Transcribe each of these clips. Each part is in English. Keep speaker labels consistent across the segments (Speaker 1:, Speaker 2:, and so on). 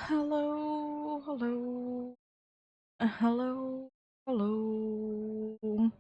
Speaker 1: Hello, hello, hello, hello.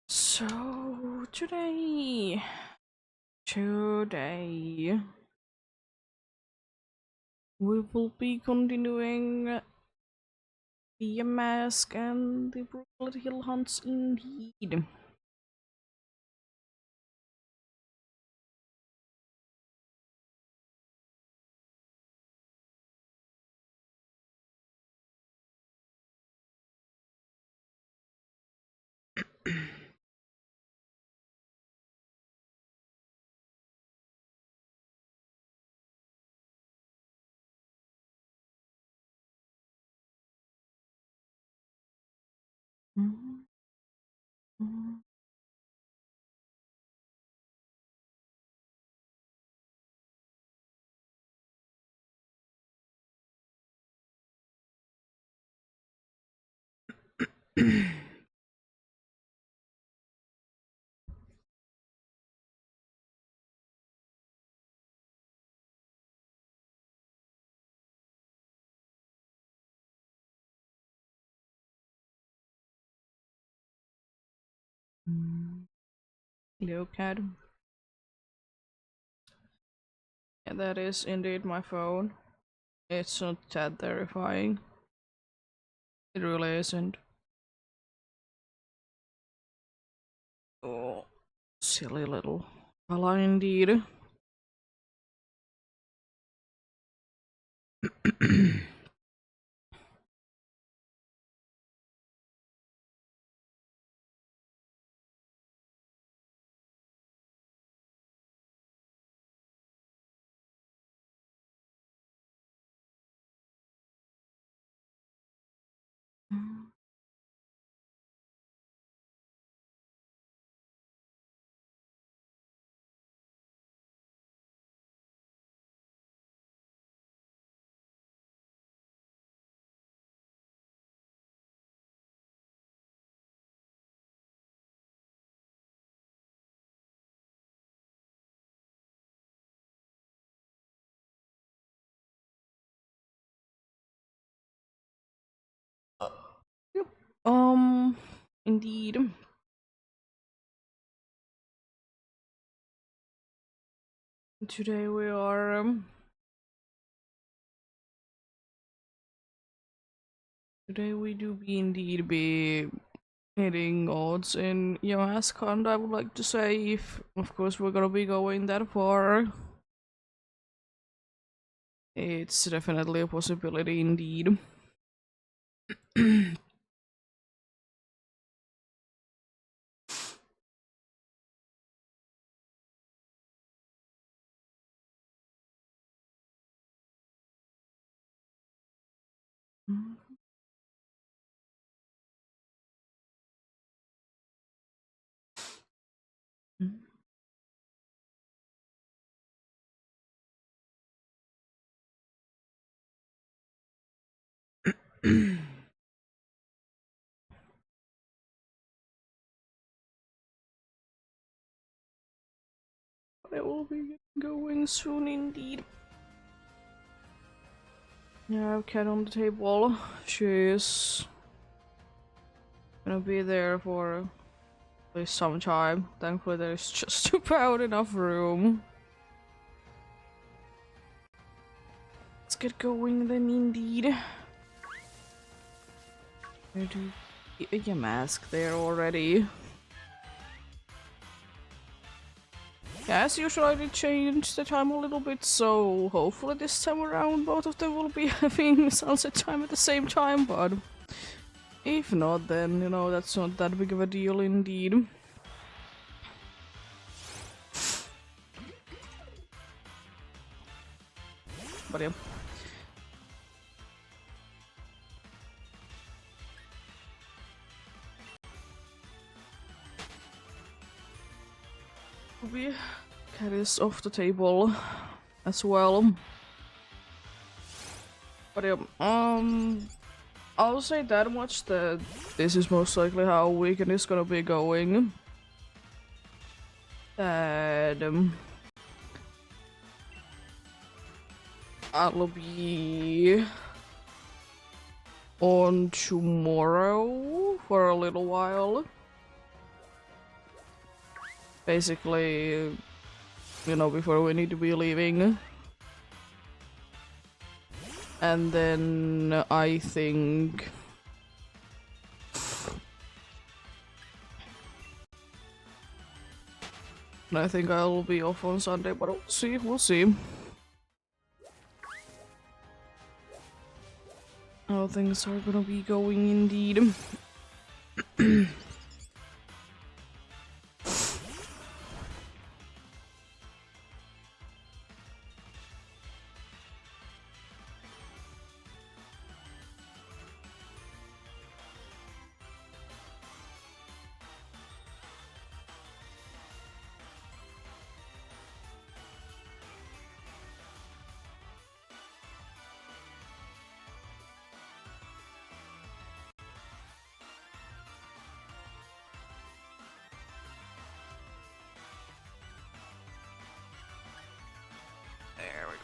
Speaker 1: So today we will be continuing the mask and the brutal hill hunts indeed. Look at yeah, that is indeed my phone. It's not that terrifying. It really isn't. Oh, silly little fella indeed. Yep. Indeed. Today we are today we do be indeed be hitting odds in Yamask, and I would like to say if of course we're gonna be going that far. It's definitely a possibility indeed. I will be going soon indeed. Yeah, I have cat on the table. She's gonna be there for at least some time. Thankfully, there's just about enough room. Let's get going then, indeed. Where do you mask there already? Yeah, as usual, I did change the time a little bit, so hopefully this time around both of them will be having sunset time at the same time, but if not, then, you know, that's not that big of a deal indeed. But yeah. We get this off the table as well. But yeah, I'll say that much that this is most likely how weekend is gonna be going. That I'll be on tomorrow for a little while. Basically, you know, before we need to be leaving. And then I think I'll be off on Sunday, but we'll see, we'll see. How things are gonna be going indeed. There we go.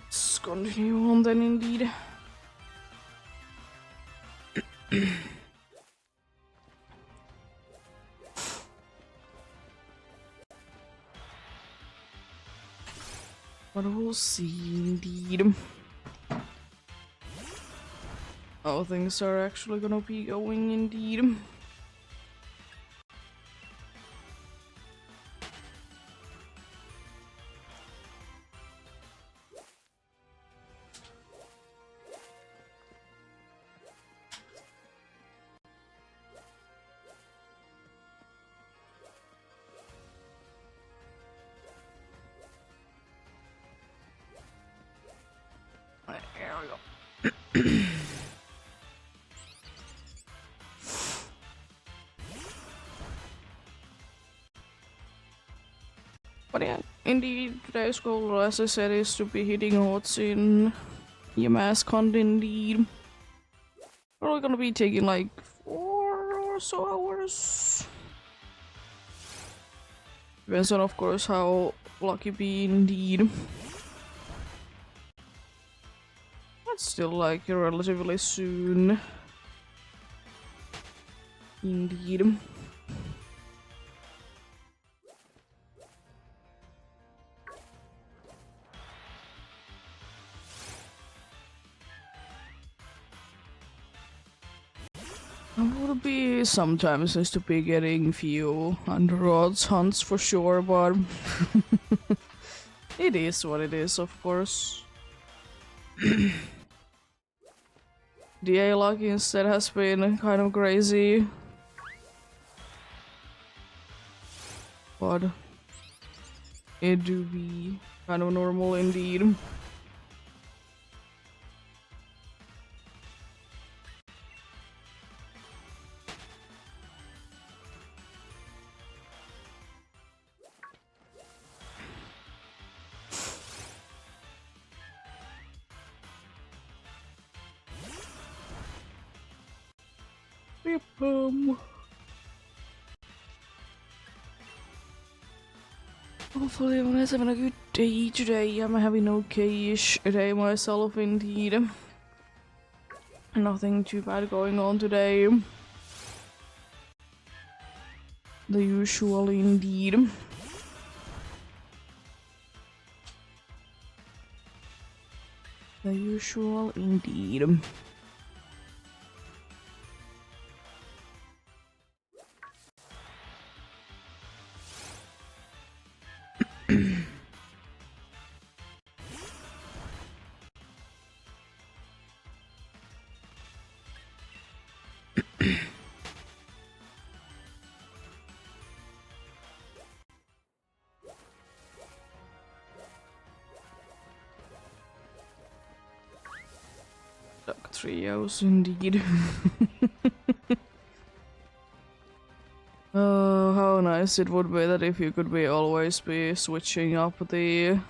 Speaker 1: Let's continue on then indeed. But we'll see indeed. How things are actually gonna be going indeed. There we go. But yeah, indeed, today's goal, as I said, is to be hitting what's in EMS con indeed. Probably gonna be taking like 4 or so hours. Depends on, of course, how lucky be indeed. That's still like relatively soon. Indeed. I would be sometimes nice to be getting few under odds hunts for sure, but it is what it is, of course. DA luck instead has been kind of crazy. But it do be kind of normal indeed. Yep, hopefully everyone's having a good day today. I'm having an okay-ish day myself indeed. Nothing too bad going on today. The usual indeed. The usual indeed. Duck trios, indeed. Oh, how nice it would be that if you could always be switching up the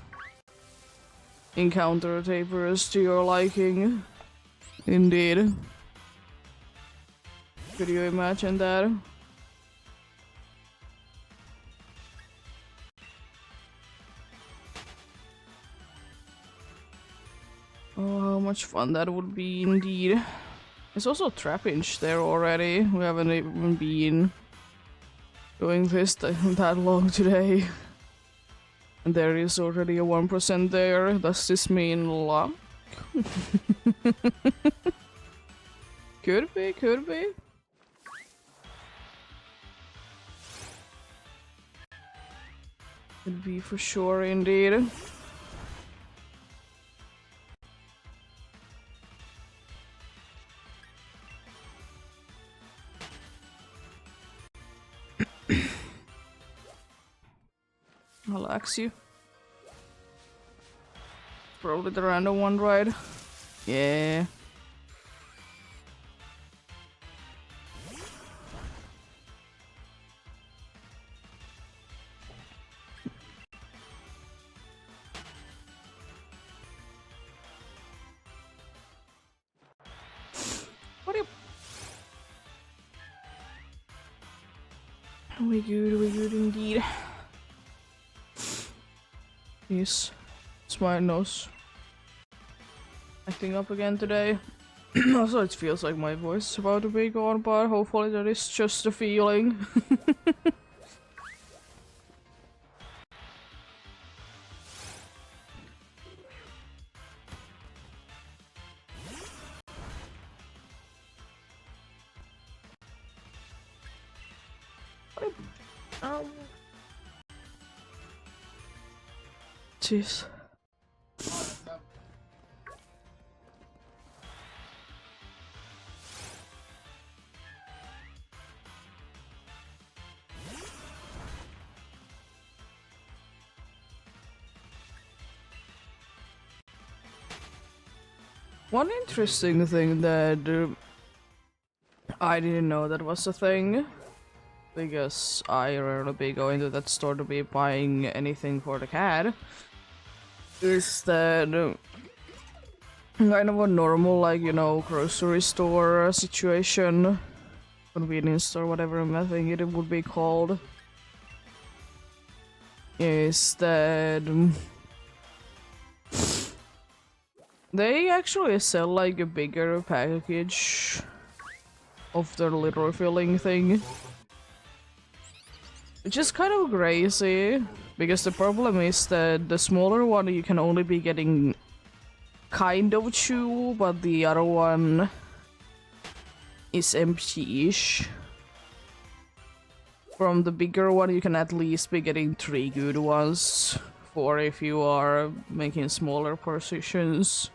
Speaker 1: encounter tapers to your liking. Indeed. Could you imagine that? Oh, how much fun that would be indeed. There's also Trapinch there already. We haven't even been doing this that long today. And there is already a 1% there. Does this mean luck? Could be, could be. Could be for sure indeed. I'll axe you. Probably the random one, right? Yeah. What are you? We good indeed. Yes, it's my nose acting up again today. Also, it feels like my voice is about to be gone, but hopefully that is just a feeling. Jeez. One interesting thing that I didn't know that was a thing, because I rarely be going to that store to be buying anything for the cat, is that kind of a normal, like, you know, grocery store situation, convenience store, whatever I think it would be called, is that they actually sell like a bigger package of their litter filling thing. Which is kind of crazy, because the problem is that the smaller one you can only be getting kind of chew, but the other one is empty-ish. From the bigger one you can at least be getting 3 good ones, for if you are making smaller portions.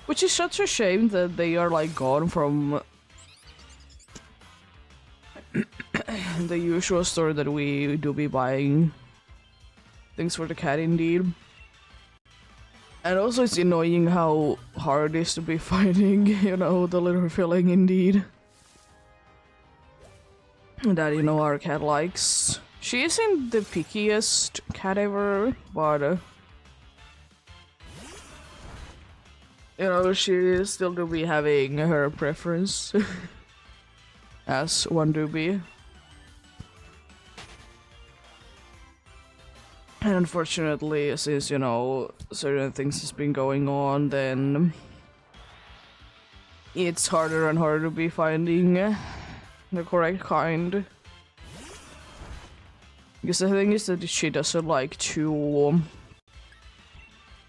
Speaker 1: Which is such a shame that they are like gone from the usual store that we do be buying things for the cat indeed. And also it's annoying how hard it is to be finding, you know, the litter filling indeed. That, you know, our cat likes. She isn't the pickiest cat ever, but you know, she still do be having her preference. As one do be. And unfortunately, since, you know, certain things has been going on, then it's harder and harder to be finding the correct kind. Because the thing is that she doesn't like to...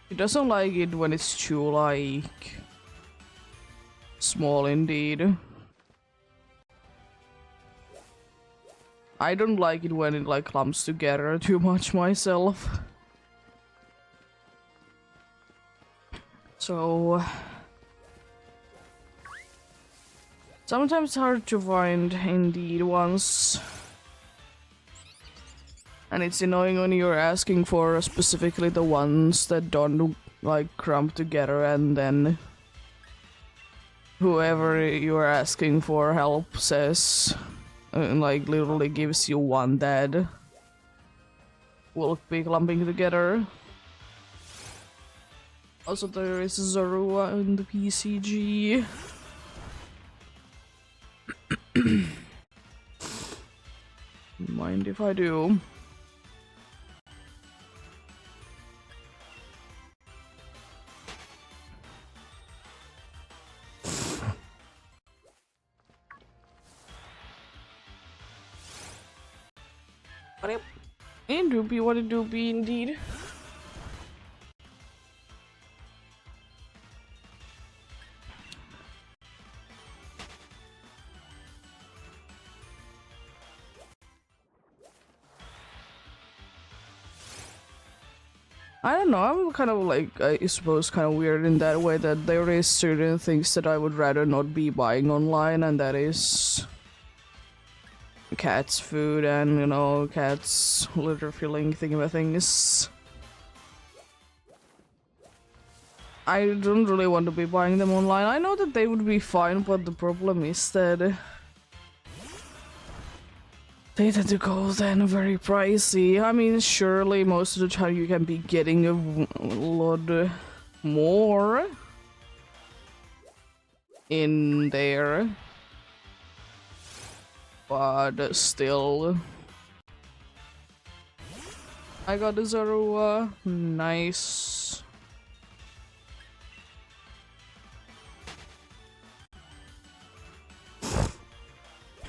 Speaker 1: She doesn't like it when it's too, like, small indeed. I don't like it when it, like, clumps together too much myself. So... Sometimes it's hard to find indeed ones. And it's annoying when you're asking for specifically the ones that don't like clump together and then whoever you're asking for help says like literally gives you one that will be clumping together. Also there is Zorua in the PCG. Mind if I do? It do be what it do be indeed. I don't know, I'm kind of like, I suppose, kind of weird in that way that there is certain things that I would rather not be buying online, and that is cat's food and, you know, cat's litter filling things. I don't really want to be buying them online. I know that they would be fine, but the problem is that they tend to go then very pricey. I mean, surely most of the time you can be getting a lot more in there. But still. I got the Zorua. Nice.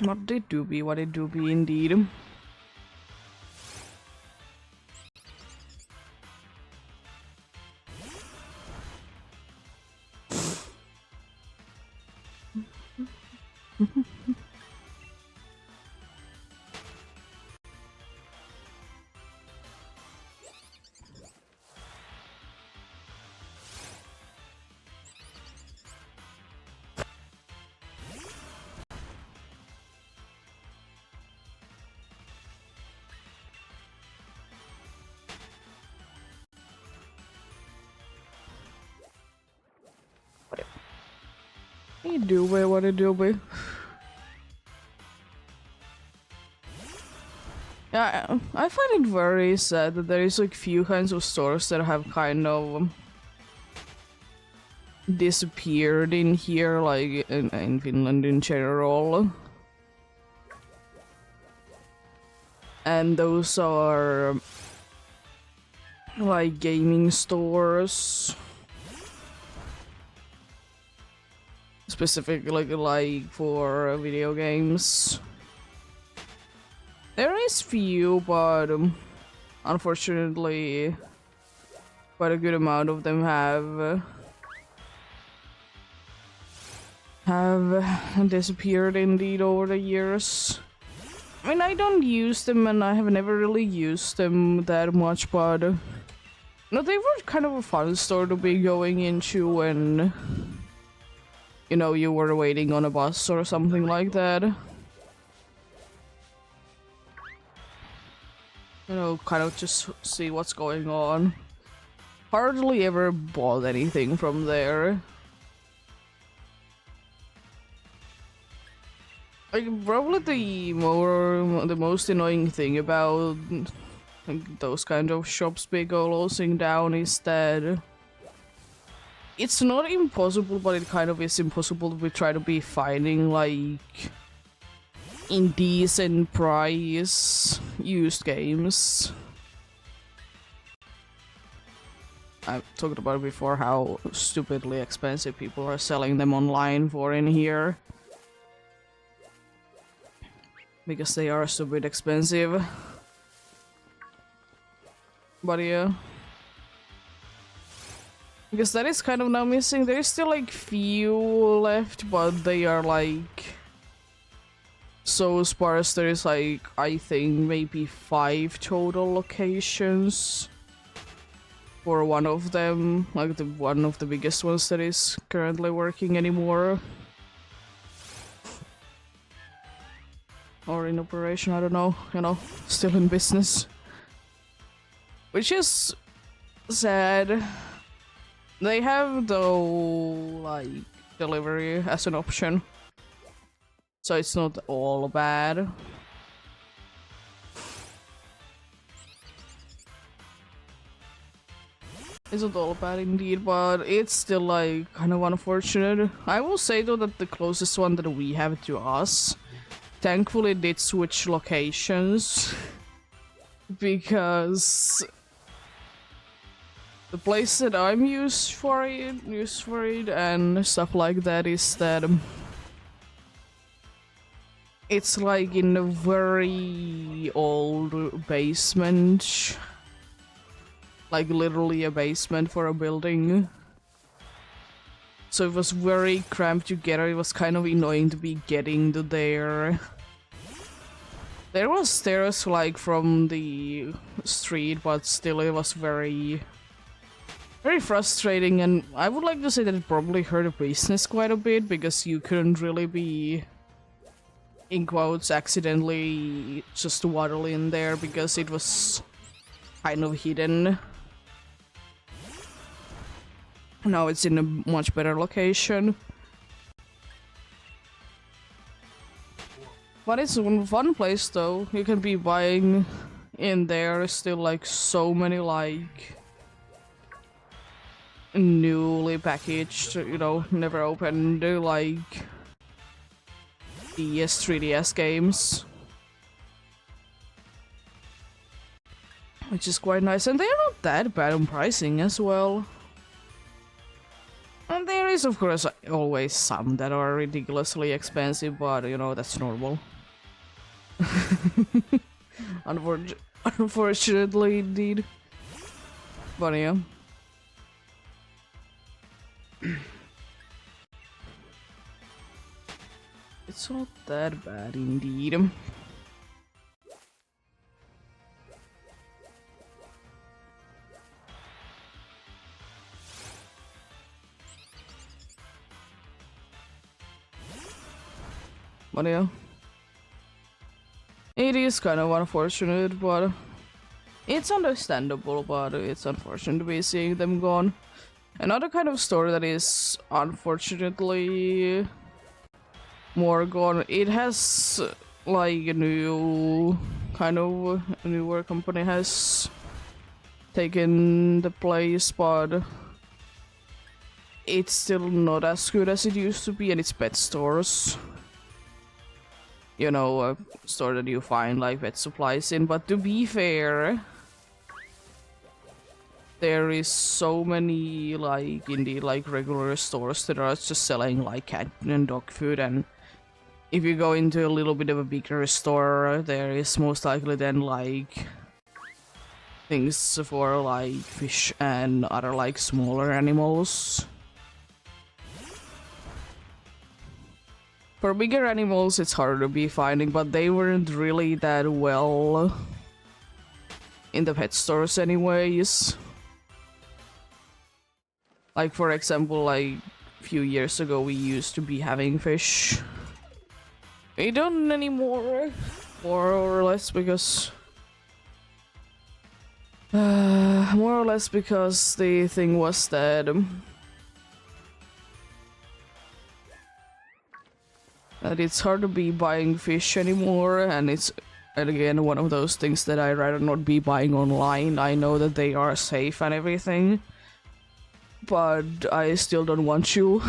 Speaker 1: What it do be indeed. What it do be? Yeah, I find it very sad that there is like few kinds of stores that have kind of disappeared in here, like in Finland in general. And those are like gaming stores. Specifically like for video games. There is few, but unfortunately quite a good amount of them have disappeared indeed over the years. I mean, I don't use them and I have never really used them that much, but no, they were kind of a fun store to be going into when, you know, you were waiting on a bus or something like that. You know, kind of just see what's going on. Hardly ever bought anything from there. Like, probably the most annoying thing about like, those kind of shops be closing down is that it's not impossible, but it kind of is impossible to try to be finding like indecent price used games. I've talked about it before how stupidly expensive people are selling them online for in here. Because they are stupid expensive. But yeah. Because that is kind of now missing. There's still like few left, but they are like so sparse. There is like, I think maybe 5 total locations for one of them, like one of the biggest ones that is currently working anymore. or in operation, I don't know, you know, still in business. Which is sad. They have though like delivery as an option. So it's not all bad. It's not all bad indeed, but it's still like kind of unfortunate. I will say though that the closest one that we have to us thankfully did switch locations because the place that I'm used for it and stuff like that is that it's like in a very old basement. Like literally a basement for a building. So it was very cramped together. It was kind of annoying to be getting to there. There was stairs like from the street, but still it was very frustrating, and I would like to say that it probably hurt the business quite a bit because you couldn't really be, in quotes, accidentally just waddle in there because it was kind of hidden. Now it's in a much better location. But it's a fun place though. You can be buying in there still like so many like newly packaged, you know, never opened like EEST 3DS games. Which is quite nice, and they're not that bad on pricing as well. And there is, of course, always some that are ridiculously expensive, but, you know, that's normal. Unfortunately, indeed. But, yeah. It's not that bad, indeed. But yeah, it is kind of unfortunate, but it's understandable, but it's unfortunate to be seeing them gone. Another kind of store that is unfortunately more gone, it has like a new kind of a newer company has taken the place, but it's still not as good as it used to be, and it's pet stores. You know, a store that you find like pet supplies in, but to be fair, there is so many like indeed like regular stores that are just selling like cat and dog food, and if you go into a little bit of a bigger store, there is most likely then like things for like fish and other like smaller animals. For bigger animals, it's harder to be finding, but they weren't really that well in the pet stores anyways. Like, for example, like a few years ago, we used to be having fish. We don't anymore, more or less because... more or less because the thing was that... that it's hard to be buying fish anymore, and it's again one of those things that I'd rather not be buying online. I know that they are safe and everything, but I still don't want you.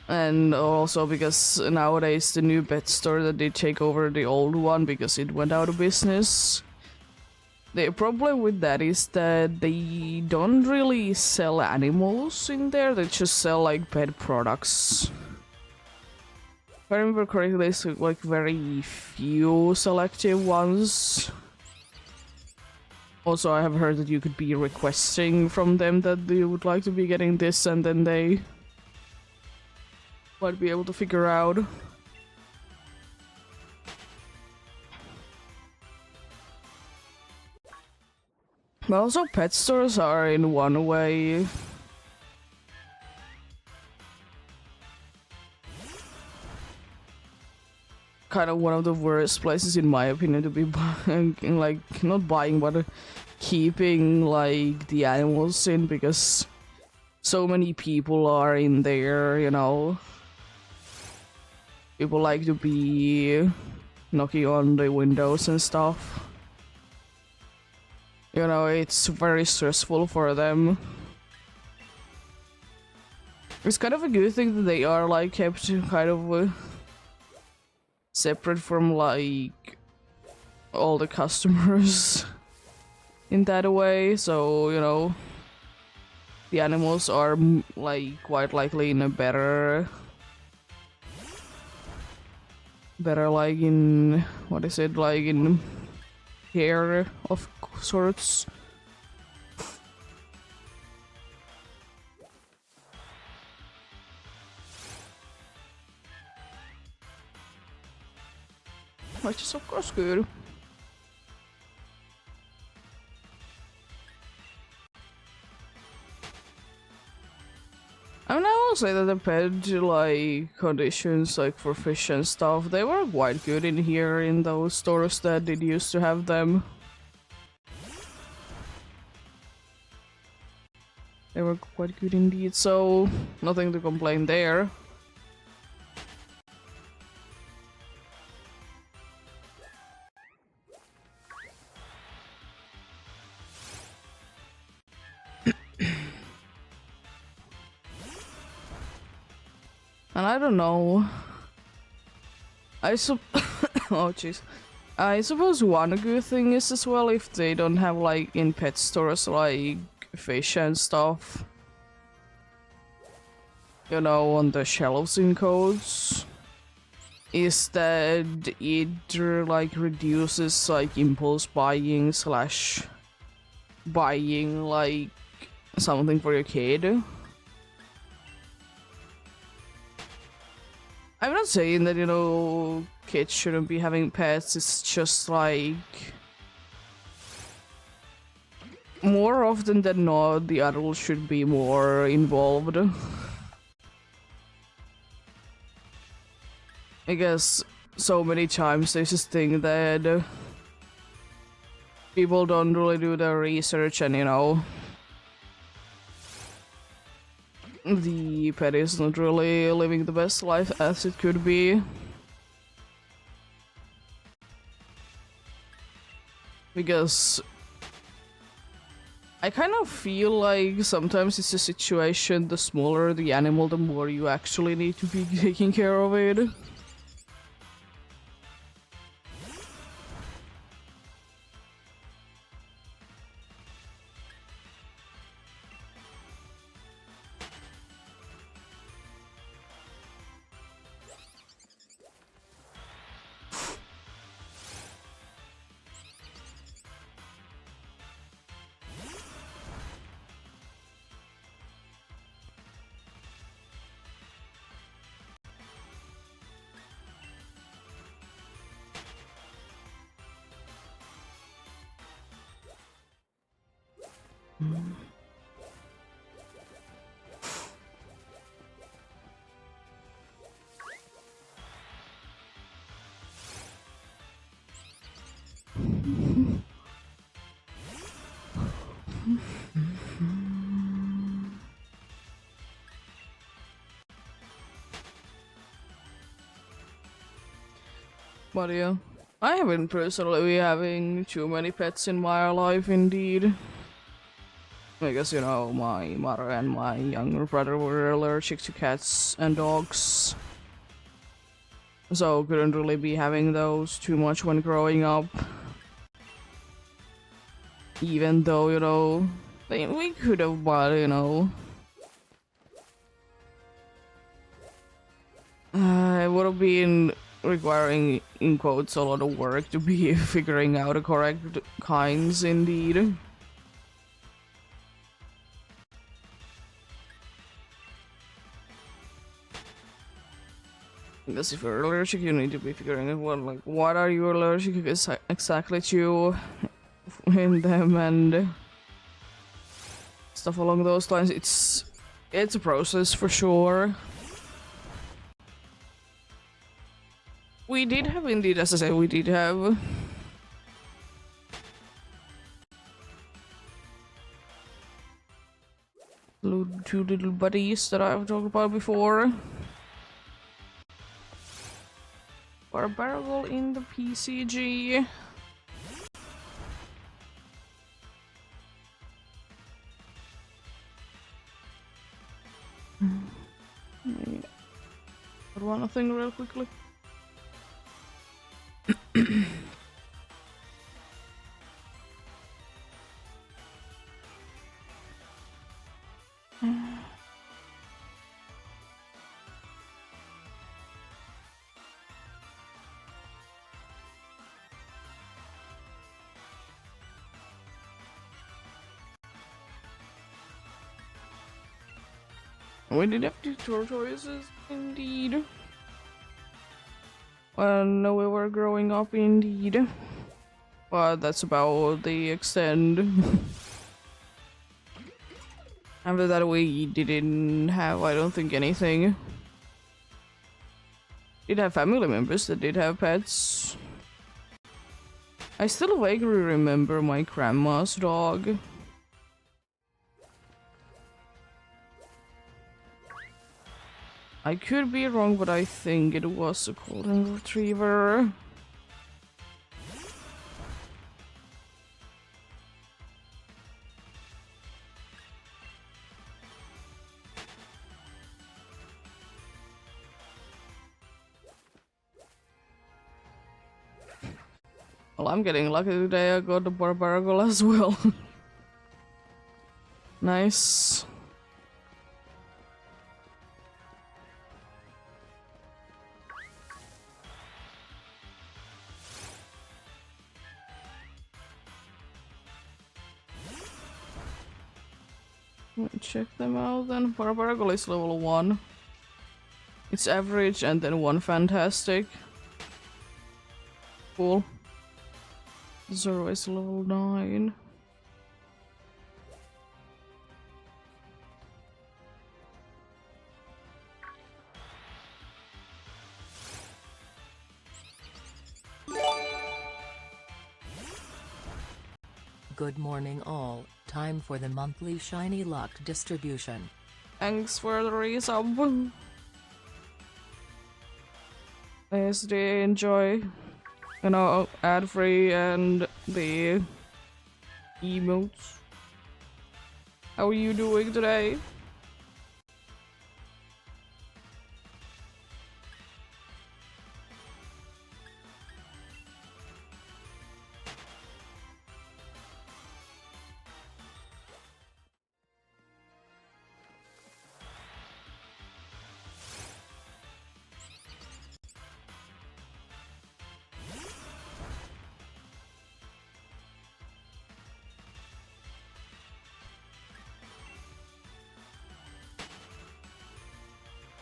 Speaker 1: And also because nowadays the new pet store that they take over the old one because it went out of business. The problem with that is that they don't really sell animals in there, they just sell like pet products. If I remember correctly, it's like very few selective ones. Also, I have heard that you could be requesting from them that you would like to be getting this, and then they might be able to figure out. But also pet stores are in one way kind of one of the worst places in my opinion to be buying, like not buying but keeping like the animals in, because so many people are in there, you know. People like to be knocking on the windows and stuff. You know, it's very stressful for them. It's kind of a good thing that they are like kept kind of separate from like all the customers in that way, so you know the animals are like quite likely in a better like in what is it, like in care of sorts. Which is of course good. I mean, I will say that the pet like conditions like for fish and stuff, they were quite good in here in those stores that did used to have them. They were quite good indeed, so nothing to complain there. And I don't know. Oh jeez. I suppose one good thing is as well if they don't have like in pet stores like fish and stuff. You know, on the shelves in codes. Is that it like reduces like impulse buying slash buying like something for your kid. I'm not saying that, you know, kids shouldn't be having pets, it's just like more often than not the adults should be more involved. I guess so many times there's this thing that people don't really do their research, and you know the pet is not really living the best life as it could be. Because I kind of feel like sometimes it's a situation, the smaller the animal, the more you actually need to be taking care of it. But yeah, I haven't personally been having too many pets in my life indeed. I guess, you know, my mother and my younger brother were allergic to cats and dogs. So couldn't really be having those too much when growing up. Even though, you know, we could have, but you know, it would have been requiring, in quotes, a lot of work to be figuring out the correct kinds indeed. Because if you're allergic, you need to be figuring out what are you allergic exactly to in them and stuff along those lines. It's a process for sure. We did have indeed, as I said, we did have. Two little buddies that I've talked about before. Barbargle in the PCG. Put one thing real quickly. We did have two tortoises, indeed. When we were growing up, indeed. But that's about the extent. After that, we didn't have, I don't think, anything. Did have family members that did have pets. I still vaguely remember my grandma's dog. I could be wrong, but I think it was a golden retriever. Well, I'm getting lucky today. I got the Barbargle as well. Nice. Let me check them out then. Barbargle is level 1. It's average and then 1 fantastic. Cool. Zero is level 9.
Speaker 2: Good morning all, time for the monthly shiny luck distribution.
Speaker 1: Thanks for the resub. EEST, enjoy. You know, ad free and the emotes. How are you doing today?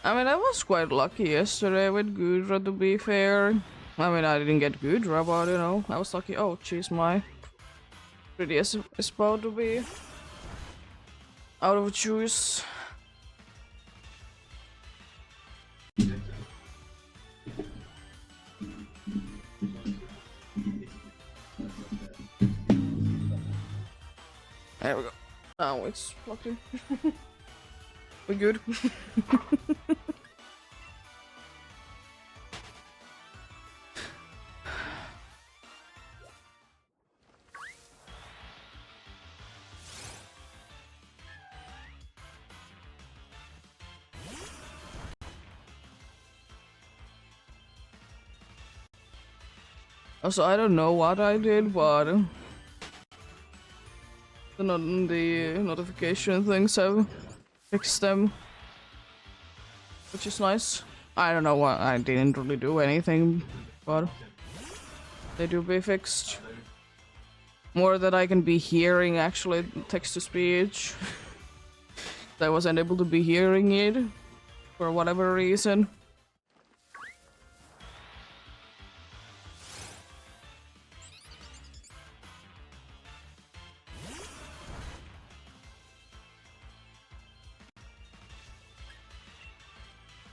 Speaker 1: I mean, I was quite lucky yesterday with Gudra, to be fair. I mean, I didn't get Gudra, but you know, I was lucky. Oh, jeez, my 3DS is about to be out of juice. There we go. Now it's plugged in. We're good. Also, I don't know what I did, but the notification things have fixed them, which is nice. I don't know what, I didn't really do anything, but they do be fixed. More that I can be hearing actually text to speech. I wasn't able to be hearing it for whatever reason.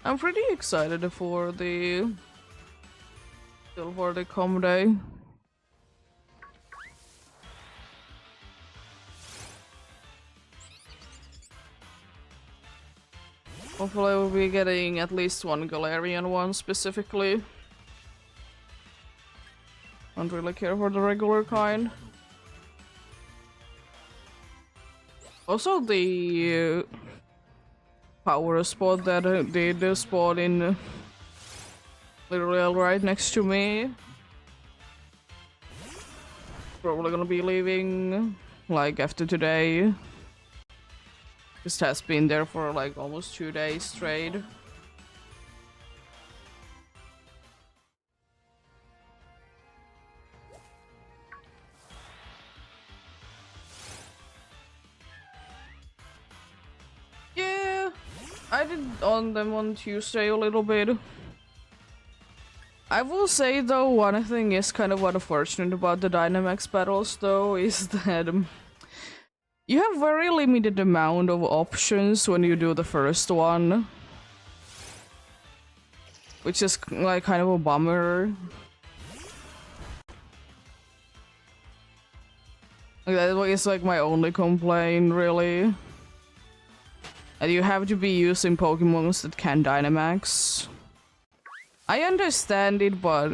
Speaker 1: I'm pretty excited for the Still for the com day. Hopefully we'll be getting at least one Galarian one specifically. Don't really care for the regular kind. Also the power spot that did spawn in literally right next to me. Probably gonna be leaving like after today. This has been there for like almost 2 days straight. Yeah, I did on them on Tuesday a little bit. I will say though, one thing is kind of unfortunate about the Dynamax battles though, is that you have very limited amount of options when you do the first one. Which is like kind of a bummer. Like, that is like my only complaint really. And you have to be using Pokemons that can Dynamax. I understand it, but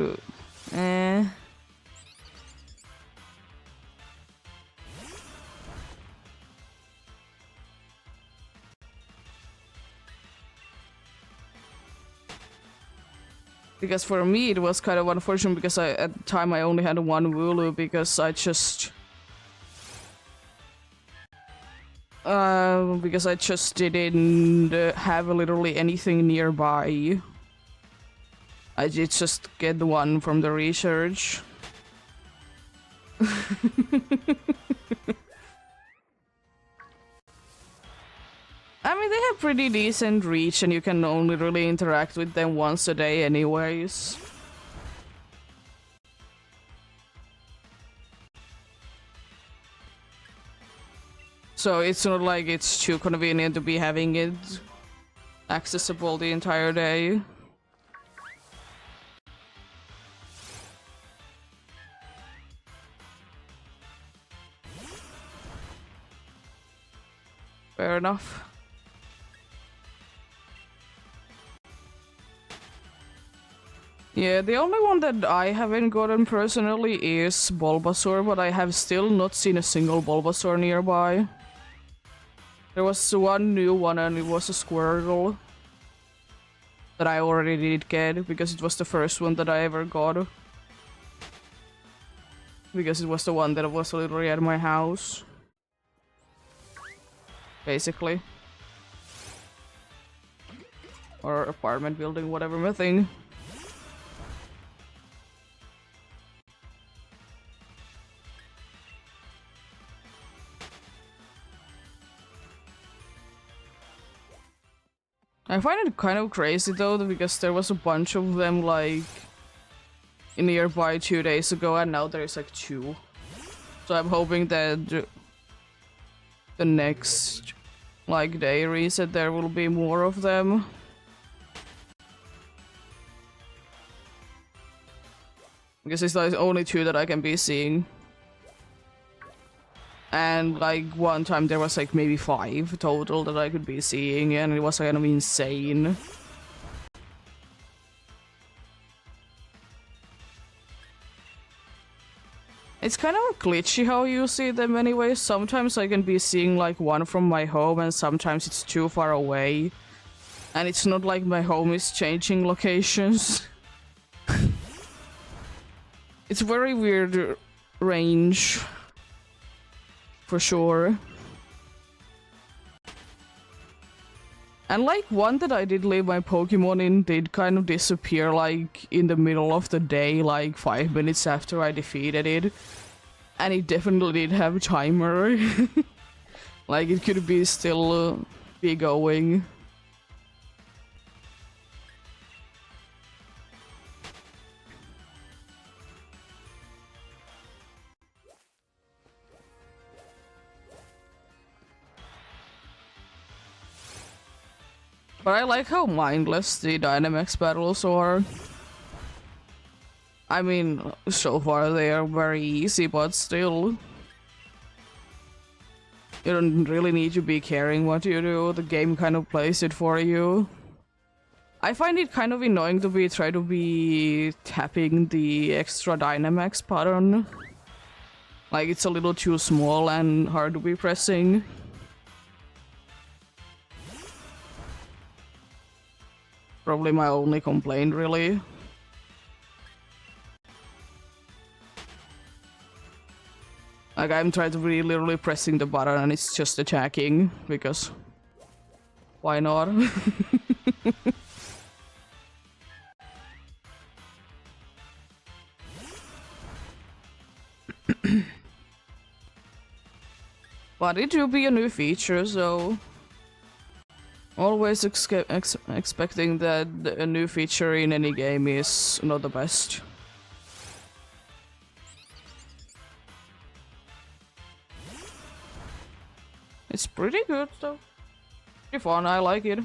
Speaker 1: because for me it was kind of unfortunate because at the time I only had one Wooloo because I just didn't have literally anything nearby. I did just get the one from the research. I mean, they have pretty decent reach and you can only really interact with them once a day anyways. So it's not like it's too convenient to be having it accessible the entire day. Fair enough. Yeah, the only one that I haven't gotten personally is Bulbasaur, but I have still not seen a single Bulbasaur nearby. There was one new one and it was a Squirtle that I already did get because it was the first one that I ever got. Because it was the one that was literally at my house. Basically. Or apartment building, whatever my thing. I find it kind of crazy though, because there was a bunch of them like nearby 2 days ago and now there's like 2. So I'm hoping that the next like day reset there will be more of them. Because it's like only 2 that I can be seeing. And like one time there was like maybe 5 total that I could be seeing and it was kind of insane. It's kind of glitchy how you see them anyway. Sometimes I can be seeing like one from my home and sometimes it's too far away. And it's not like my home is changing locations. It's very weird range. For sure. And like one that I did leave my Pokemon in did kind of disappear like in the middle of the day, like 5 minutes after I defeated it. And it definitely did have a timer. Like it could be still be going. But I like how mindless the Dynamax battles are. I mean, so far they are very easy, but still. You don't really need to be caring what you do, the game kind of plays it for you. I find it kind of annoying to try to be tapping the extra Dynamax button. Like, it's a little too small and hard to be pressing. Probably my only complaint, really. Like, I'm trying to be literally pressing the button and it's just attacking, because why not? But it will be a new feature, so always expecting that a new feature in any game is not the best. It's pretty good though. Pretty fun, I like it.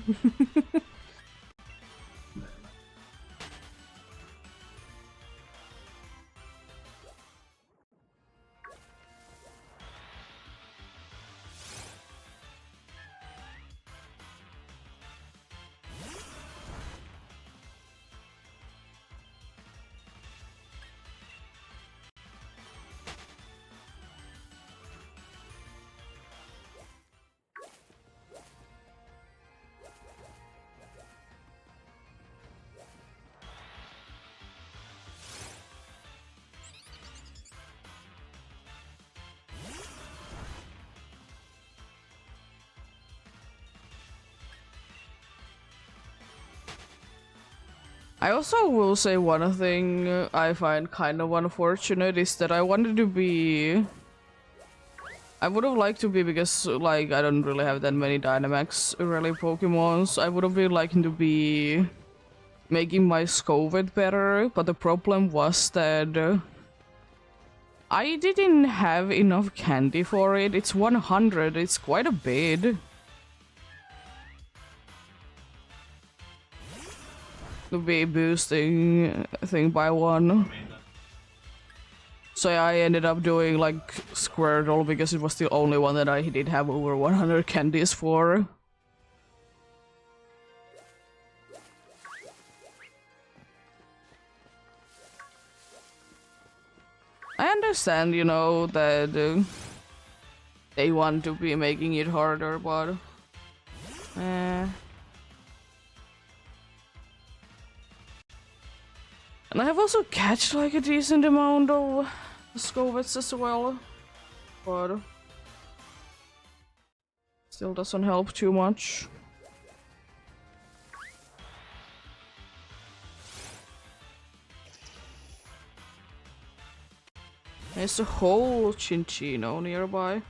Speaker 1: I also will say one thing I find kind of unfortunate is that I wanted to be... I would have liked to be, because like I don't really have that many Dynamax really Pokemons, I would have been liking to be making my Scovet better, but the problem was that I didn't have enough candy for it. It's 100, it's quite a bit. To be boosting thing by one. So yeah, I ended up doing like Squirtle because it was the only one that I did have over 100 candies for. I understand, you know, that they want to be making it harder, but... And I have also catched like a decent amount of Scovets as well, but still doesn't help too much. There's a whole Chinchino nearby.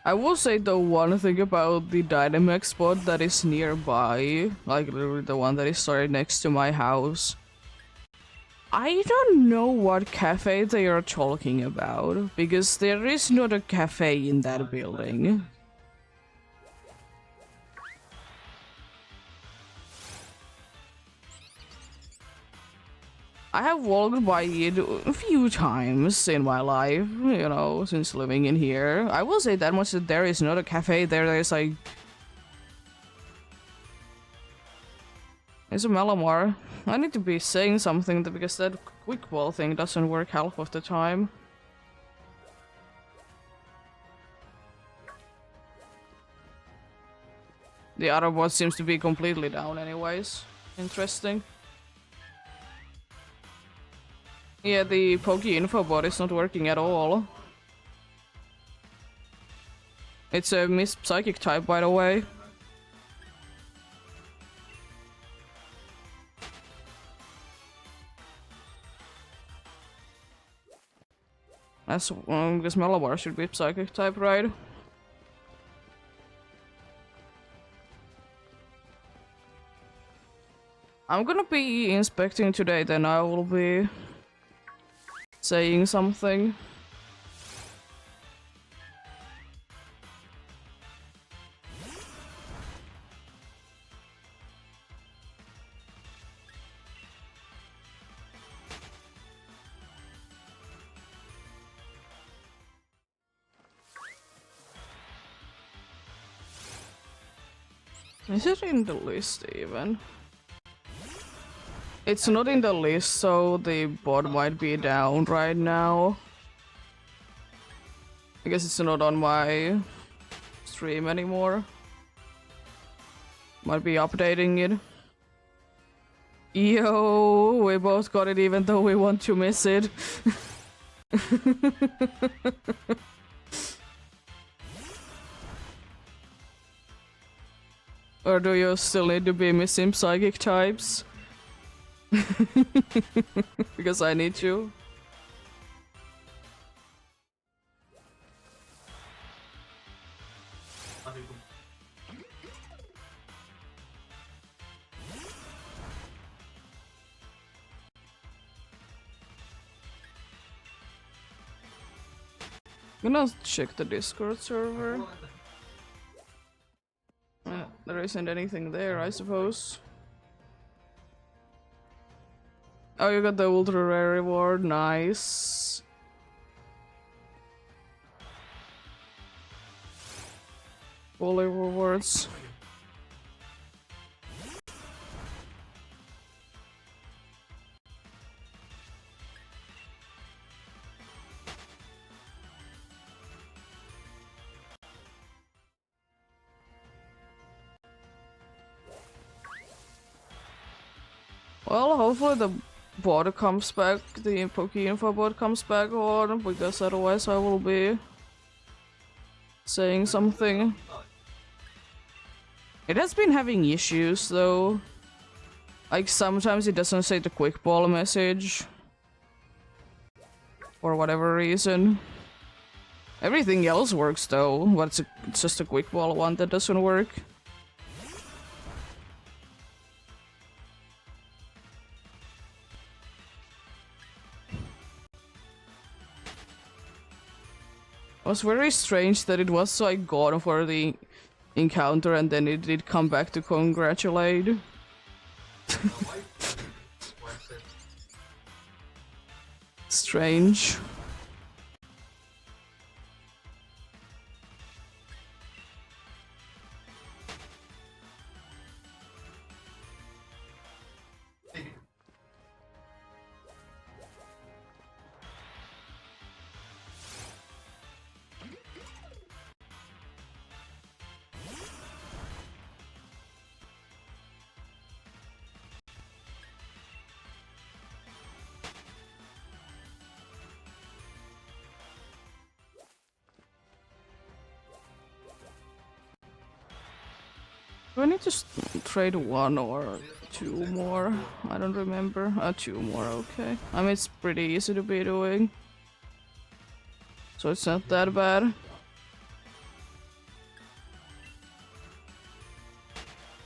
Speaker 1: I will say the one thing about the Dynamax spot that is nearby, like literally the one that is right next to my house, I don't know what cafe they are talking about, because there is not a cafe in that building. I have walked by it a few times in my life, you know, since living in here. I will say that much that there is not a cafe there. There's like... It's a Malamar. I need to be saying something because that quick ball thing doesn't work half of the time. The other one seems to be completely down anyways. Interesting. Yeah, the Poke Info bot is not working at all. It's a Mist Psychic type, by the way. That's because Malabar should be Psychic type, right? I'm gonna be inspecting today, then I will be saying something. Is it in the list even? It's not in the list, so the bot might be down right now. I guess it's not on my stream anymore. Might be updating it. Yo, we both got it even though we want to miss it. Or do you still need to be missing psychic types? Because I need you. I'm gonna check the Discord server. There isn't anything there, I suppose. Oh, you got the ultra rare reward, nice. Fully rewards. Well, hopefully the bot comes back, the Poke Info bot comes back on, because otherwise I will be saying something. It has been having issues though. Like sometimes it doesn't say the quick ball message. For whatever reason. Everything else works though, but it's just a quick ball one that doesn't work. It was very strange that it was like gone for the encounter and then it did come back to congratulate. Strange. Do I need to trade one or two more? I don't remember. Two more, okay. I mean, it's pretty easy to be doing. So it's not that bad.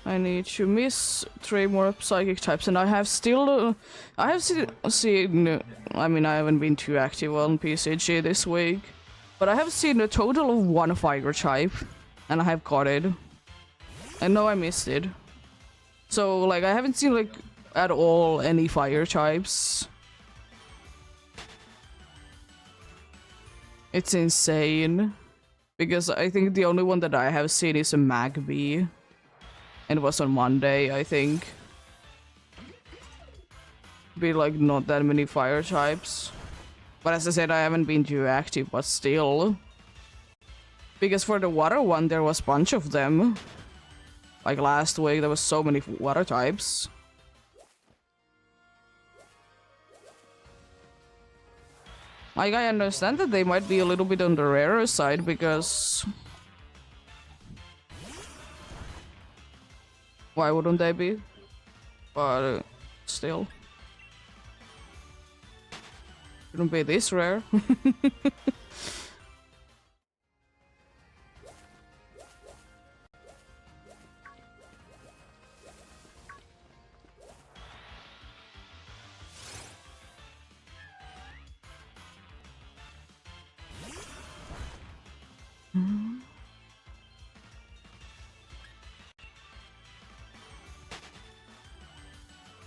Speaker 1: I need to miss 3 more psychic types, and I have still... I have seen... I mean, I haven't been too active on PCG this week. But I have seen a total of 1 fire type, and I have got it. I know I missed it. So, like, I haven't seen, like, at all any fire types. It's insane. Because I think the only one that I have seen is a Magby. And it was on Monday, I think. Be like not that many fire types. But as I said, I haven't been too active, but still. Because for the water one, there was a bunch of them. Like last week, there was so many water types. Like, I understand that they might be a little bit on the rarer side, because... Why wouldn't they be? But, still. Shouldn't be this rare.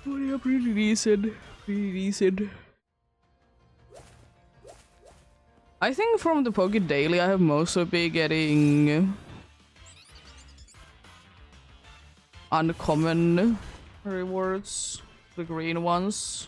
Speaker 1: Oh yeah, pretty decent. Pretty decent. I think from the Poke Daily I have mostly been getting uncommon rewards, the green ones.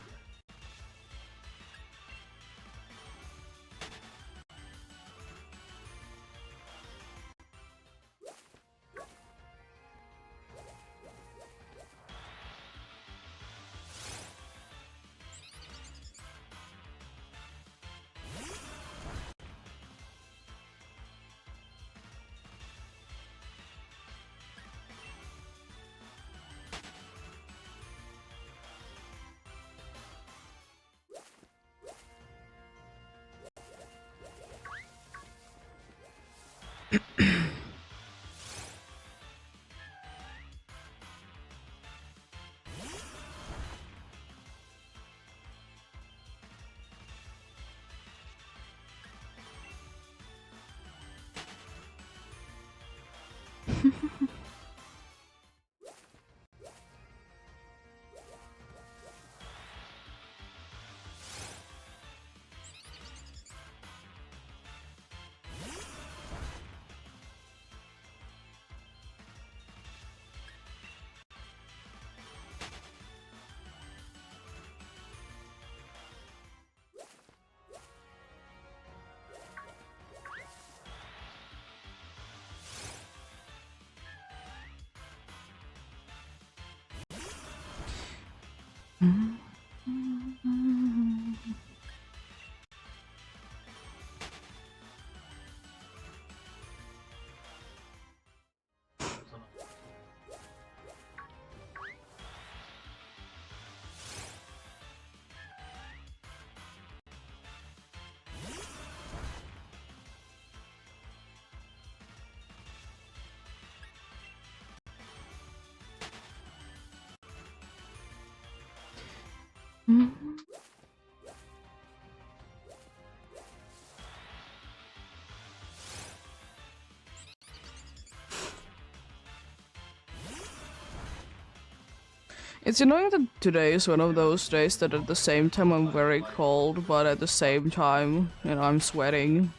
Speaker 1: It's annoying that today is one of those days that at the same time I'm very cold, but at the same time, you know, I'm sweating.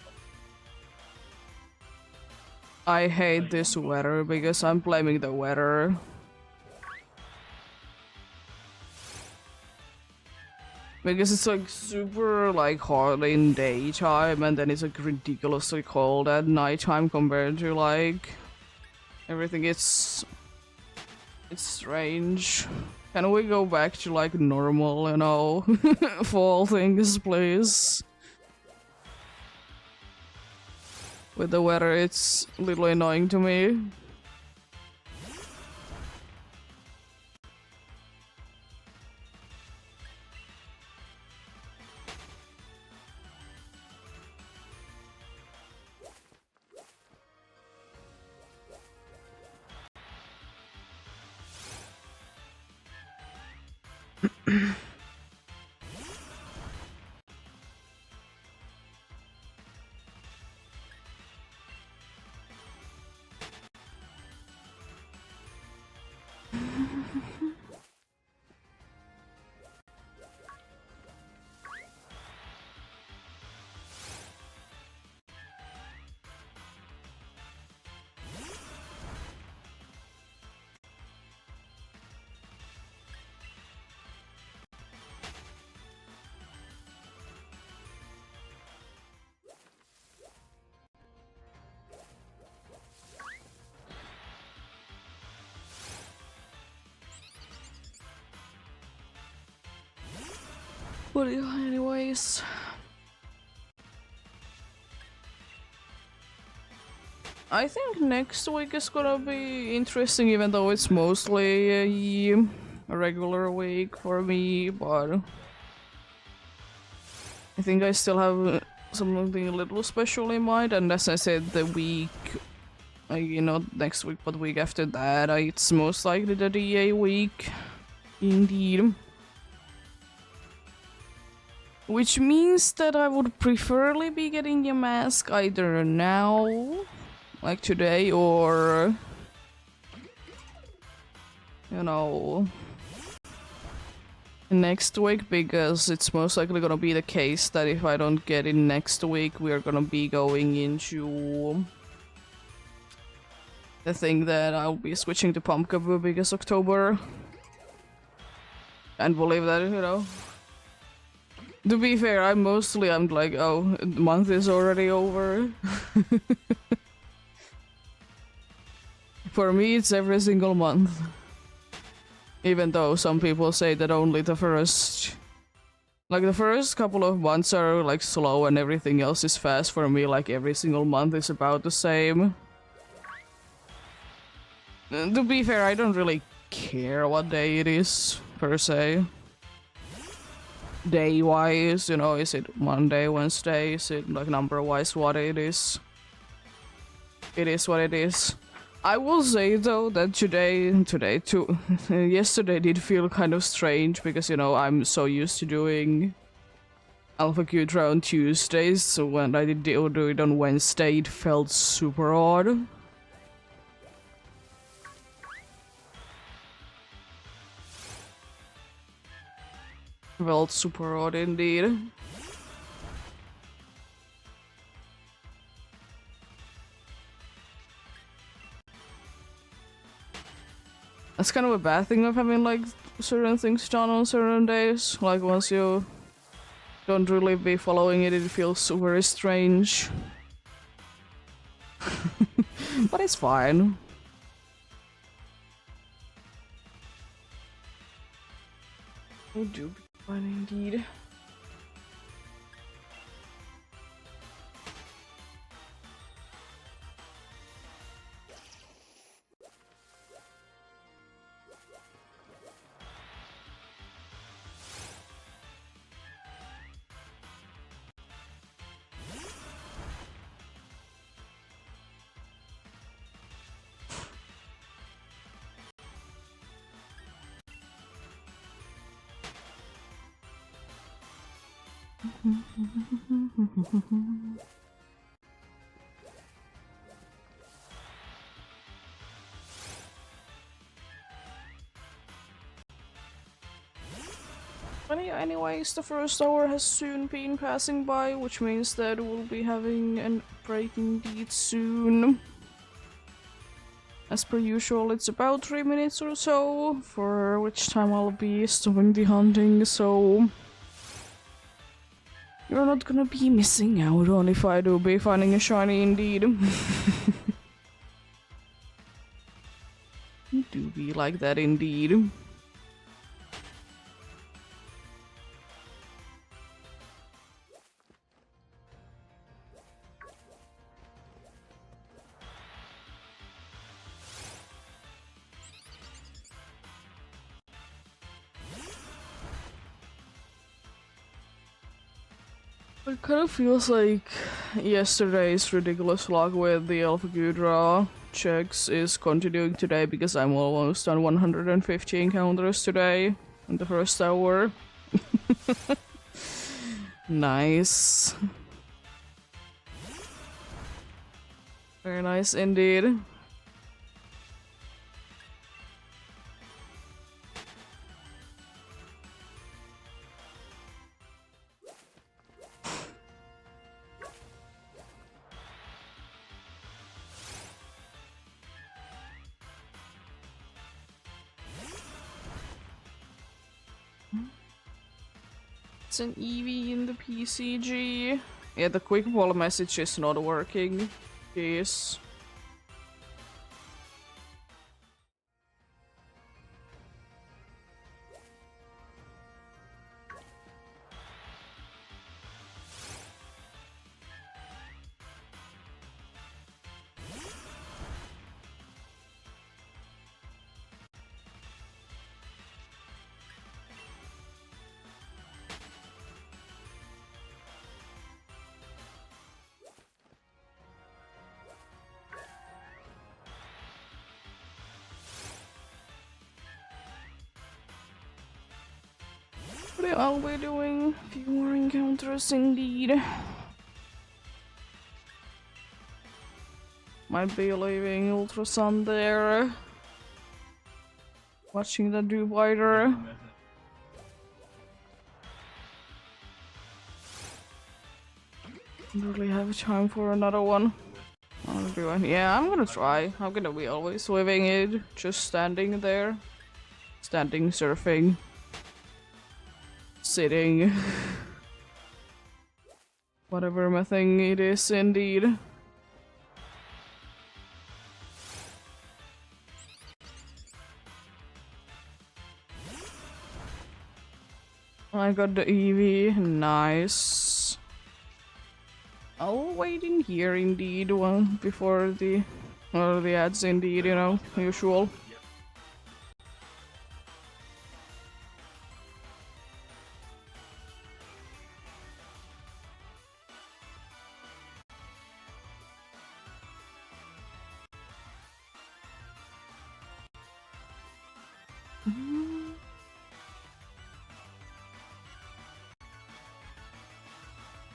Speaker 1: I hate this weather because I'm blaming the weather. Because it's like super like hot in daytime and then it's like ridiculously cold at nighttime compared to like everything. It's strange. Can we go back to like normal, you know, fall things, please? With the weather, it's a little annoying to me. But yeah, anyways. I think next week is gonna be interesting, even though it's mostly a regular week for me, but I think I still have something a little special in mind, and as I said, the week, not next week, but week after that, it's most likely the DA week, indeed. Which means that I would preferably be getting a mask either now, like today, or next week, because it's most likely gonna be the case that if I don't get it next week, we're gonna be going into the thing that I'll be switching to Pumpkaboo because October. And believe that, To be fair, I'm like, oh, the month is already over. For me, it's every single month. Even though some people say that only the first couple of months are like slow and everything else is fast, for me like every single month is about the same. To be fair, I don't really care what day it is, per se. Day-wise, is it Monday, Wednesday, is it like number-wise what it is? It is what it is. I will say though that yesterday did feel kind of strange because I'm so used to doing Alpha Qtra on Tuesdays, so when I did do it on Wednesday it felt super odd. Felt super odd indeed. That's kind of a bad thing of having like certain things done on certain days. Like once you don't really be following it, it feels super strange. But it's fine. I do be fine indeed. Anyways, the first hour has soon been passing by, which means that we'll be having a break indeed soon. As per usual, it's about 3 minutes or so, for which time I'll be stopping the hunting, so you're not gonna be missing out on if I do be finding a shiny indeed. You do be like that indeed. It kind of feels like yesterday's ridiculous luck with the Alpha Gudra checks is continuing today because I'm almost on 150 encounters today in the first hour. Nice. Very nice indeed. It's an Eevee in the PCG. Yeah, the quick wall message is not working. Yes. maybe I'll be doing a few more encounters indeed. Might be leaving Ultra Sun there. Watching the do wider. Don't really have time for another one. Yeah, I'm gonna try. I'm gonna be always living it, just standing there. Standing, surfing. Sitting. Whatever my thing it is, indeed. I got the EV, nice. I'll wait in here indeed, one before the ads indeed, you know, usual.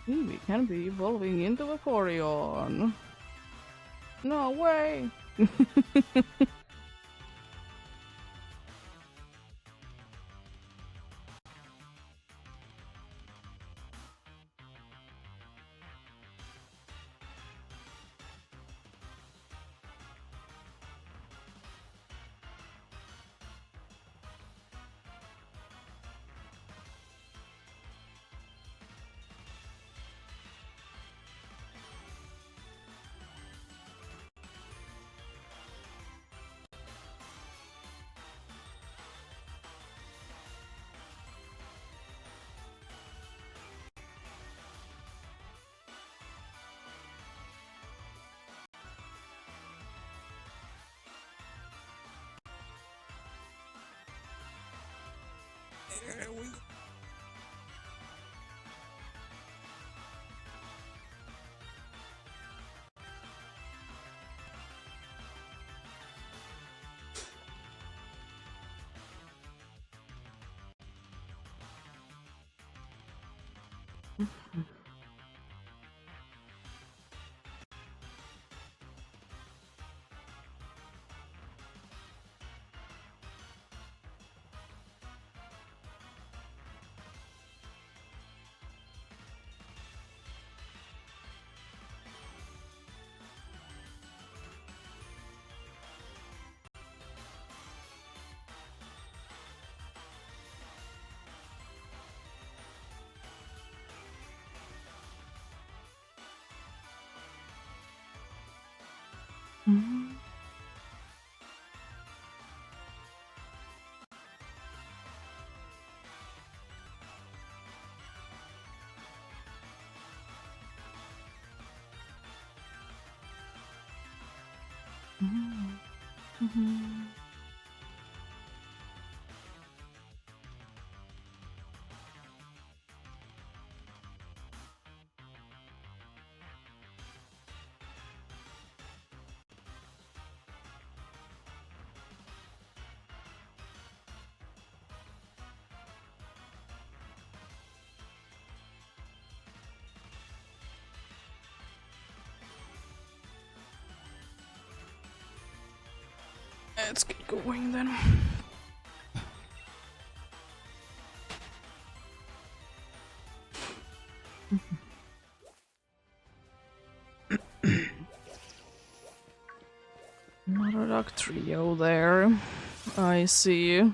Speaker 1: We can be evolving into a Corion. No way! There we go. Let's get going then. Another duck trio there. I see.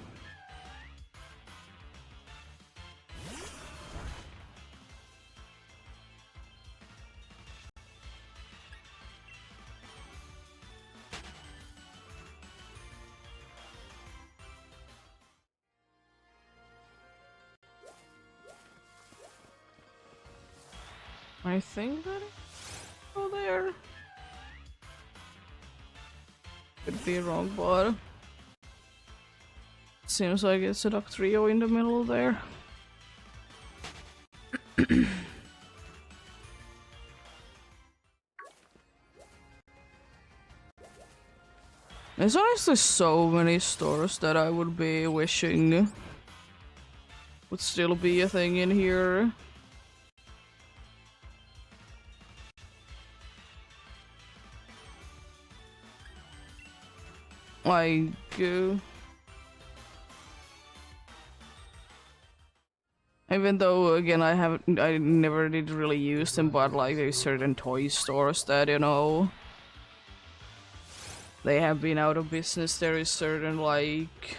Speaker 1: I think that it's there. Could be wrong, but seems like it's a duck trio in the middle there. There's honestly so many stores that I would be wishing would still be a thing in here. Like, even though again I never did really use them, but like there's certain toy stores that, you know, they have been out of business. There is certain like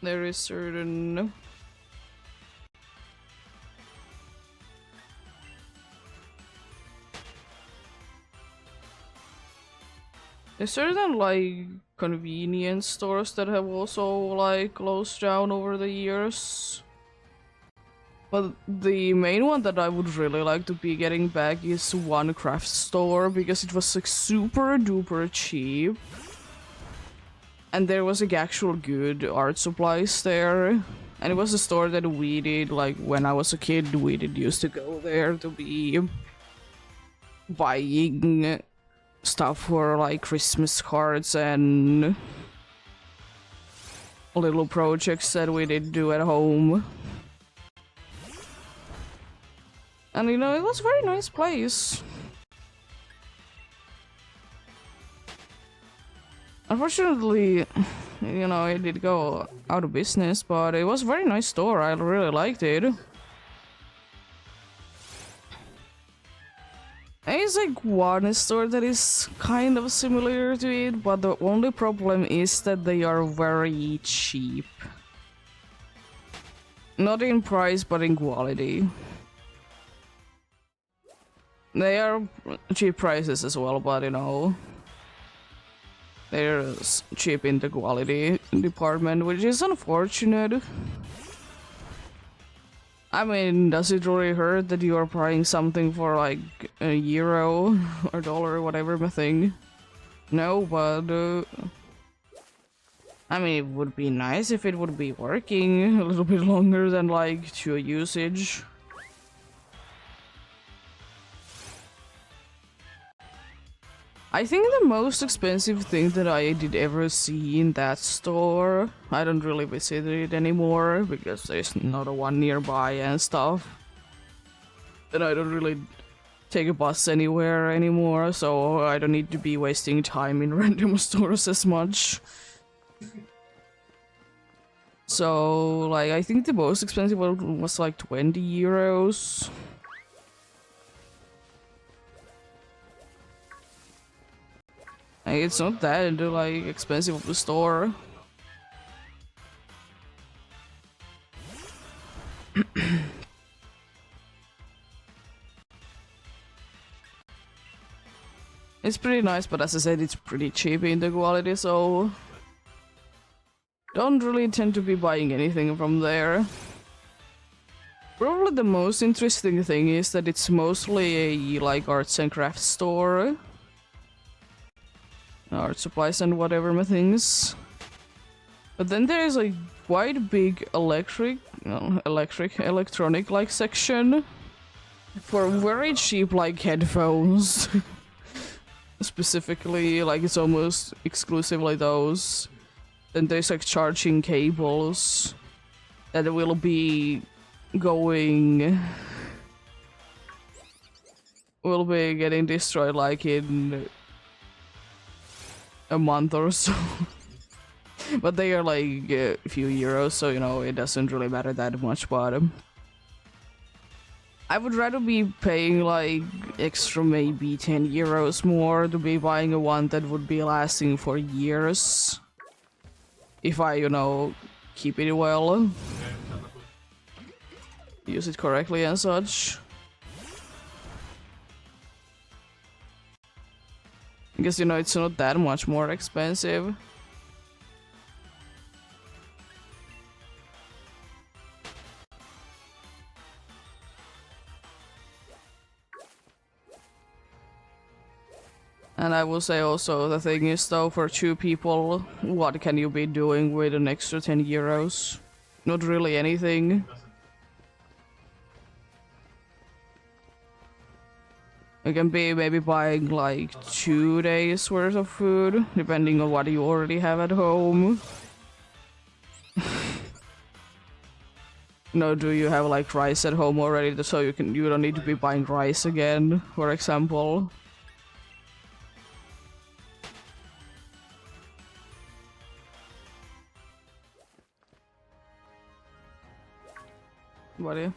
Speaker 1: there's certain like convenience stores that have also like closed down over the years. But the main one that I would really like to be getting back is one craft store, because it was like super duper cheap. And there was like actual good art supplies there. And it was a store that we did, like when I was a kid, we did used to go there to be buying stuff for like Christmas cards and little projects that we did do at home. And you know, it was a very nice place. Unfortunately, you know, it did go out of business, but it was a very nice store. I really liked it. It's like one store that is kind of similar to it, but the only problem is that they are very cheap. Not in price, but in quality. They are cheap prices as well, but you know, they're cheap in the quality department, which is unfortunate. I mean, does it really hurt that you are buying something for like a euro or dollar, whatever my thing? No, but I mean, it would be nice if it would be working a little bit longer than like 2 usage. I think the most expensive thing that I did ever see in that store, I don't really visit it anymore because there's not a one nearby and stuff. And I don't really take a bus anywhere anymore, so I don't need to be wasting time in random stores as much. So, like, I think the most expensive one was like 20 euros. Like, it's not that like expensive of the store. It's pretty nice, but as I said, it's pretty cheap in the quality, so don't really tend to be buying anything from there. Probably the most interesting thing is that it's mostly a like arts and crafts store. Art supplies and whatever my things. But then there's a quite big electronic like section for very cheap like headphones. Specifically, like it's almost exclusively those. Then there's like charging cables that will be getting destroyed like in a month or so. But they are like a few euros, so you know, it doesn't really matter that much, but I would rather be paying like extra maybe 10 euros more to be buying a one that would be lasting for years. If I, you know, keep it well. Use it correctly and such. Because, you know, it's not that much more expensive. And I will say also, the thing is though, for 2 people, what can you be doing with an extra 10 euros? Not really anything. You can be maybe buying like 2 days worth of food, depending on what you already have at home. do you have like rice at home already so you don't need to be buying rice again, for example? But yeah.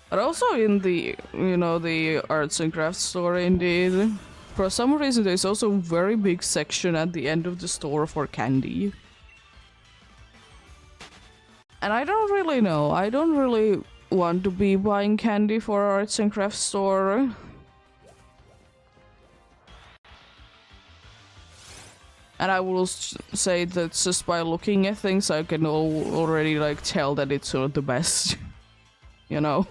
Speaker 1: But also in the, the arts and crafts store, indeed. For some reason, there's also a very big section at the end of the store for candy. And I don't really know. I don't really want to be buying candy for arts and crafts store. And I will say that just by looking at things, I can already like tell that it's not the best. You know?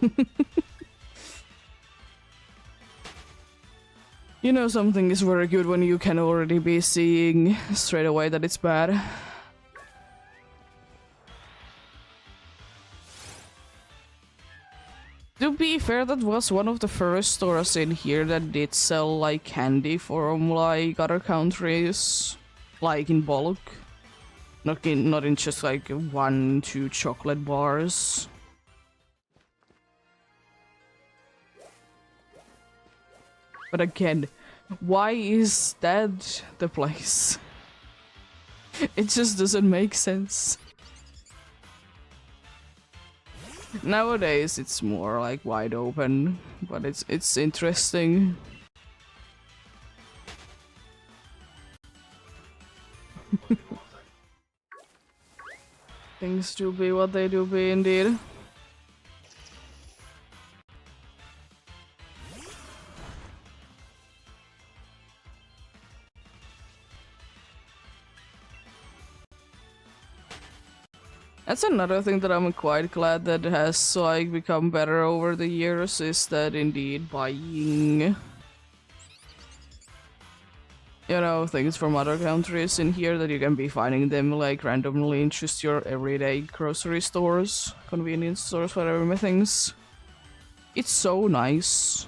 Speaker 1: You know something is very good when you can already be seeing straight away that it's bad. To be fair, that was one of the first stores in here that did sell like candy from like other countries, like in bulk. Not in just like 1-2 chocolate bars. But again, why is that the place? It just doesn't make sense. Nowadays it's more like wide open, but it's interesting. Things do be what they do be, indeed. That's another thing that I'm quite glad that has like become better over the years, is that indeed buying, things from other countries in here, that you can be finding them like randomly in just your everyday grocery stores, convenience stores, whatever things. It's so nice.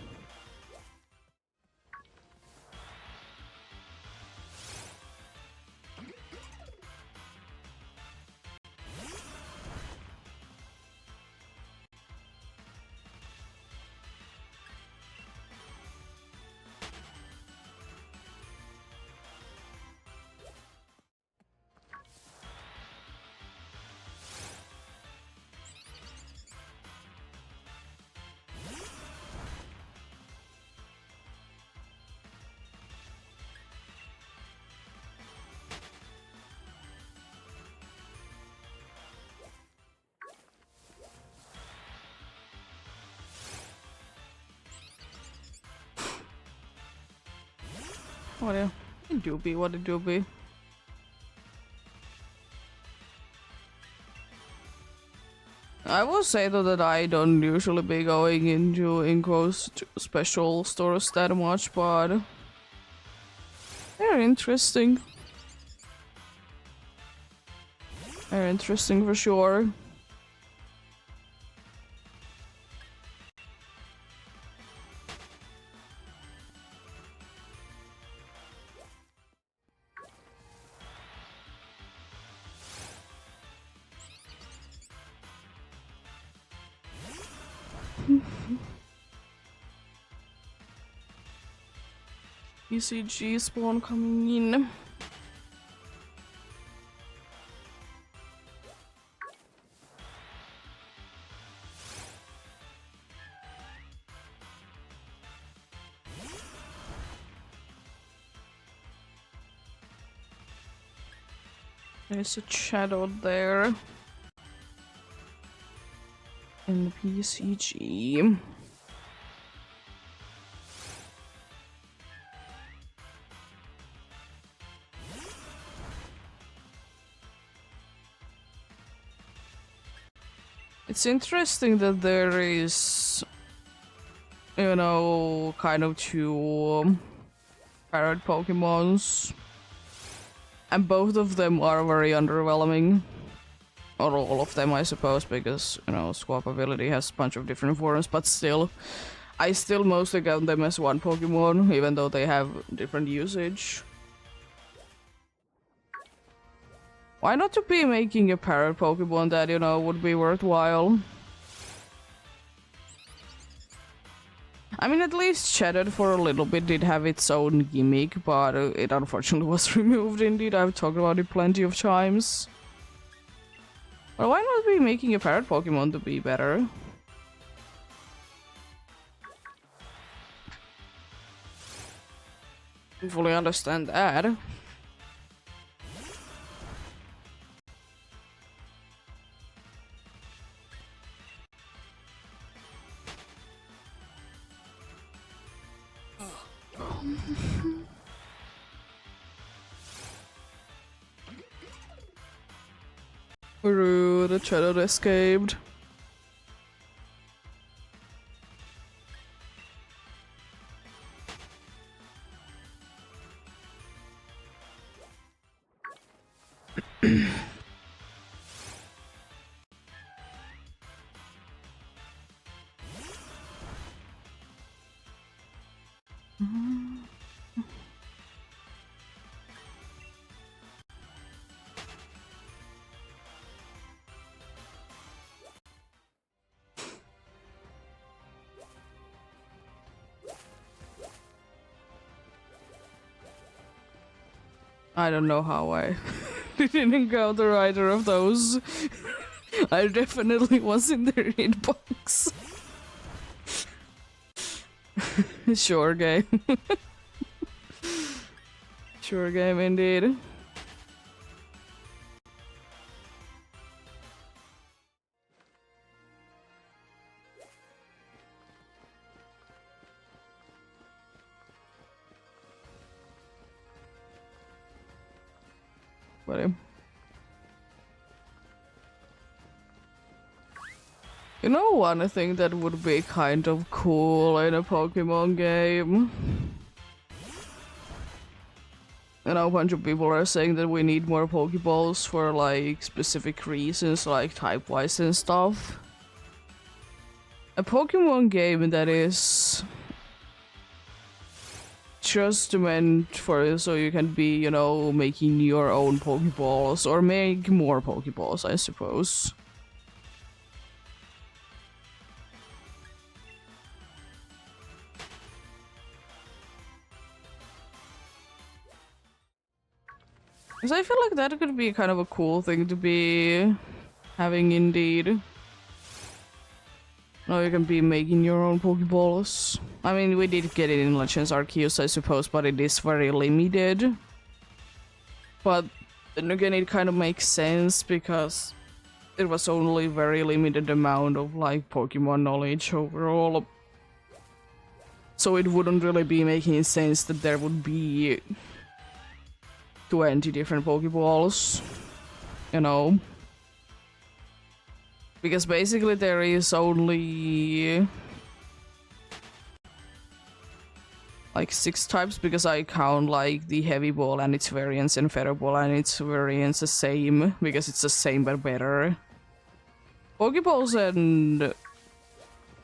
Speaker 1: What it do be, what it do be. I will say though that I don't usually be going into Inco's special stores that much, but they're interesting. They're interesting for sure. ECG spawn coming in. There's a shadow there in the PCG. It's interesting that there is, kind of two parrot Pokemons. And both of them are very underwhelming. Or all of them, I suppose, because, swap ability has a bunch of different forms, but still. I still mostly count them as one Pokemon, even though they have different usage. Why not to be making a parrot Pokemon that, you know, would be worthwhile? I mean, at least Shattered for a little bit did have its own gimmick, but it unfortunately was removed indeed. I've talked about it plenty of times. But why not be making a parrot Pokemon to be better? I fully understand that. Rude, the Shadow escaped. I don't know how I didn't encounter either of those. I definitely was in their hitbox. Sure game. Sure game indeed. Buddy. You know one thing that would be kind of cool in a Pokemon game? You know, a bunch of people are saying that we need more Pokeballs for like specific reasons, like type-wise and stuff. A Pokemon game that is just meant for so you can be, you know, making your own Pokeballs or make more Pokeballs, I suppose. Because I feel like that could be kind of a cool thing to be having indeed. Now you can be making your own Pokeballs. I mean, we did get it in Legends Arceus, I suppose, but it is very limited. But then again, it kind of makes sense because it was only very limited amount of like Pokemon knowledge overall. So it wouldn't really be making sense that there would be 20 different Pokeballs, you know. Because basically there is only like 6 types, because I count like the Heavy Ball and its variants and Feather Ball and its variants the same, because it's the same but better. Pokeballs and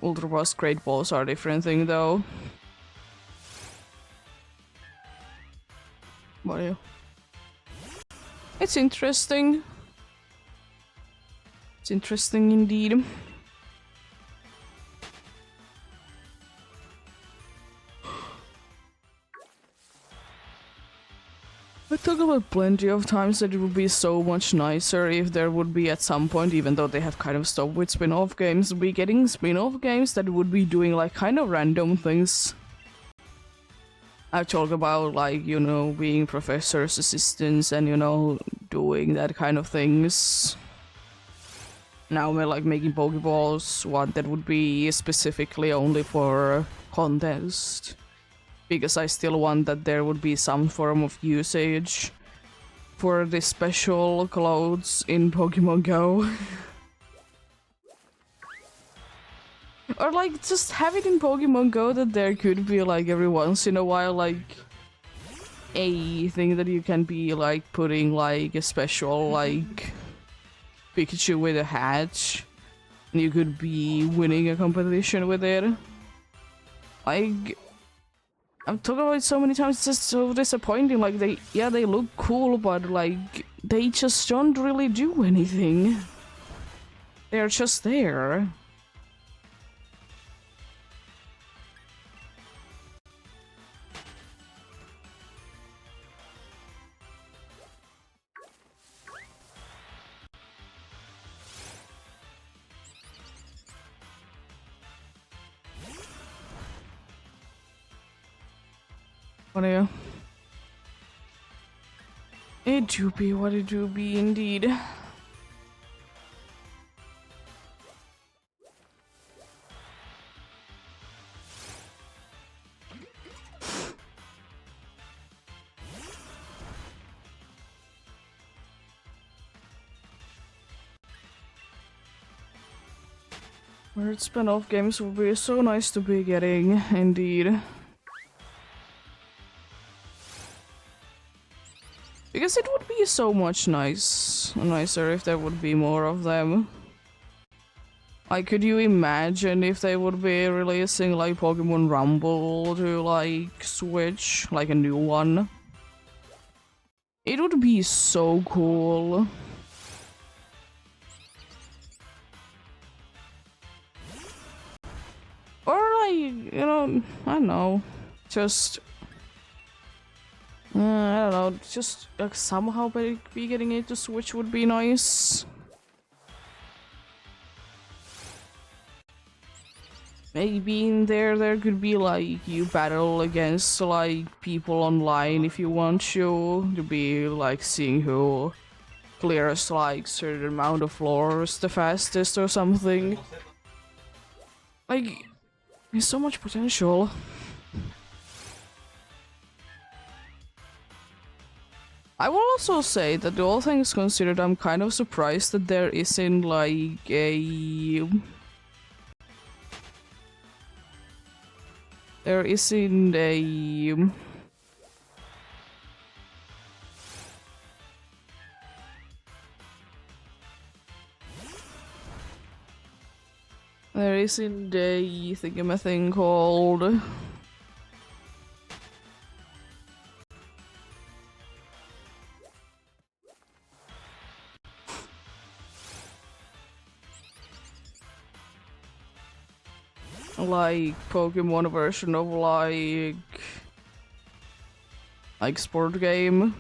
Speaker 1: Ultra Ball Great Balls are a different thing though. But yeah. It's interesting. It's interesting indeed. I talked about plenty of times that it would be so much nicer if there would be at some point, even though they have kind of stopped with spin-off games, be getting spin-off games that would be doing like kind of random things. I talk about like, you know, being professor's assistants and, you know, doing that kind of things. Now we're like making Pokeballs, one that would be specifically only for contest. Because I still want that there would be some form of usage for the special clothes in Pokemon Go. Or like just have it in Pokemon Go that there could be like every once in a while like a thing that you can be like putting like a special like Pikachu with a hatch and you could be winning a competition with it. Like I've talked about it so many times, it's just so disappointing. Like they look cool, but like they just don't really do anything. They're just there. What are you? It do be what it do be indeed. Weird spin-off games would be so nice to be getting, indeed. Because it would be so much nicer if there would be more of them. Like, could you imagine if they would be releasing like Pokemon Rumble to like Switch, like a new one? It would be so cool. Or like, you know, I don't know, just I don't know, just like somehow be getting it to Switch would be nice. Maybe in there could be like you battle against like people online if you want to be like seeing who clears like certain amount of floors the fastest or something. Like, there's so much potential. I will also say that all things considered, I'm kind of surprised that there isn't like a... There isn't a... There isn't a thing called... like Pokemon version of like sport game.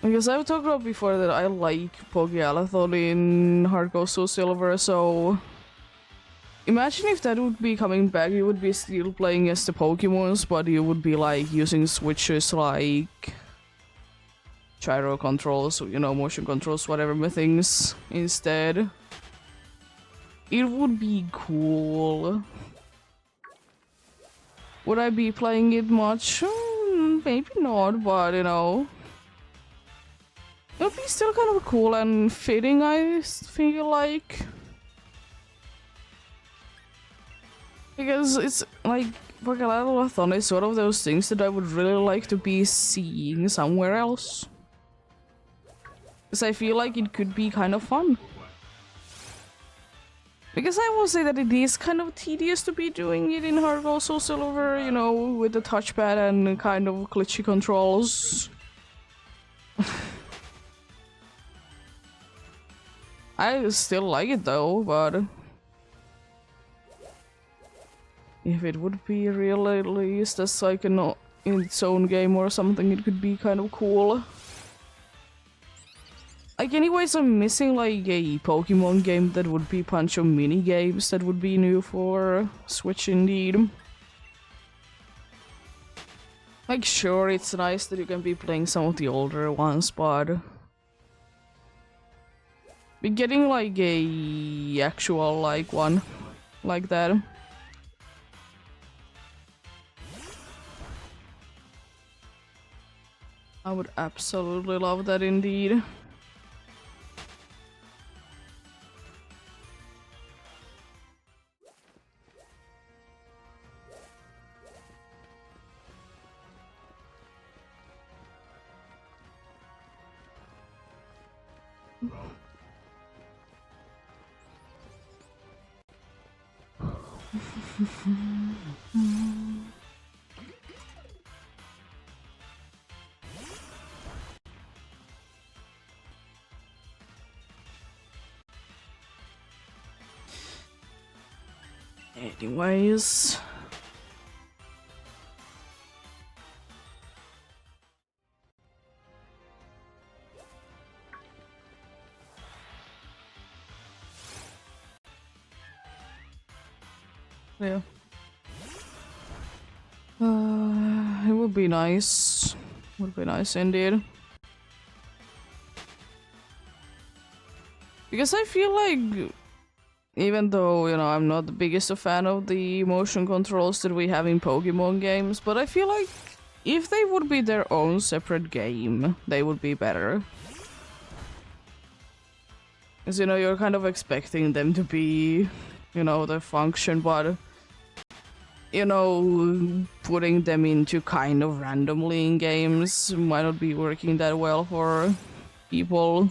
Speaker 1: Because I've talked about before that I like Pokealathon in Heart Gold Soul Silver, so imagine if that would be coming back. You would be still playing as the Pokemons, but you would be like using switches like gyro controls, you know, motion controls, whatever things instead. It would be cool. Would I be playing it much? Maybe not, but you know, it would be still kind of cool and fitting, I feel like. Because it's like, Pokemon is sort of those things that I would really like to be seeing somewhere else. Because I feel like it could be kind of fun. Because I will say that it is kind of tedious to be doing it in Heart Gold Soul Silver, you know, with the touchpad and kind of glitchy controls. I still like it though, but if it would be released as like in its own game or something, it could be kind of cool. Like, anyways, I'm missing like a Pokemon game that would be a bunch of mini games that would be new for Switch indeed. Like, sure, it's nice that you can be playing some of the older ones, but be getting like a actual like one like that. I would absolutely love that indeed. Anyways. Yeah. It would be nice. Would be nice indeed. Because I feel like, even though, you know, I'm not the biggest a fan of the motion controls that we have in Pokemon games, but I feel like if they would be their own separate game, they would be better. Because, you know, you're kind of expecting them to be, you know, the function, but, you know, putting them into kind of randomly in games might not be working that well for people.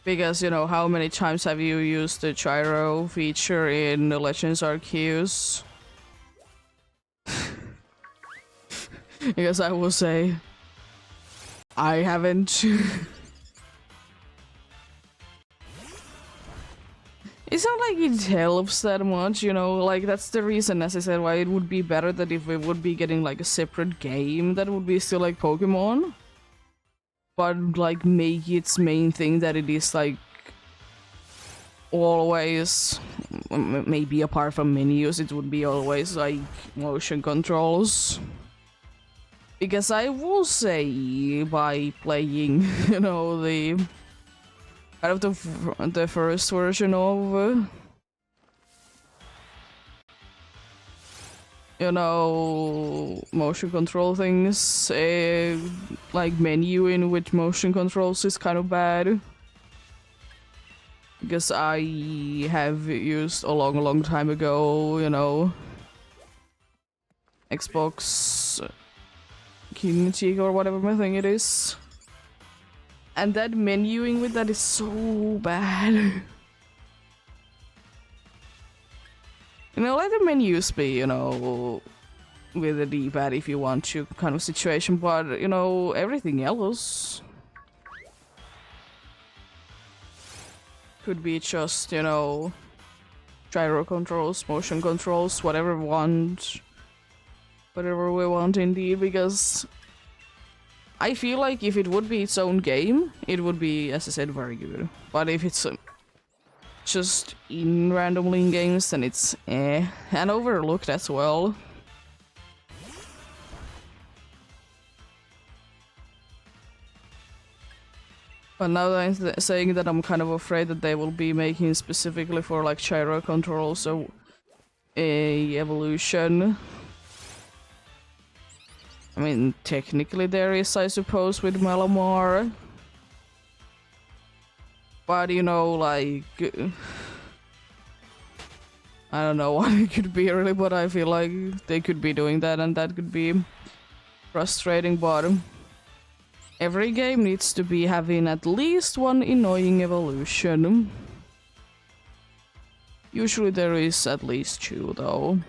Speaker 1: Because, you know, how many times have you used the gyro feature in the Legends Arceus? Because I will say, I haven't. It's not like it helps that much, you know, like that's the reason, as I said, why it would be better that if we would be getting like a separate game that would be still like Pokemon. But like make its main thing that it is like always, maybe apart from menus, it would be always like motion controls. Because I will say, by playing, you know, the out of the first version of, you know, motion control things, like menuing with motion controls is kind of bad. Because I have used a long time ago, you know, Xbox Kinect or whatever my thing it is. And that menuing with that is so bad. You know, let the menus be, you know, with the D-pad if you want to kind of situation, but, you know, everything else could be just, you know, gyro controls, motion controls, whatever we want. Whatever we want indeed, because I feel like if it would be its own game, it would be, as I said, very good. But if it's just in randomly in games, then it's and overlooked as well. But now that I'm saying that, I'm kind of afraid that they will be making specifically for like gyro controls, so a evolution. I mean, technically there is, I suppose, with Malamar. But, you know, like... I don't know what it could be really, but I feel like they could be doing that and that could be frustrating, but... Every game needs to be having at least one annoying evolution. Usually there is at least two, though.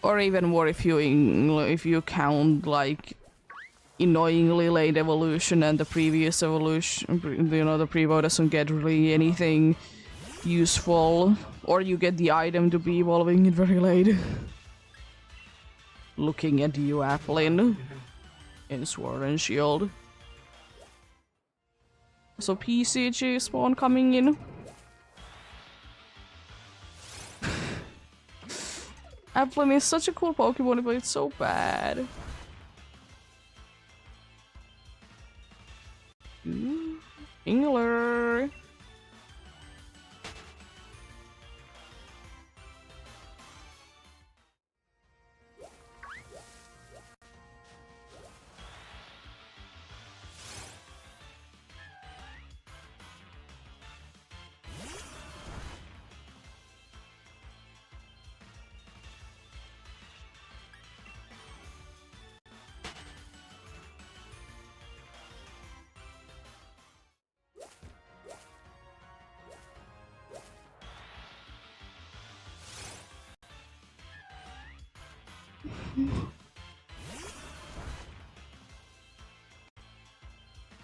Speaker 1: Or even more if you count like annoyingly late evolution and the previous evolution, you know, the prevo doesn't get really anything useful, or you get the item to be evolving it very late. Looking at you, Applin, in Sword and Shield. So PCG spawn coming in. Applin is such a cool Pokemon, but it's so bad. Engler.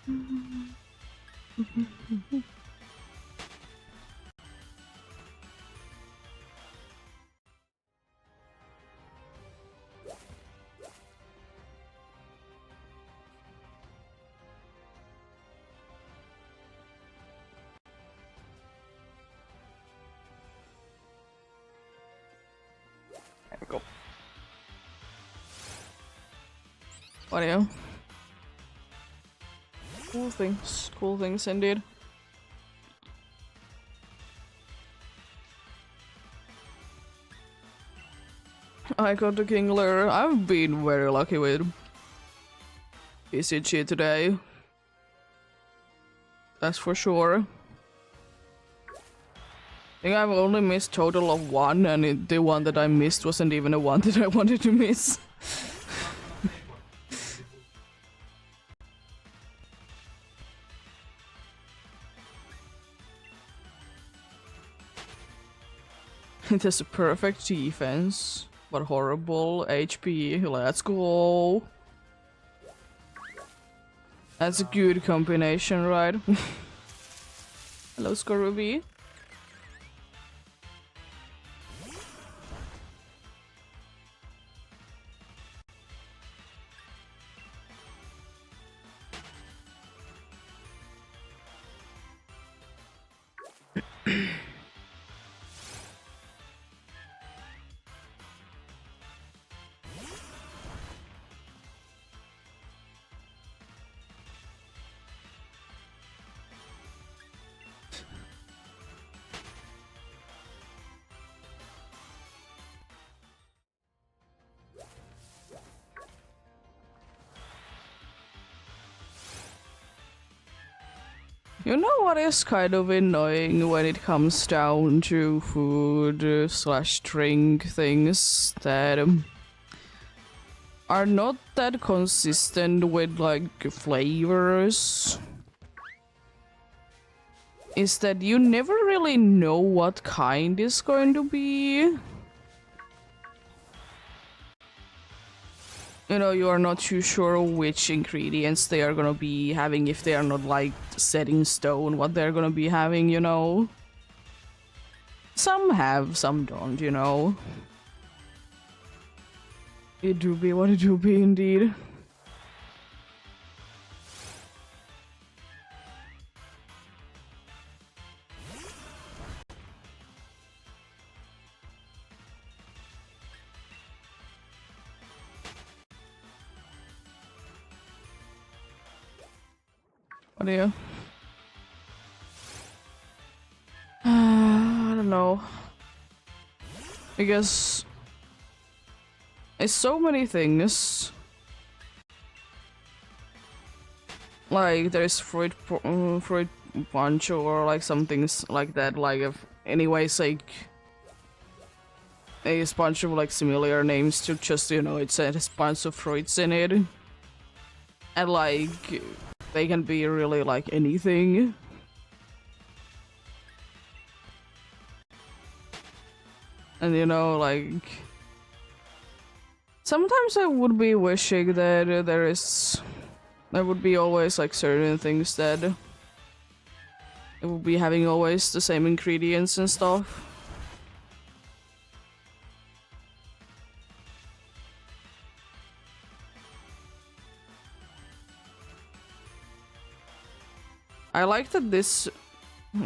Speaker 1: There we go. What are you? Cool things indeed. I got the King Lear. I've been very lucky with PCG today. That's for sure. I think I've only missed total of one, and the one that I missed wasn't even a one that I wanted to miss. It has a perfect defense, but horrible HP. Let's go. That's a good combination, right? Hello, Scoruby. You know what is kind of annoying when it comes down to food slash drink things that are not that consistent with like flavors? Is that you never really know what kind is going to be. You know, you are not too sure which ingredients they are gonna be having if they are not like set in stone what they're gonna be having, you know. Some have, some don't, you know. It do be what it do be indeed. What are you? I don't know. I guess it's so many things. Like there's fruit punch or like some things like that. Like if anyways, like a bunch of like similar names to just, you know, it's a bunch of fruits in it, and like they can be really like anything. And you know, like sometimes I would be wishing that there would be always like certain things that it would be having always the same ingredients and stuff. I like that this.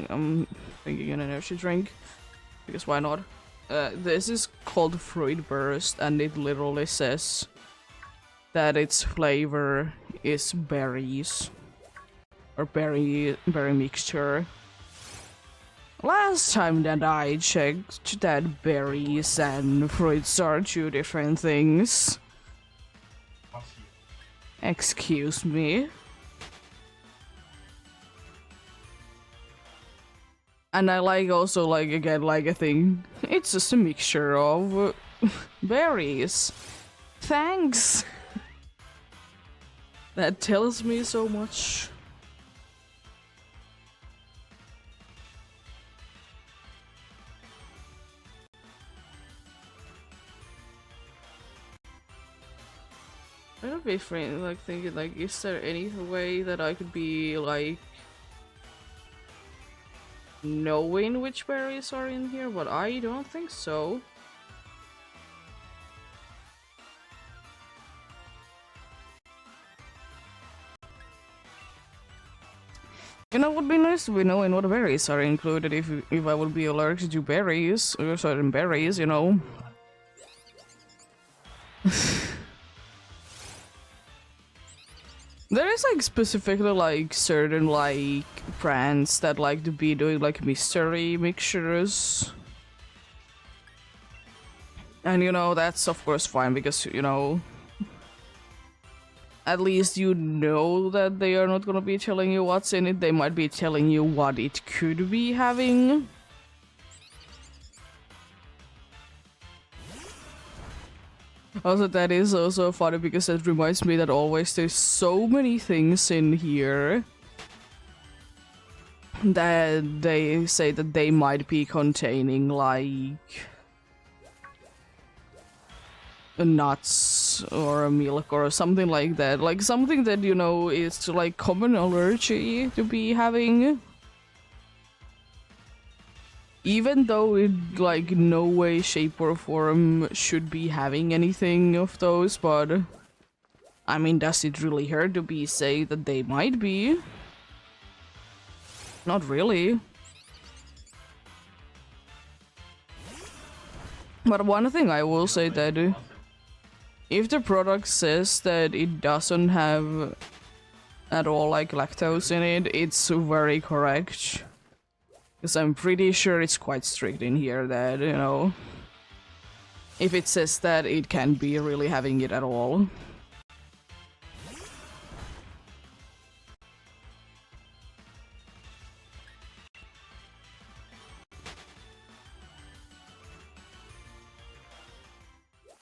Speaker 1: I'm thinking an energy drink because why not? This is called Fruit Burst, and it literally says that its flavor is berries or berry mixture. Last time that I checked, that berries and fruits are two different things. Excuse me. And I like also like again like a thing. It's just a mixture of berries. Thanks. That tells me so much. I don't be like thinking like, is there any way that I could be like knowing which berries are in here? But I don't think so. You know, it would be nice to be knowing what berries are included if I would be allergic to berries or certain berries, you know. There is like specifically like certain like brands that like to be doing like mystery mixtures. And you know, that's of course fine because, you know, at least you know that they are not gonna be telling you what's in it, they might be telling you what it could be having. Also, that is also funny because it reminds me that always there's so many things in here that they say that they might be containing like nuts or milk or something like that, like something that, you know, is like common allergy to be having, even though it like no way, shape or form should be having anything of those. But I mean, does it really hurt to be say that they might be? Not really. But one thing I will say that if the product says that it doesn't have at all like lactose in it, it's very correct. Because I'm pretty sure it's quite strict in here that, you know, if it says that, it can't be really having it at all.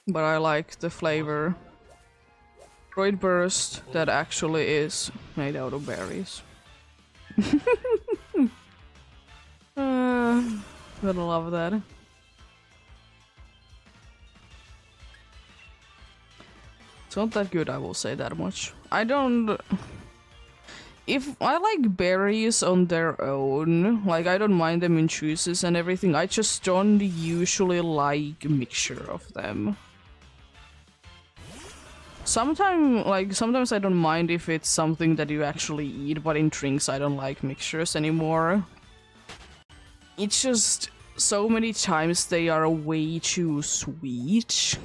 Speaker 1: But I like the flavor. Fruit burst that actually is made out of berries. Gotta love that. It's not that good, I will say that much. I don't... If I like berries on their own, like I don't mind them in juices and everything, I just don't usually like mixture of them. Sometimes I don't mind if it's something that you actually eat, but in drinks I don't like mixtures anymore. It's just so many times they are way too sweet.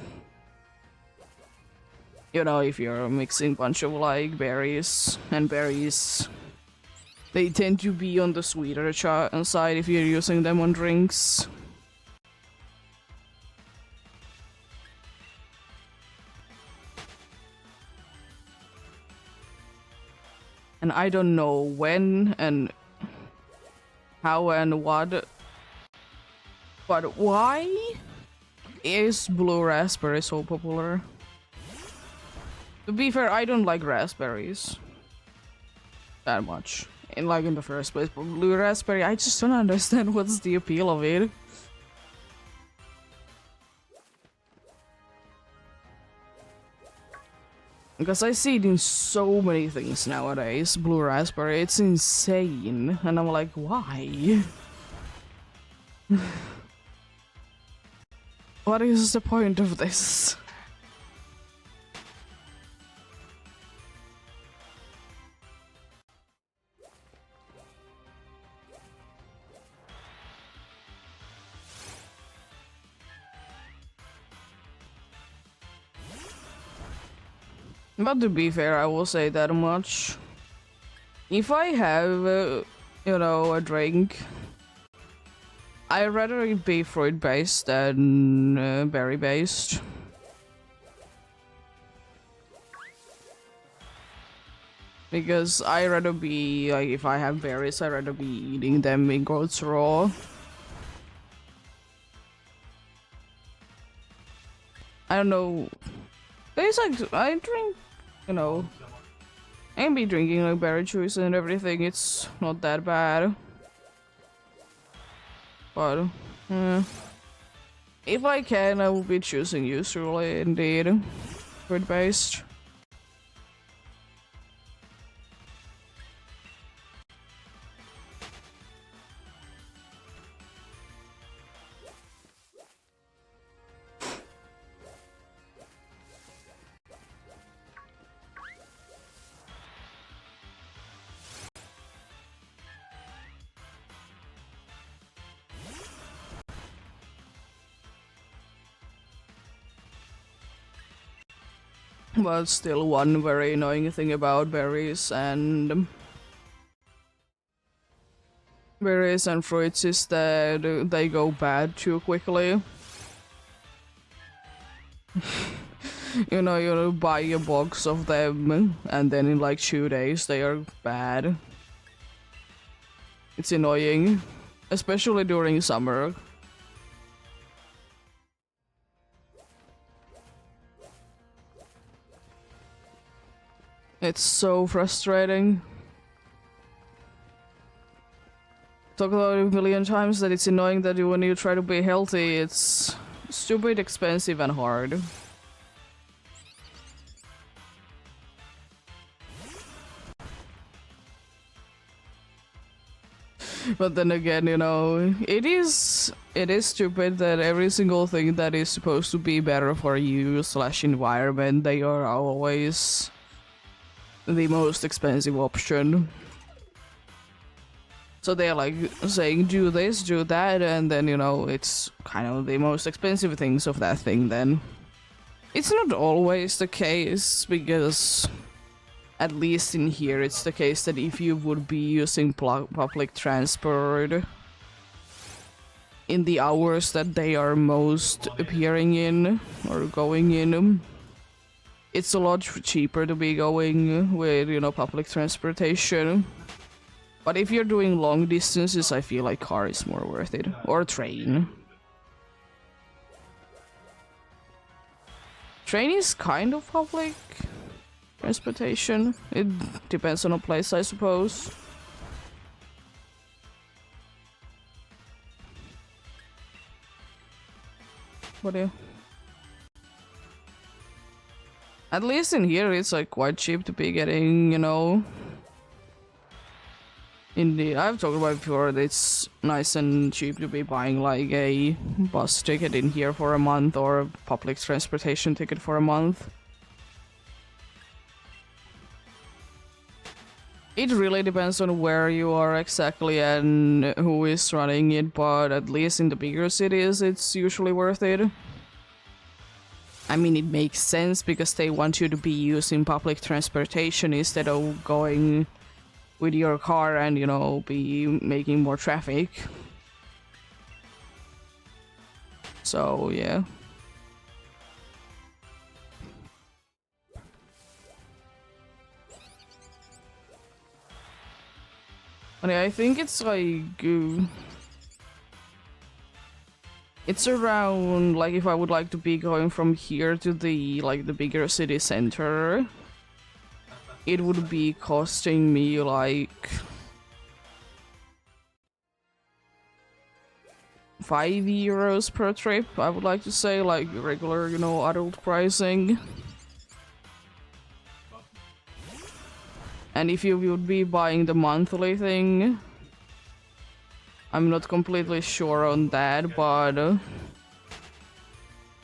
Speaker 1: You know, if you're mixing a bunch of like berries, and berries, they tend to be on the sweeter side if you're using them on drinks. And I don't know when and how and what, but why is blue raspberry so popular? To be fair, I don't like raspberries that much in the first place, but blue raspberry, I just don't understand what's the appeal of it. Because I see it in so many things nowadays, blue raspberry, it's insane. And I'm like, why? What is the point of this? But to be fair, I will say that much. If I have, you know, a drink, I'd rather it be fruit-based than berry-based. Because I'd rather be, like, if I have berries, I'd rather be eating them in goats raw. I don't know. There's like, I drink, you know, I can be drinking like berry juice and everything, it's not that bad. But, if I can, I will be choosing usually indeed fruit-based. But still, one very annoying thing about berries and fruits is that they go bad too quickly. You buy a box of them and then in like 2 days they are bad. It's annoying, especially during summer. It's so frustrating. Talk about it a million times that it's annoying that when you try to be healthy, it's stupid, expensive, and hard. But then again, it is stupid that every single thing that is supposed to be better for you / environment, they are always the most expensive option. So they're like saying do this, do that, and then it's kind of the most expensive things of that thing then. It's not always the case, because at least in here it's the case that if you would be using public transport in the hours that they are most appearing in or going in, it's a lot cheaper to be going with, public transportation. But if you're doing long distances, I feel like car is more worth it. Or train. Train is kind of public transportation. It depends on a place, I suppose. What do you... At least in here, it's like quite cheap to be getting, I've talked about it before, that it's nice and cheap to be buying like a bus ticket in here for a month or a public transportation ticket for a month. It really depends on where you are exactly and who is running it, but at least in the bigger cities, it's usually worth it. I mean, it makes sense because they want you to be using public transportation instead of going with your car and, be making more traffic. So, yeah. I think it's like... it's around, like, if I would like to be going from here to the bigger city center, it would be costing me like 5 euros per trip, I would like to say, like regular, adult pricing. And if you would be buying the monthly thing, I'm not completely sure on that, but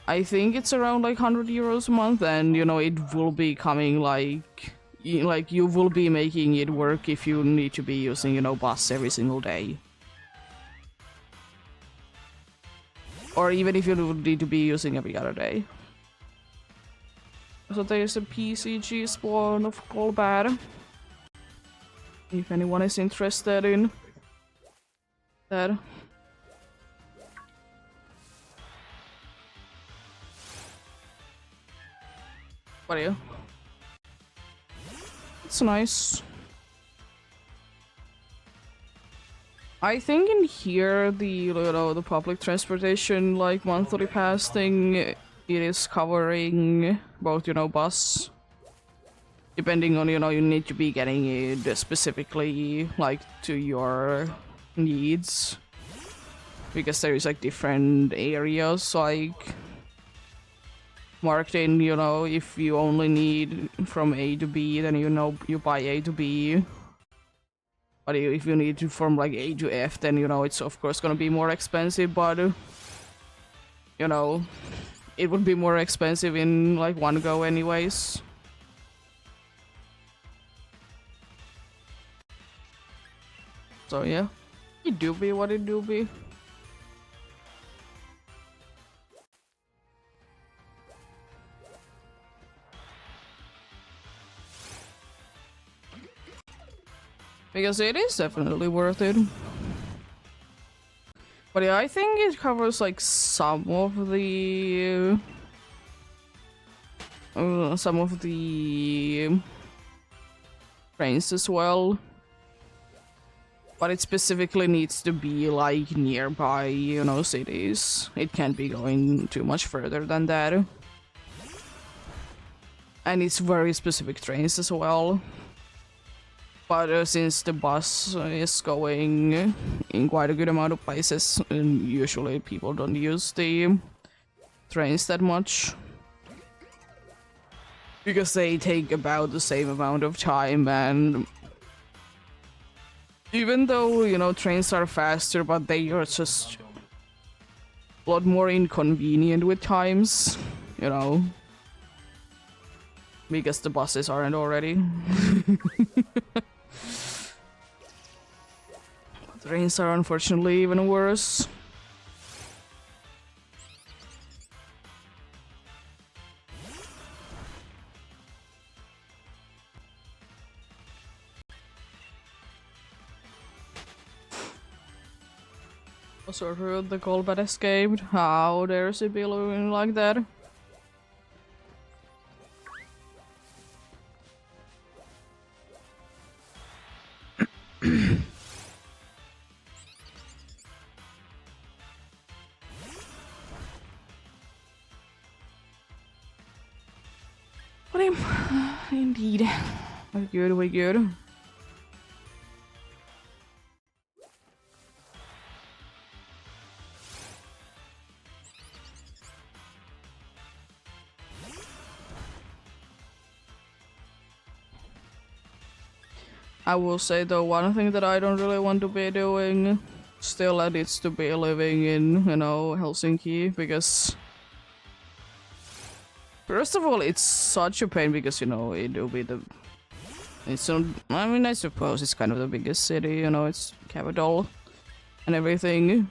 Speaker 1: I think it's around like 100 euros a month, and it will be coming like you will be making it work if you need to be using, bus every single day. Or even if you would need to be using every other day. So there's a PCG spawn of Colbad. If anyone is interested in that. What are you? It's nice. I think in here the public transportation like monthly pass thing, it is covering both bus, depending on you need to be getting it specifically like to your needs, because there is like different areas like marked in, if you only need from A to B, then you buy A to B. But if you need to from like A to F, then it's of course gonna be more expensive, but it would be more expensive in like one go anyways. So yeah, it do be what it do be. Because it is definitely worth it. But yeah, I think it covers like some of the trains as well. But it specifically needs to be like nearby, you know, cities. It can't be going too much further than that. And it's very specific trains as well. But since the bus is going in quite a good amount of places, and usually people don't use the trains that much. Because they take about the same amount of time, and even though, you know, trains are faster, but they are just a lot more inconvenient with times, you know. Because the buses aren't already. Trains are unfortunately even worse. Also heard the combat escaped. How dares it be looking like that? But indeed. We're good, we're good. I will say though, one thing that I don't really want to be doing still needs to be living in, you know, Helsinki, because first of all, it's such a pain because, you know, it will be the... It's I mean, I suppose it's kind of the biggest city, you know, it's capital and everything.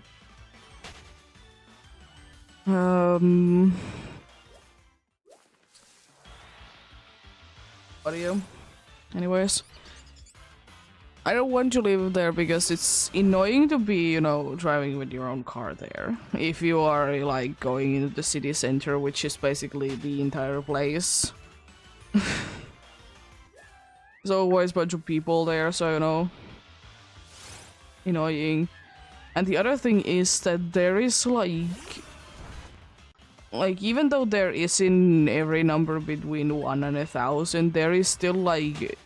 Speaker 1: Audio. Anyways. I don't want to live there because it's annoying to be, you know, driving with your own car there. If you are, like, going into the city center, which is basically the entire place. There's always a bunch of people there, so, you know, annoying. And the other thing is that there is, like, even though there is in every number between 1 and 1,000, there is still, like,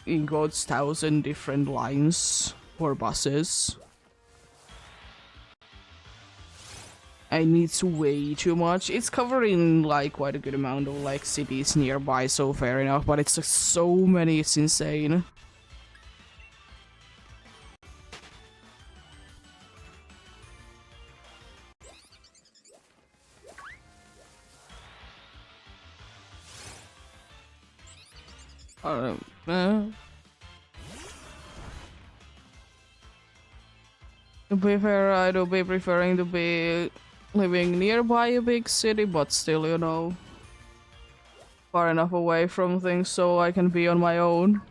Speaker 1: in quotes, 1,000 different lines for buses. And it's way too much. It's covering like quite a good amount of like cities nearby, so fair enough, but it's just so many, it's insane. To be fair, I do be preferring to be living nearby a big city, but still, you know, far enough away from things so I can be on my own.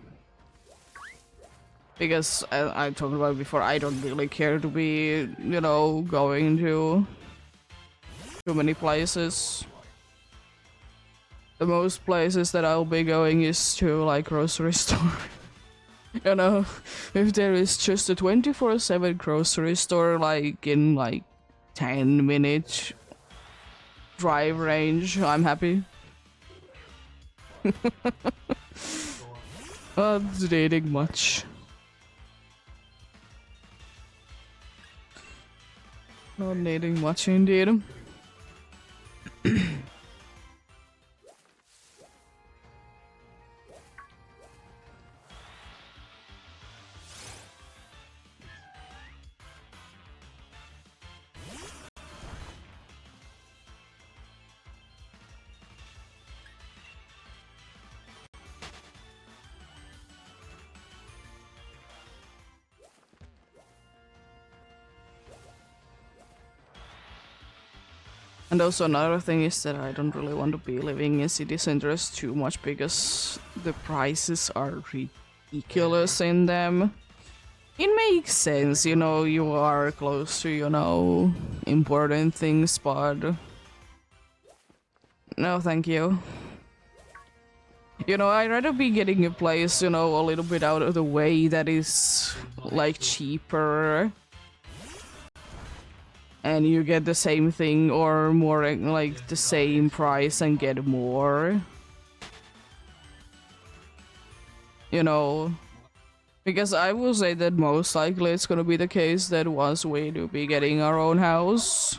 Speaker 1: Because I talked about it before, I don't really care to be, you know, going to too many places. The most places that I'll be going is to like grocery store. You know, if there is just a 24/7 grocery store like in like 10-minute drive range, I'm happy. Not needing much. Not needing much indeed. And also another thing is that I don't really want to be living in city centers too much because the prices are ridiculous in them. It makes sense, you know, you are close to, you know, important things, but no, thank you. You know, I'd rather be getting a place, you know, a little bit out of the way that is, like, cheaper. And you get the same thing or more, like, the same price and get more. You know, because I will say that most likely it's gonna be the case that once we do be getting our own house,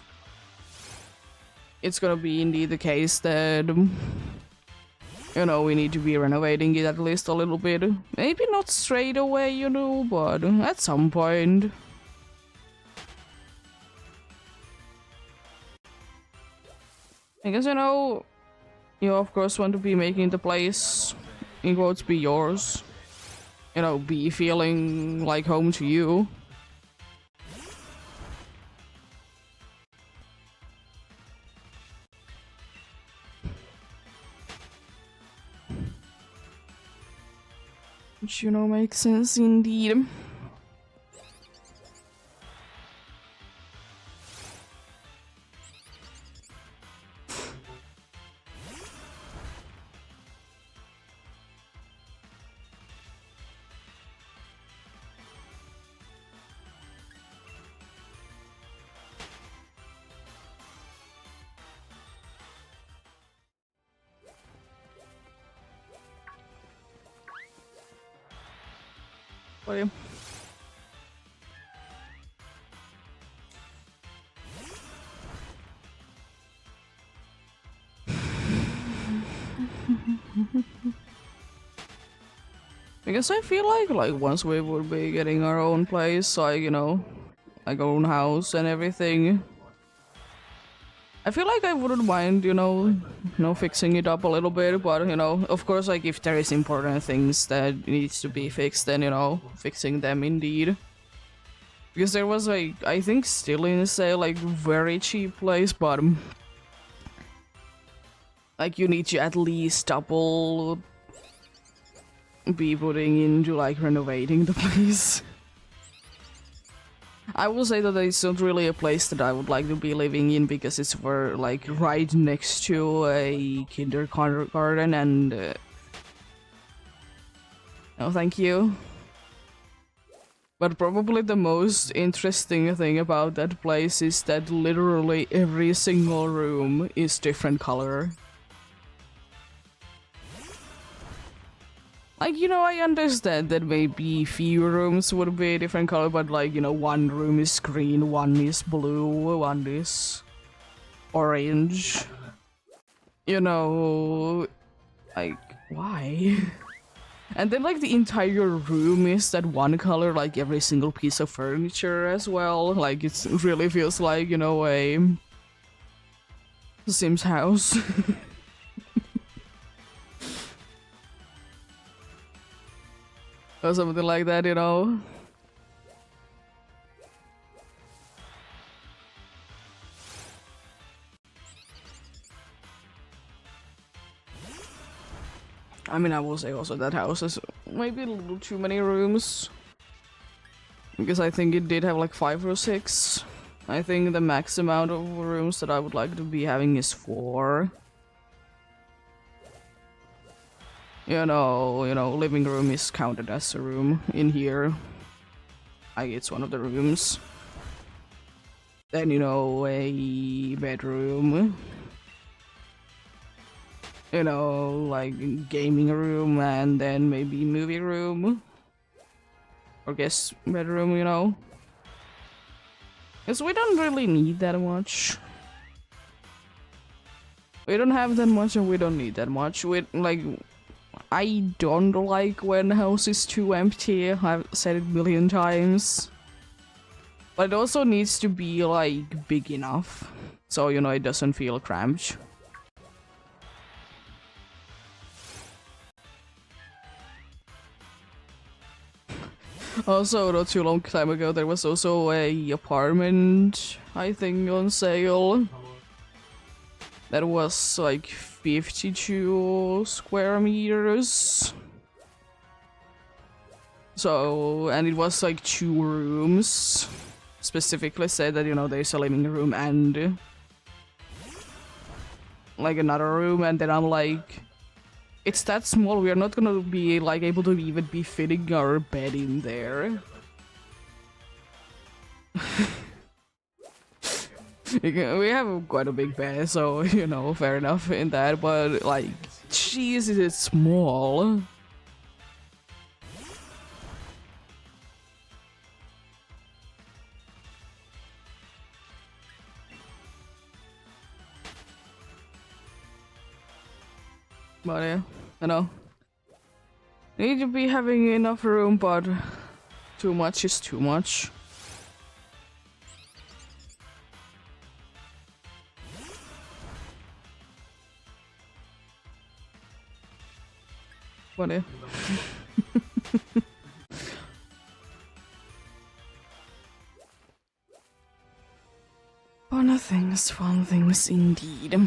Speaker 1: it's gonna be indeed the case that, you know, we need to be renovating it at least a little bit. Maybe not straight away, you know, but at some point. Because, you know, you of course want to be making the place, in quotes, be yours. You know, be feeling like home to you. Which, you know, makes sense indeed. What are you? Because I feel like once we would be getting our own place, like, you know, like our own house and everything, I feel like I wouldn't mind, you know, fixing it up a little bit, but, you know, of course, like, if there is important things that needs to be fixed, then, you know, fixing them indeed. Because there was, like, I think still in sale, like, very cheap place, but, like, you need to at least double be putting into, like, renovating the place. I will say that it's not really a place that I would like to be living in because it's like right next to a kindergarten and no thank you. But probably the most interesting thing about that place is that literally every single room is different color. Like, you know, I understand that maybe few rooms would be a different color, but like, you know, one room is green, one is blue, one is orange. You know, like, why? And then like the entire room is that one color, like every single piece of furniture as well. Like, it really feels like, you know, a Sims house. Or something like that, you know? I mean, I will say also that house has maybe a little too many rooms. Because I think it did have like 5 or 6. I think the max amount of rooms that I would like to be having is 4. You know, living room is counted as a room in here. It's one of the rooms. Then, you know, a bedroom. You know, like gaming room and then maybe movie room. Or guest bedroom, you know. Because we don't really need that much. We don't have that much and we don't need that much. We, like, I don't like when the house is too empty. I've said it a million times. But it also needs to be, like, big enough. So, you know, it doesn't feel cramped. Also, not too long time ago, there was also a apartment, I think, on sale. That was like 52 square meters. So, and it was like 2 rooms. Specifically said that, you know, there's a living room and like another room, and then I'm like, it's that small, we are not gonna be like able to even be fitting our bed in there. We have quite a big bed, so, you know, fair enough in that, but like, jeez, is it small? But yeah, you know, need to be having enough room, but too much is too much. But yeah. Fun things indeed.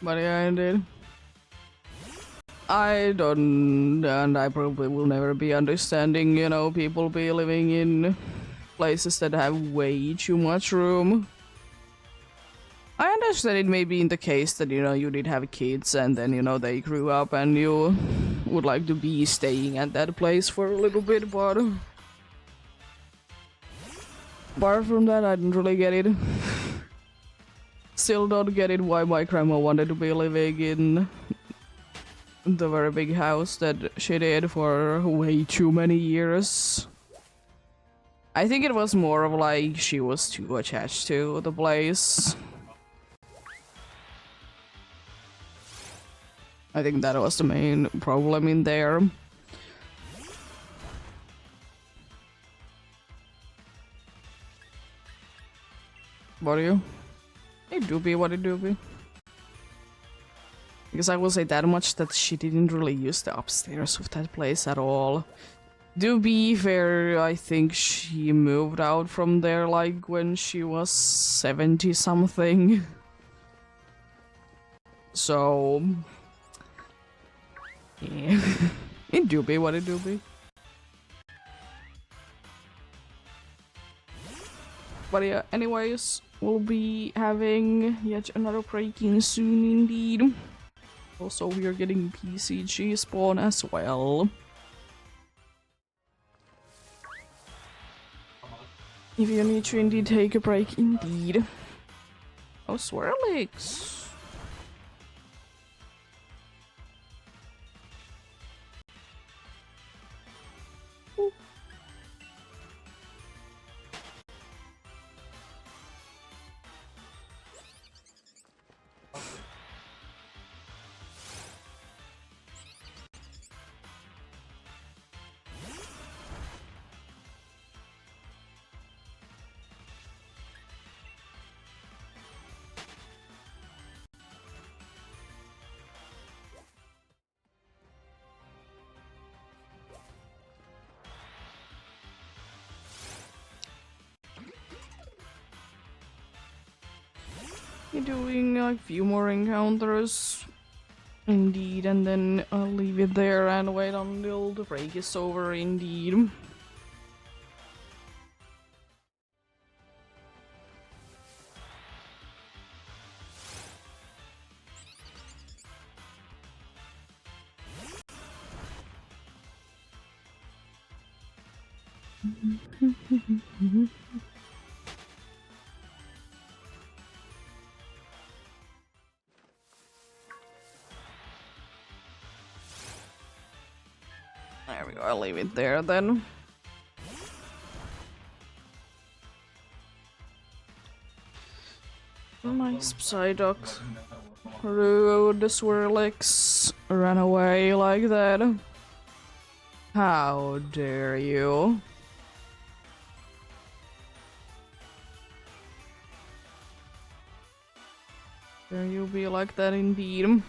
Speaker 1: But yeah, indeed. I don't, and I probably will never be understanding, you know, people be living in places that have way too much room. I understand it may be in the case that, you know, you did have kids and then, you know, they grew up and you would like to be staying at that place for a little bit, but apart from that, I didn't really get it. Still don't get it why my grandma wanted to be living in the very big house that she did for way too many years. I think it was more of like she was too attached to the place. I think that was the main problem in there. What do you? It do be what it do be. Because I will say that much that she didn't really use the upstairs of that place at all. To be fair, I think she moved out from there like when she was 70 something. So yeah. It do be what it do be. But yeah, anyways, we'll be having yet another break-in soon indeed. Also, we are getting PCG spawn as well. If you need to indeed take a break indeed. Oh, Swirlix! You're doing like a few more encounters. Indeed, and then I'll leave it there and wait until the break is over indeed. There we go, I'll leave it there then. Nice Psyduck. Rude, the Swirlix ran away like that. How dare you? Dare you be like that indeed?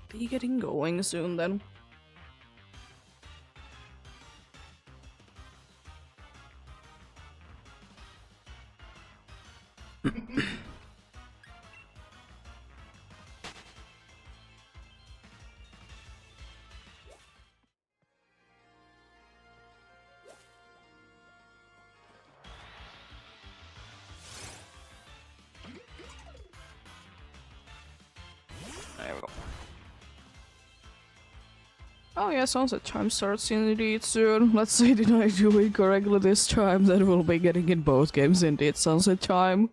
Speaker 1: Be getting going soon then. There we go. Oh yeah, sunset time starts indeed soon. Let's see, did I do it correctly this time? That will be getting in both games indeed, sunset time.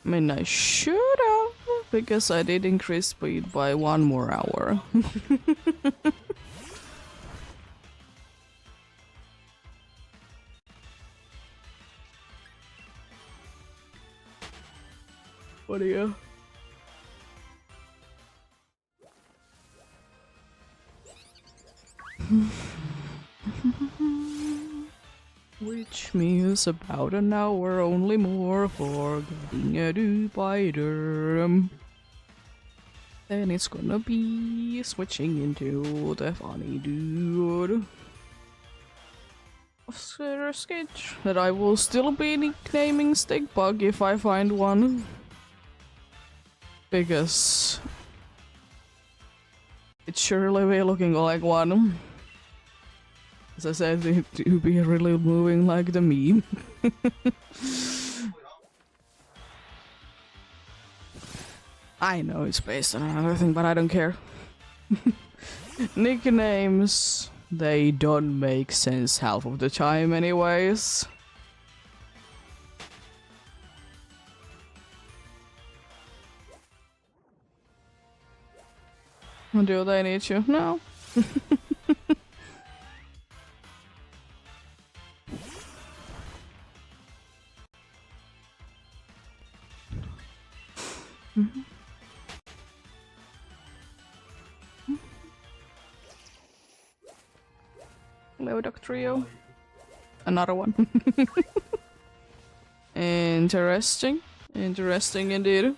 Speaker 1: I mean, I should have, because I did increase speed by 1 more hour. What do you? Which means about an hour only more for getting a divider. Then it's gonna be switching into the funny dude of Sketch that I will still be nicknaming Stickbug if I find one. Because it surely be looking like one. As I said, it do be really moving like the meme. I know it's based on another thing, but I don't care. Nicknames, they don't make sense half of the time anyways. Do they need you? No. Leoduck Trio. Another one. Interesting. Interesting indeed.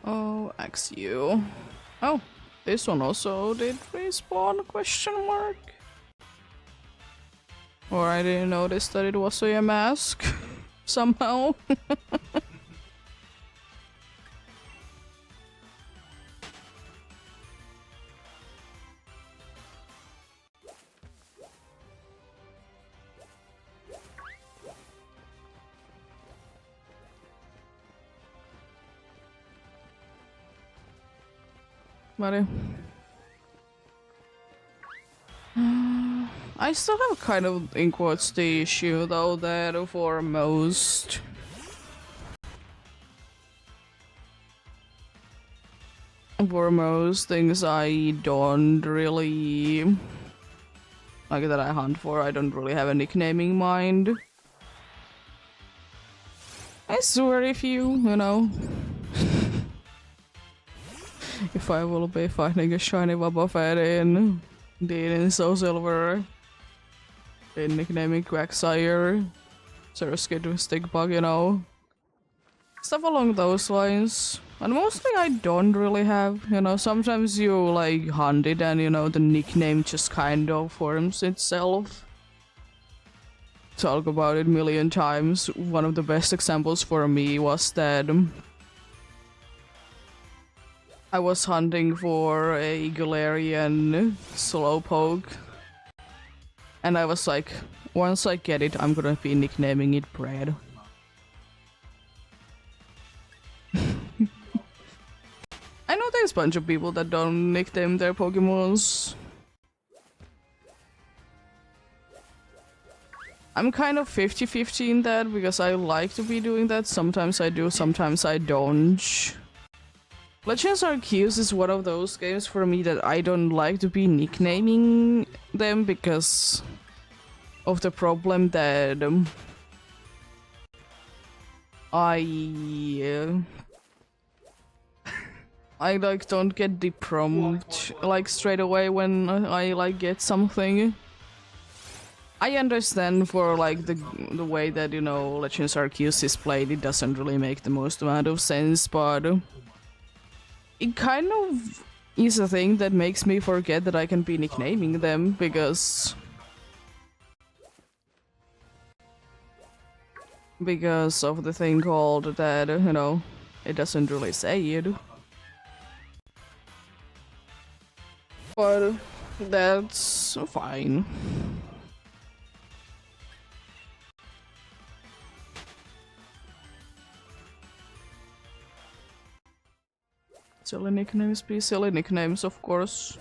Speaker 1: Oh, XU. Oh, this one also did respawn, question mark? Or I didn't notice that it was a mask somehow. Buddy. I still have kind of, in quotes, the issue though that for most things I don't really like that I hunt for, I don't really have a nicknaming mind. It's very few, you know. If I will be finding a shiny Boba Fett in Soul Silver, in nicknaming Quagsire, Surskid Stickbug, you know. Stuff along those lines. And mostly I don't really have, you know, sometimes you like hunt it and, you know, the nickname just kind of forms itself. Talk about it a million times. One of the best examples for me was that I was hunting for a Galarian Slowpoke. And I was like, once I get it, I'm gonna be nicknaming it Bread. I know there's a bunch of people that don't nickname their Pokemons. I'm kind of 50-50 in that, because I like to be doing that. Sometimes I do, sometimes I don't. Legends Arceus is one of those games for me that I don't like to be nicknaming them because of the problem that I like don't get the prompt like straight away when I like get something. I understand for like the way that, you know, Legends Arceus is played, it doesn't really make the most amount of sense, but it kind of is a thing that makes me forget that I can be nicknaming them, because of the thing called that, you know, it doesn't really say it. But that's fine. Silly nicknames be silly nicknames, of course.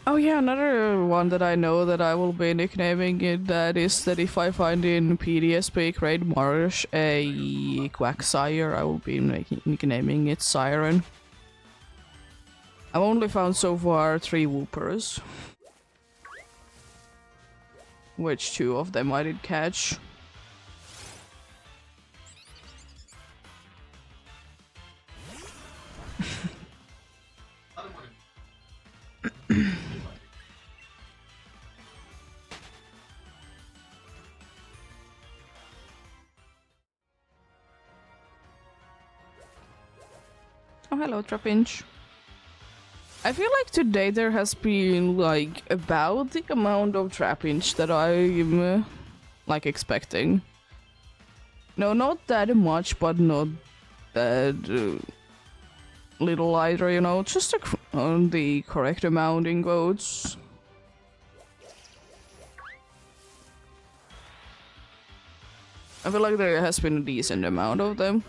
Speaker 1: Oh yeah, another one that I know that I will be nicknaming it, that is that if I find in PDSP Great Marsh a Quagsire, I will be nicknaming it Siren. I've only found so far 3 Whoopers, which 2 of them I did catch. Oh, hello, Trapinch. I feel like today there has been like about the amount of Trapinch that I'm like expecting. No, not that much, but not that little either, you know, just on the correct amount in goats. I feel like there has been a decent amount of them.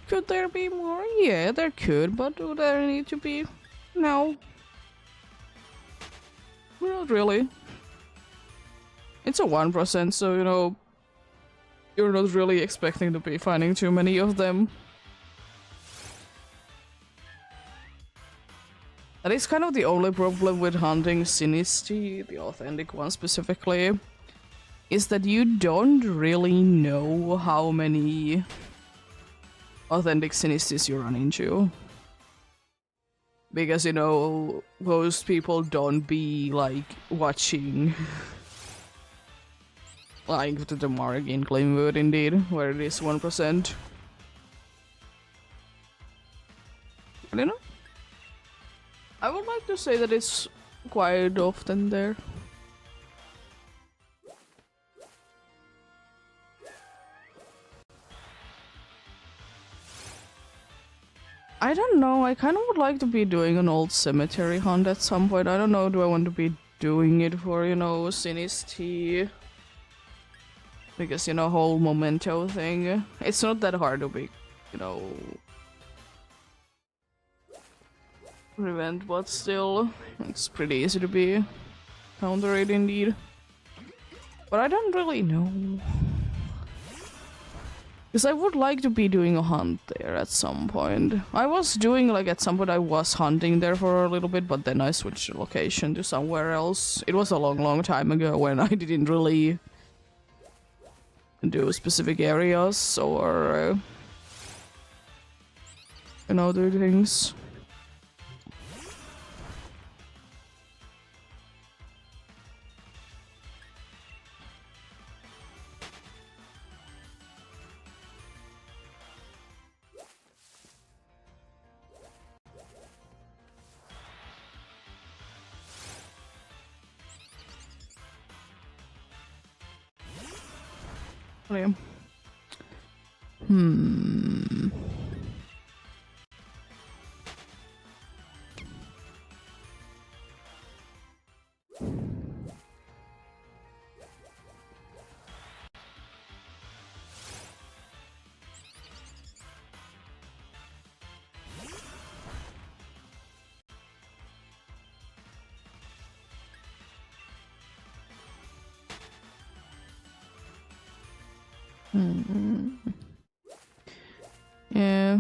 Speaker 1: Could there be more? Yeah, there could, but do there need to be? No. Not really. It's a 1%, so you know, you're not really expecting to be finding too many of them. That is kind of the only problem with hunting Sinisty, the authentic one specifically, is that you don't really know how many authentic Sinisties you run into. Because, you know, most people don't be, like, watching like to the mark in Glenwood, indeed, where it is 1%. I don't know. I would like to say that it's quite often there. I don't know, I kind of would like to be doing an old cemetery hunt at some point. I don't know, do I want to be doing it for, you know, Sinisty? Because, you know, whole memento thing. It's not that hard to be, you know, prevent, but still, it's pretty easy to be counter it indeed. But I don't really know. Because I would like to be doing a hunt there at some point. I was doing, like, at some point I was hunting there for a little bit, but then I switched the location to somewhere else. It was a long time ago when I didn't really do specific areas or, you know, do things. Yeah. Yeah.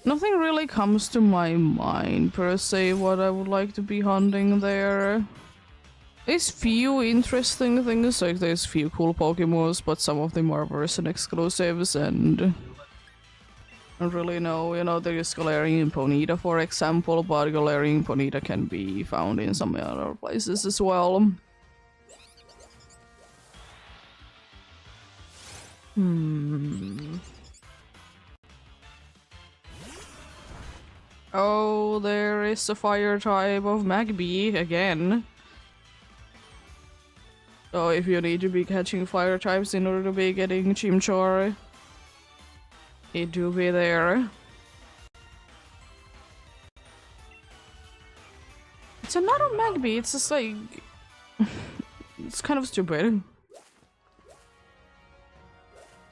Speaker 1: Nothing really comes to my mind per se what I would like to be hunting there. There's few interesting things, like there's few cool Pokemons, but some of them are version exclusives and I don't really know, you know, there is Galarian Ponyta for example, but Galarian Ponyta can be found in some other places as well. Oh, there is a fire type of Magby again. So if you need to be catching fire types in order to be getting Chimchar, it do be there. It's another Magby, it's just like... it's kind of stupid.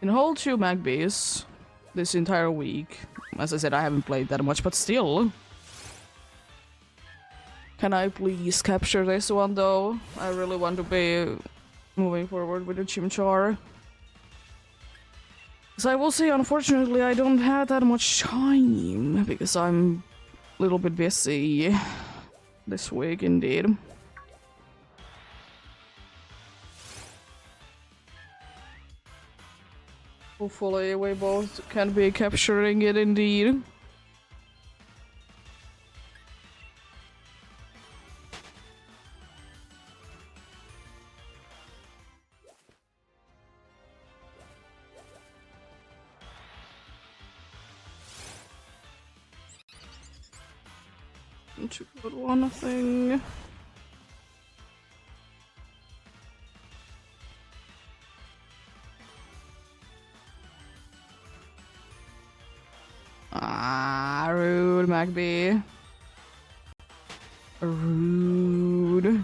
Speaker 1: In whole 2 Magbies this entire week. As I said, I haven't played that much, but still. Can I please capture this one though? I really want to be moving forward with the Chimchar. So I will say, unfortunately, I don't have that much time because I'm a little bit busy this week indeed. Hopefully we both can be capturing it indeed. To put one thing. Ah, rude, Magby. Rude.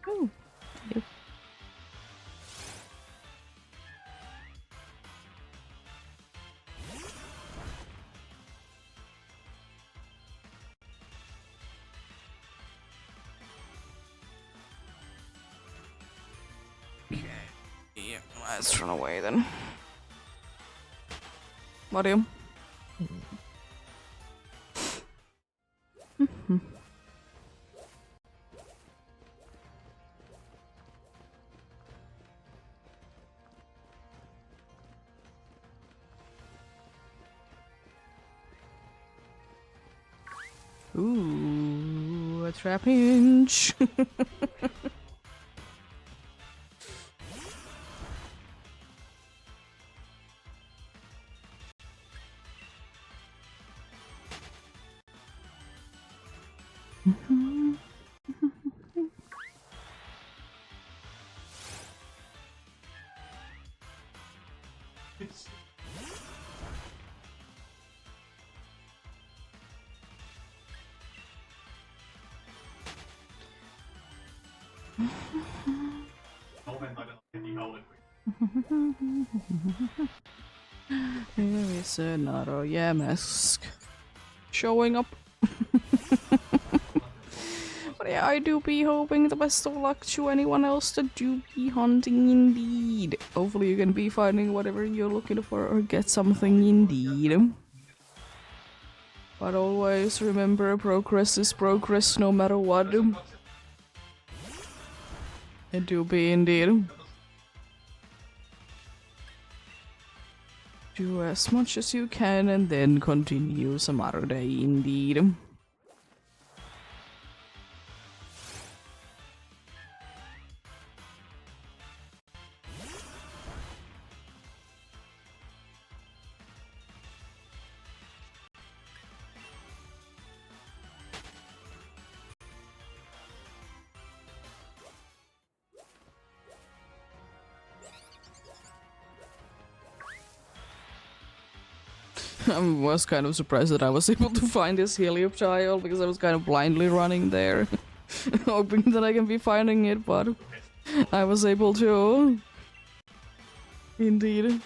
Speaker 1: Oh, yep. Okay. Yeah, let's run away then. Mario. Ooh, a trap hinge. Here is another Yamask showing up. But yeah, I do be hoping the best of luck to anyone else that do be hunting indeed. Hopefully you can be finding whatever you're looking for or get something indeed. But always remember, progress is progress no matter what. It do be indeed. Do as much as you can and then continue some other day indeed. I was kind of surprised that I was able to find this Heliop child because I was kind of blindly running there, hoping that I can be finding it, but I was able to. Indeed.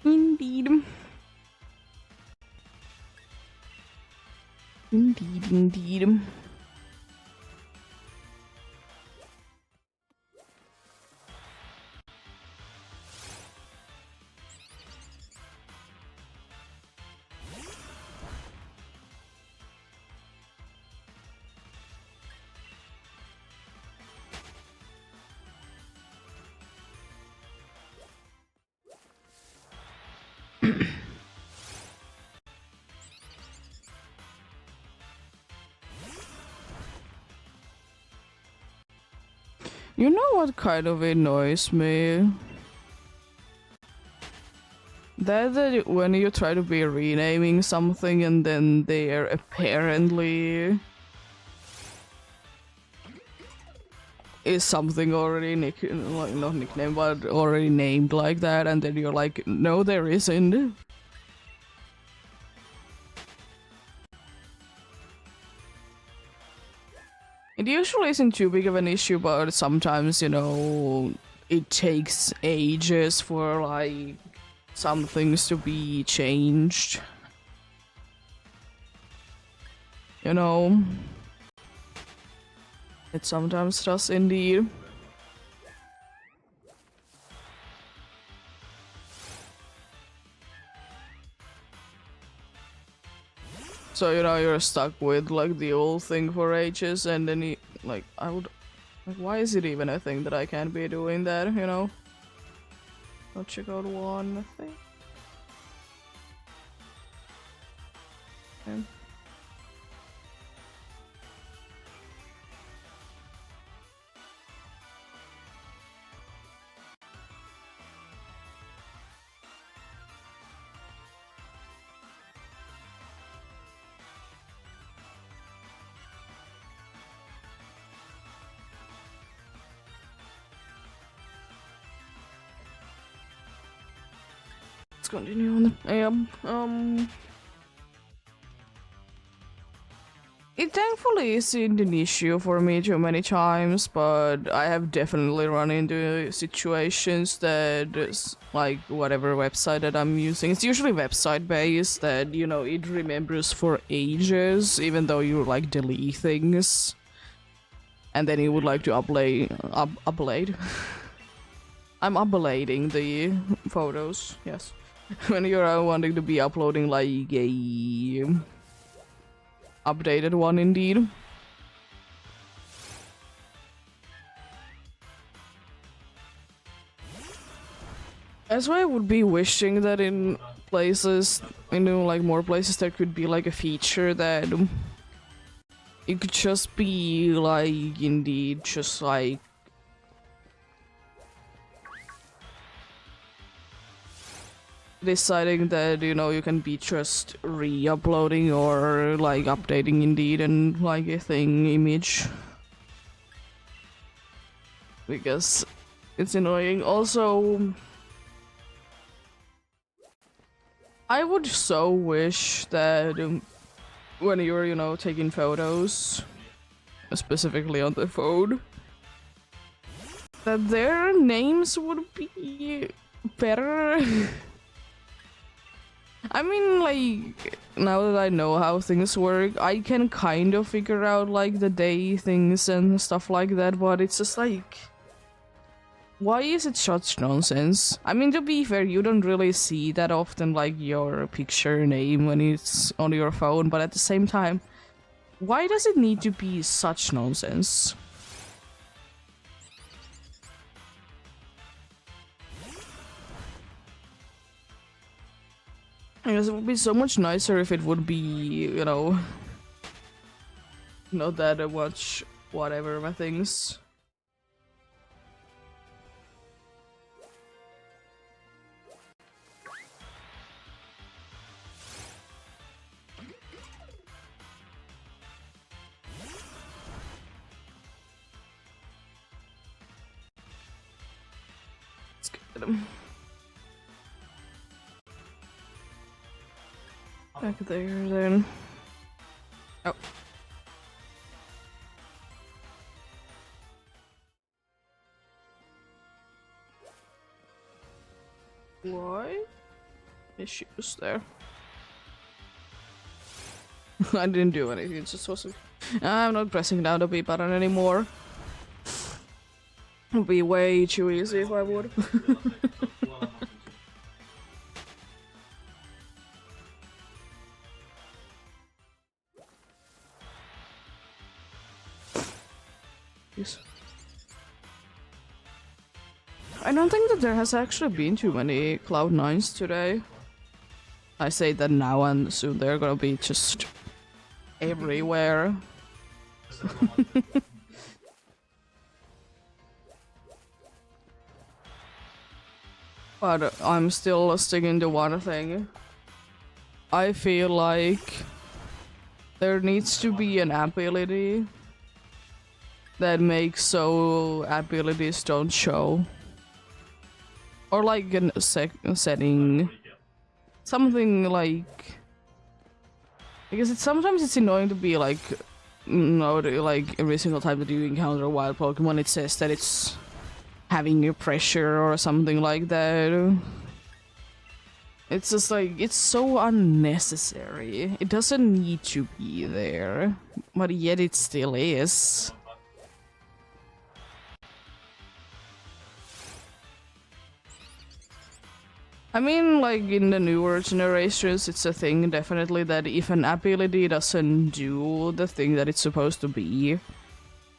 Speaker 1: Indeed. Indeed, indeed. You know what kind of annoys me? That when you try to be renaming something and then they're apparently is something already like not nicknamed but already named like that, and then you're like, no, there isn't. It usually isn't too big of an issue, but sometimes, you know, it takes ages for like some things to be changed. You know, it sometimes does indeed. So, you know, you're stuck with like the old thing for ages, and then you, like, I would, like, why is it even a thing that I can't be doing that, you know? I'll check out one thing. Okay. Let's continue on the it thankfully isn't an issue for me too many times, but I have definitely run into situations that is, like, whatever website that I'm using, it's usually website based, that, you know, it remembers for ages, even though you like delete things. And then you would like to upload. I'm uploading the photos, yes. When you're wanting to be uploading like a updated one indeed. That's why I would be wishing that in places, you know, like more places, there could be like a feature that it could just be like, indeed, just like deciding that, you know, you can be just re-uploading or like updating indeed and like a thing image, because it's annoying. Also, I would so wish that when you're, you know, taking photos, specifically on the phone, that their names would be better. I mean, like, now that I know how things work, I can kind of figure out, like, the day things and stuff like that, but it's just like, why is it such nonsense? I mean, to be fair, you don't really see that often, like, your picture name when it's on your phone, but at the same time, why does it need to be such nonsense? Because it would be so much nicer if it would be, you know, not that much whatever my things. Let's get him. Back there then. Oh. Why? Issues there. I didn't do anything, it's just supposed to. I'm not pressing down the B button anymore. It would be way too easy if I would. Yes. I don't think that there has actually been too many Cloud9s today. I say that now and soon they're gonna be just everywhere. But I'm still sticking to one thing. I feel like there needs to be an ability that makes so abilities don't show. Or like a setting. Something like... Because sometimes it's annoying to be like... No, like every single time that you encounter a wild Pokemon it says that it's having a pressure or something like that. It's just like, it's so unnecessary. It doesn't need to be there, but yet it still is. I mean, like in the newer generations, it's a thing definitely that if an ability doesn't do the thing that it's supposed to be,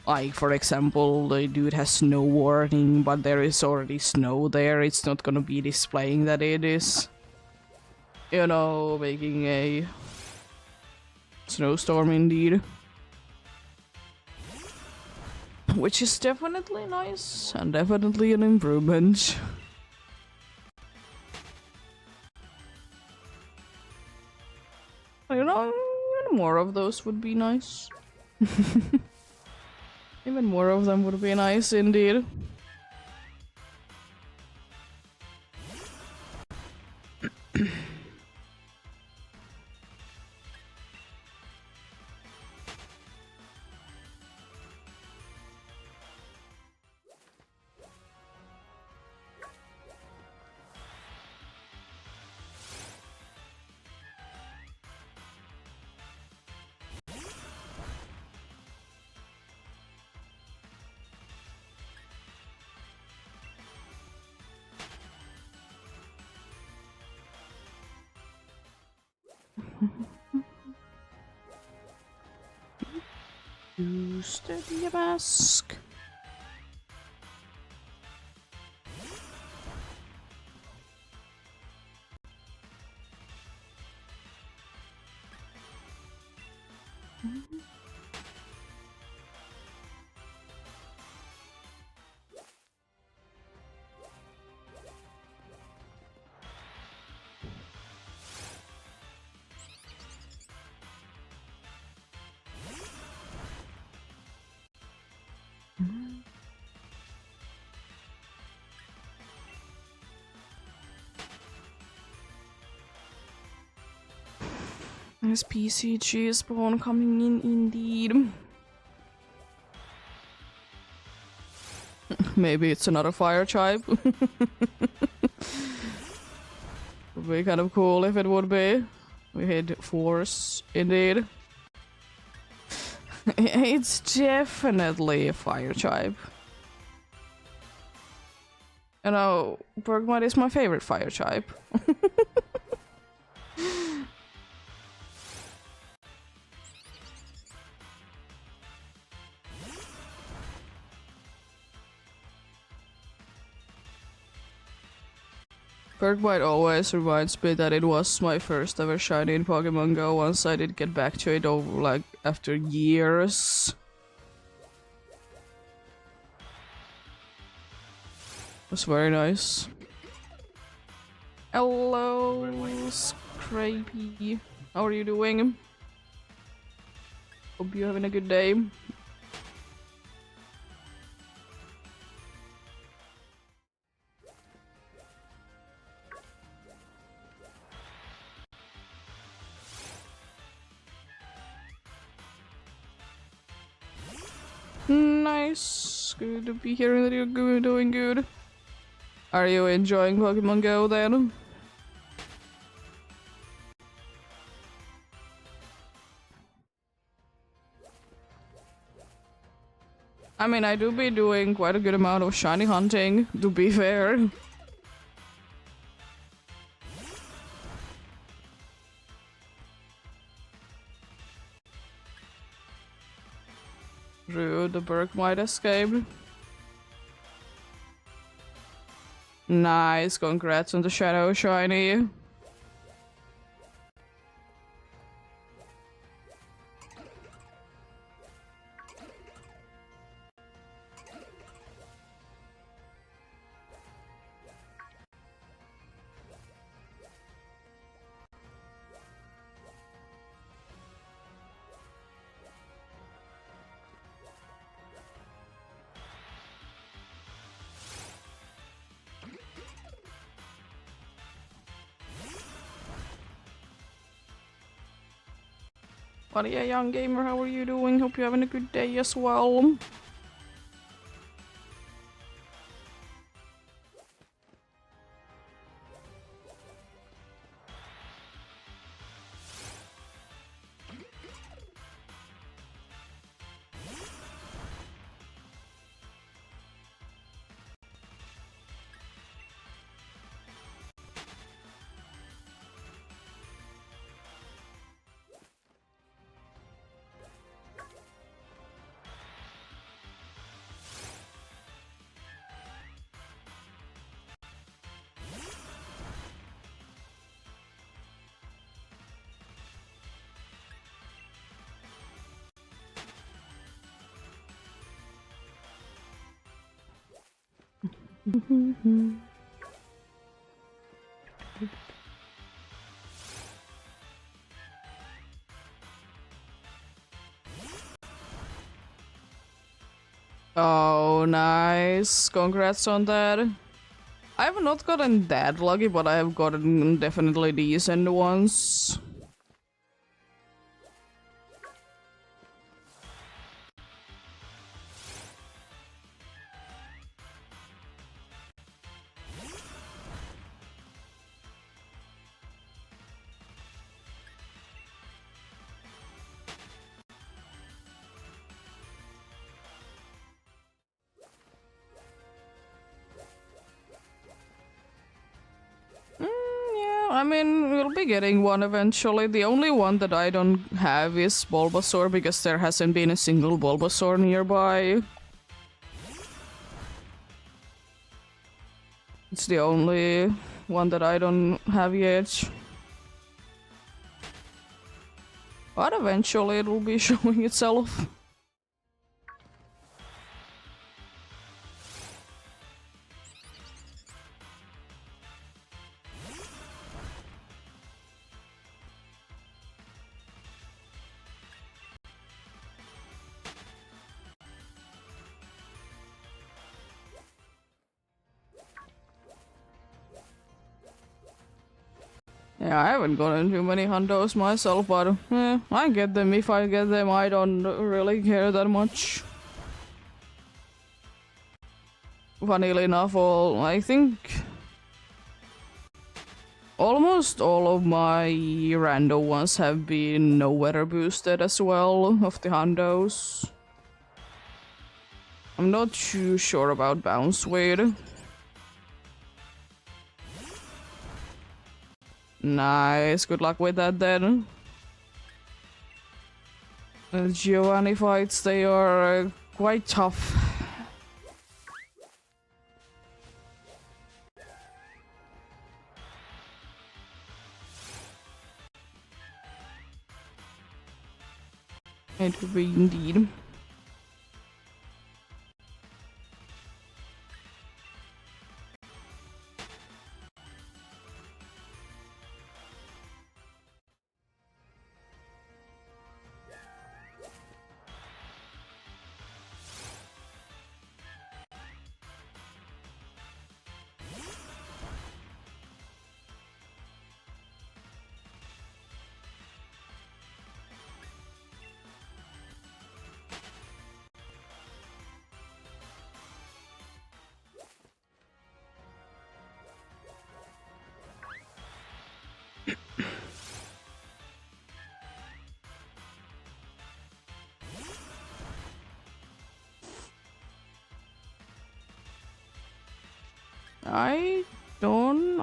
Speaker 1: like for example, the dude has snow warning, but there is already snow there, it's not gonna be displaying that it is, you know, making a snowstorm indeed. Which is definitely nice and definitely an improvement. You know, more of those would be nice. Even more of them would be nice indeed. Use the mask. There's PCG spawn coming in indeed. Maybe it's another fire type. Would be kind of cool if it would be. We hit force indeed. It's definitely a fire type. You know, Bergmite is my favorite fire type. Bergmite always reminds me that it was my first ever shiny in Pokemon Go once I did get back to it over like after years. It was very nice. Hello, Scrapey. How are you doing? Hope you're having a good day. Nice. Good to be hearing that you're doing good. Are you enjoying Pokemon Go then? I mean, I do be doing quite a good amount of shiny hunting, to be fair. Rude, the Berk might escape. Nice, congrats on the Shadow Shiny. But yeah, young gamer, how are you doing? Hope you're having a good day as well. Oh, nice. Congrats on that. I have not gotten that lucky, but I have gotten definitely decent ones. Yeah, I mean, we'll be getting one eventually. The only one that I don't have is Bulbasaur because there hasn't been a single Bulbasaur nearby. It's the only one that I don't have yet. But eventually it will be showing itself. Yeah, I haven't gotten too many hundos myself, but I get them. If I get them, I don't really care that much. Funnily enough, I think almost all of my rando ones have been no weather boosted as well of the hundos. I'm not too sure about bounce weight. Nice, good luck with that then. The Giovanni fights, they are quite tough. It would be indeed.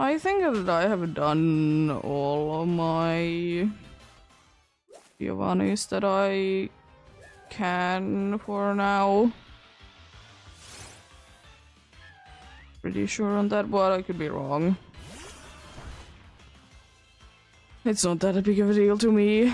Speaker 1: I think that I have done all of my Giovannis that I can for now. Pretty sure on that, but I could be wrong. It's not that big of a deal to me.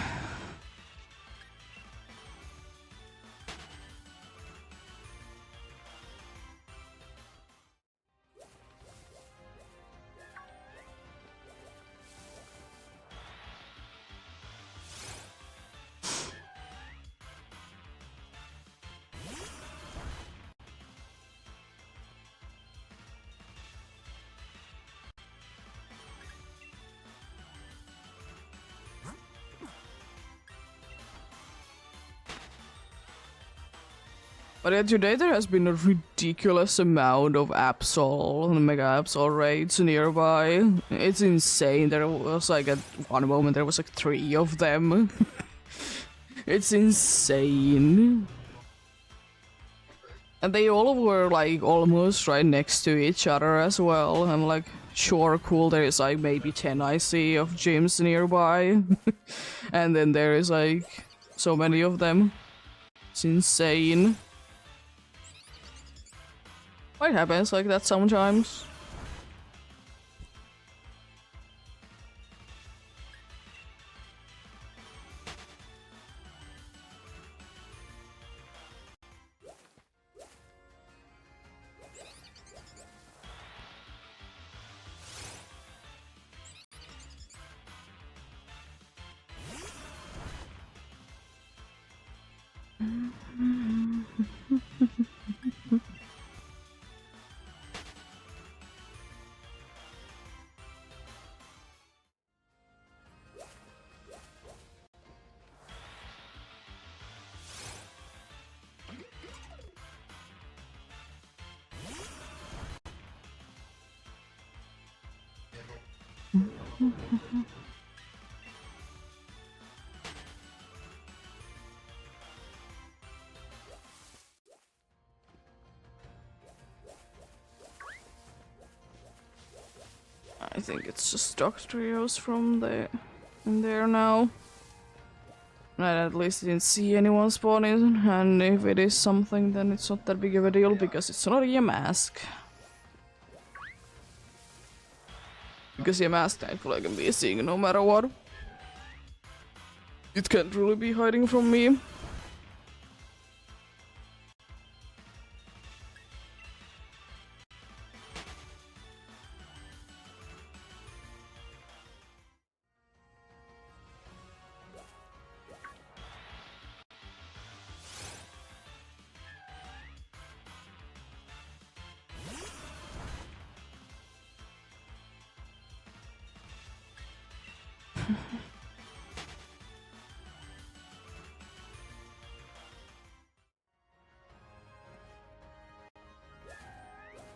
Speaker 1: But yeah, today there has been a ridiculous amount of Absol, Mega Absol raids nearby. It's insane. There was like at one moment there was like 3 of them. It's insane. And they all were like almost right next to each other as well. I'm like, sure, cool, there's like maybe 10 I see of gyms nearby. And then there is like so many of them. It's insane. It happens like that sometimes. I think it's just stock trios from in there now. And I at least didn't see anyone spawning, and if it is something, then it's not that big of a deal because it's not a mask. Because a mask, thankfully, I can be seeing no matter what. It can't really be hiding from me.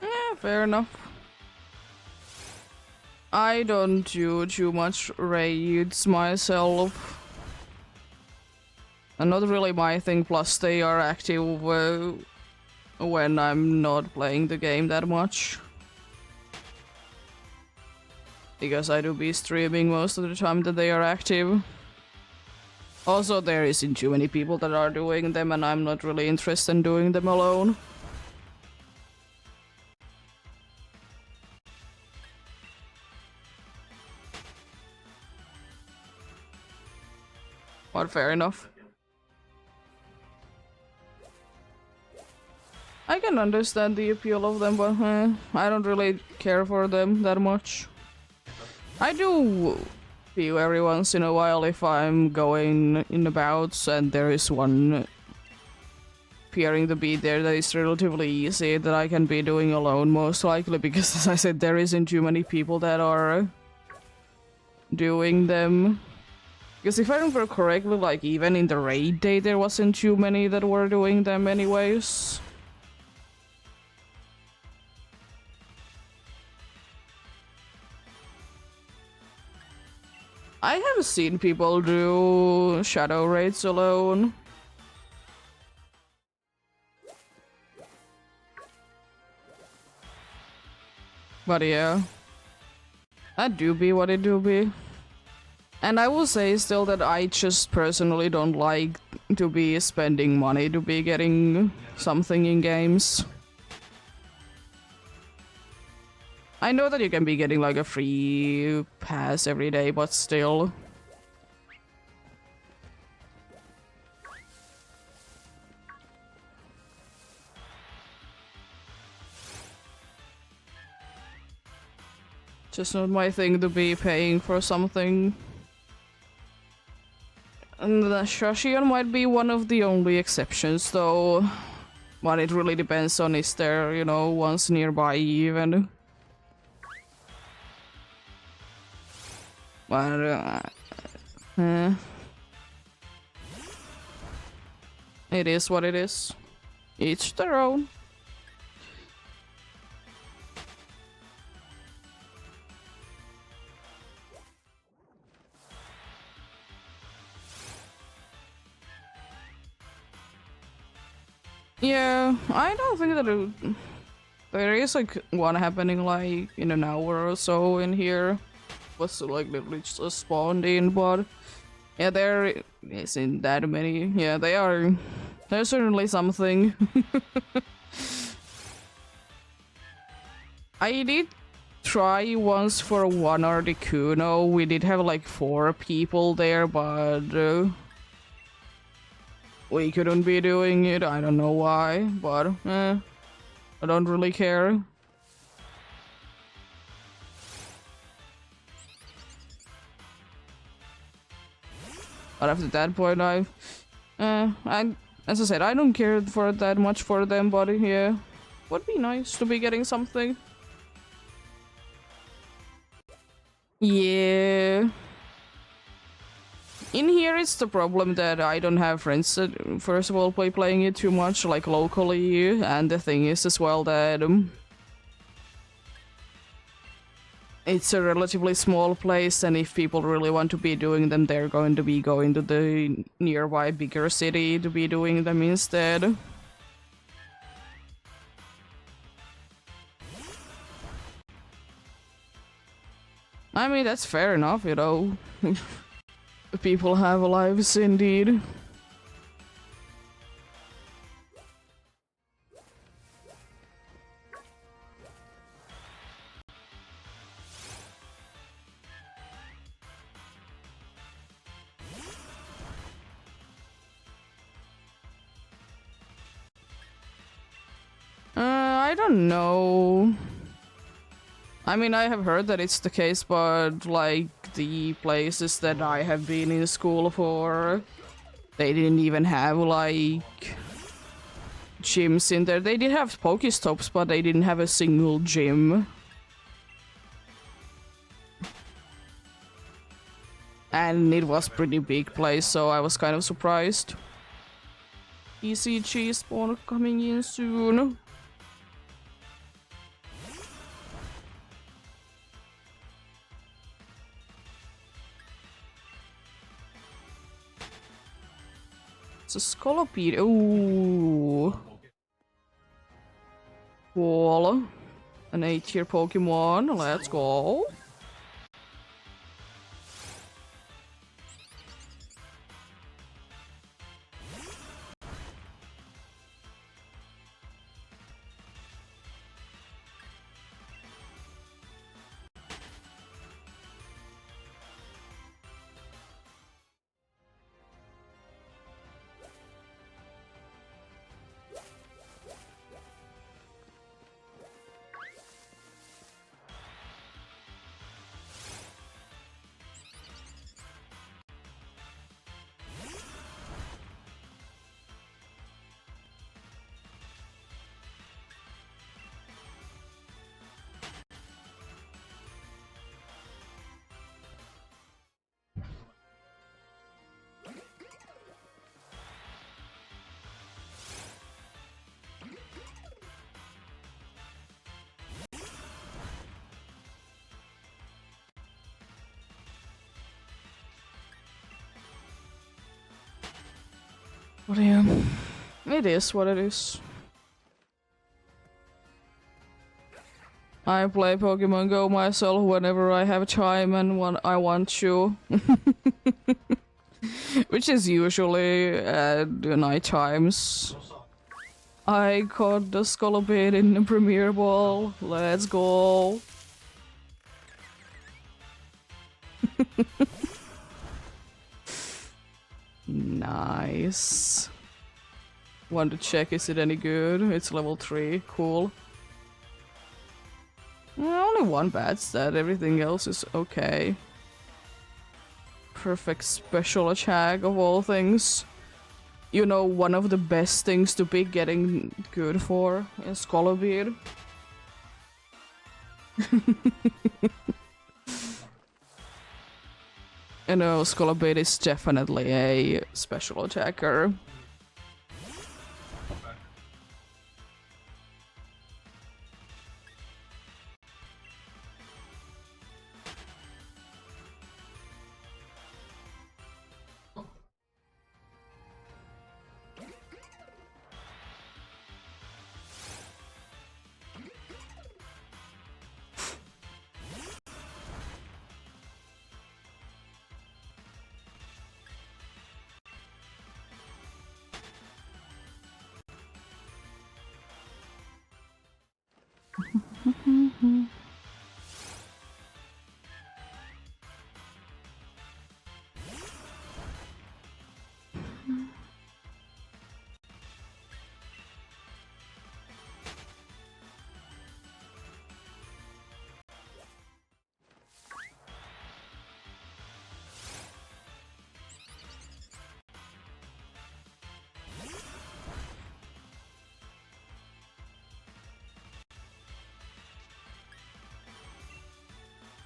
Speaker 1: Yeah, fair enough. I don't do too much raids myself. And not really my thing, plus they are active when I'm not playing the game that much. Because I do be streaming most of the time that they are active. Also, there isn't too many people that are doing them, and I'm not really interested in doing them alone. But fair enough. I can understand the appeal of them, but I don't really care for them that much. I do view every once in a while if I'm going in abouts and there is one appearing to be there that is relatively easy that I can be doing alone, most likely, because as I said, there isn't too many people that are doing them. Because if I remember correctly, like even in the raid day there wasn't too many that were doing them anyways. I have seen people do shadow raids alone. But yeah, that do be what it do be. And I will say still that I just personally don't like to be spending money to be getting something in games. I know that you can be getting like a free pass every day, but still. Just not my thing to be paying for something. And the Shashion might be one of the only exceptions though. But it really depends on is there, you know, ones nearby even. But it is what it is. Each their own. Yeah, I don't think that there is like one happening like in an hour or so in here. Was like literally just spawned in, but yeah, there isn't that many. Yeah, they are. There's certainly something. I did try once for one Articuno. We did have like 4 people there, but we couldn't be doing it. I don't know why, but I don't really care. But after that point, as I said, I don't care for that much for them, but yeah, would be nice to be getting something. Yeah. In here, it's the problem that I don't have friends that, first of all, playing it too much, like locally, and the thing is as well that it's a relatively small place, and if people really want to be doing them, they're going to be going to the nearby bigger city to be doing them instead. I mean, that's fair enough, you know. People have lives indeed. I don't know. I mean, I have heard that it's the case, but like the places that I have been in school for, they didn't even have like gyms in there. They did have Pokestops, but they didn't have a single gym. And it was pretty big place, so I was kind of surprised. ECG spawn coming in soon. It's a Scolopede. Ooh. Cool. An 8-tier Pokemon. Let's go. But yeah, it is what it is. I play Pokemon Go myself whenever I have time and when I want to. Which is usually at the night times. I caught the Scolopede in the Premier Ball. Let's go. Nice. Want to check, is it any good? It's level 3, cool. Only one bad stat, everything else is okay. Perfect special attack of all things. You know, one of the best things to be getting good for in Scolopede. You know, Scolopede is definitely a special attacker.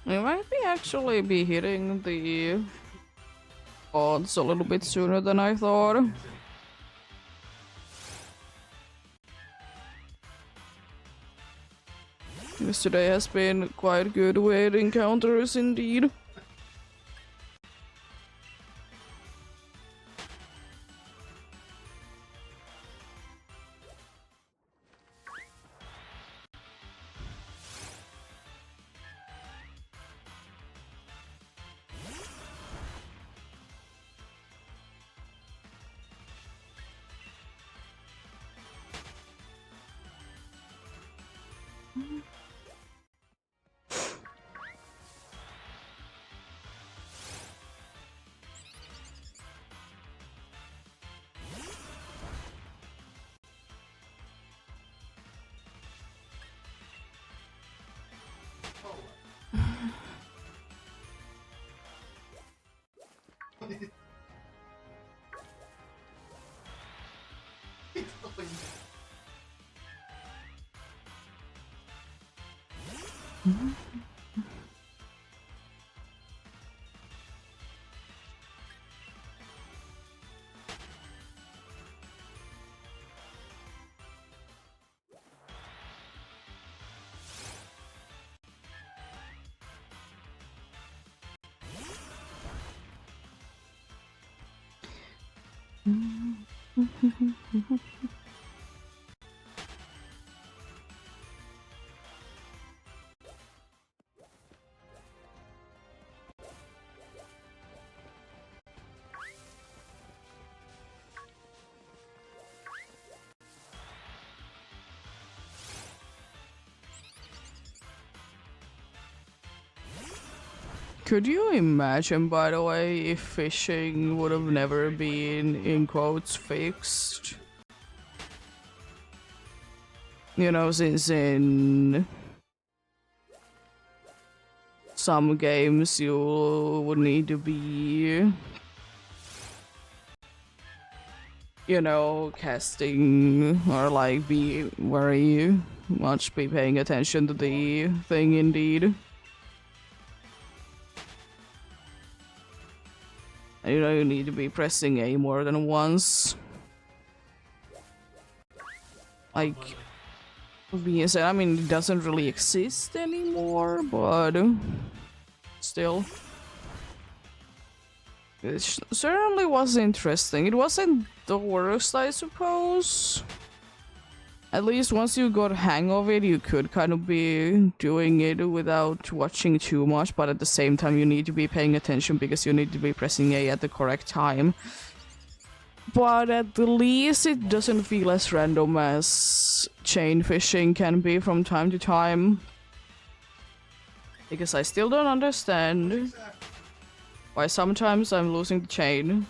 Speaker 1: We might be actually be hitting the odds a little bit sooner than I thought. Because today has been quite good with encounters indeed. Could you imagine, by the way, if fishing would have never been, in quotes, fixed? You know, since in some games you would need to be, you know, casting or like be very much be paying attention to the thing indeed. You know, you need to be pressing A more than once. Like, being said, I mean, it doesn't really exist anymore, but still. It certainly was interesting. It wasn't the worst, I suppose. At least once you got a hang of it, you could kind of be doing it without watching too much, but at the same time you need to be paying attention because you need to be pressing A at the correct time. But at the least it doesn't feel as random as chain fishing can be from time to time. Because I still don't understand why sometimes I'm losing the chain.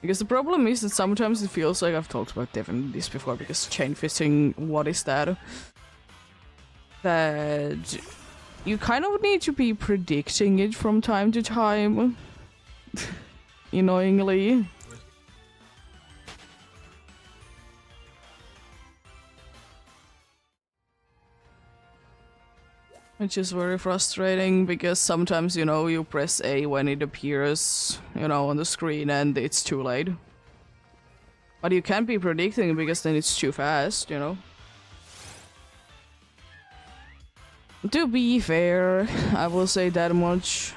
Speaker 1: Because the problem is that sometimes it feels like I've talked about definitely this before, because chain fishing, what is that? That you kind of need to be predicting it from time to time. Annoyingly. Which is very frustrating because sometimes, you know, you press A when it appears, you know, on the screen and it's too late. But you can't be predicting because then it's too fast, you know. To be fair, I will say that much.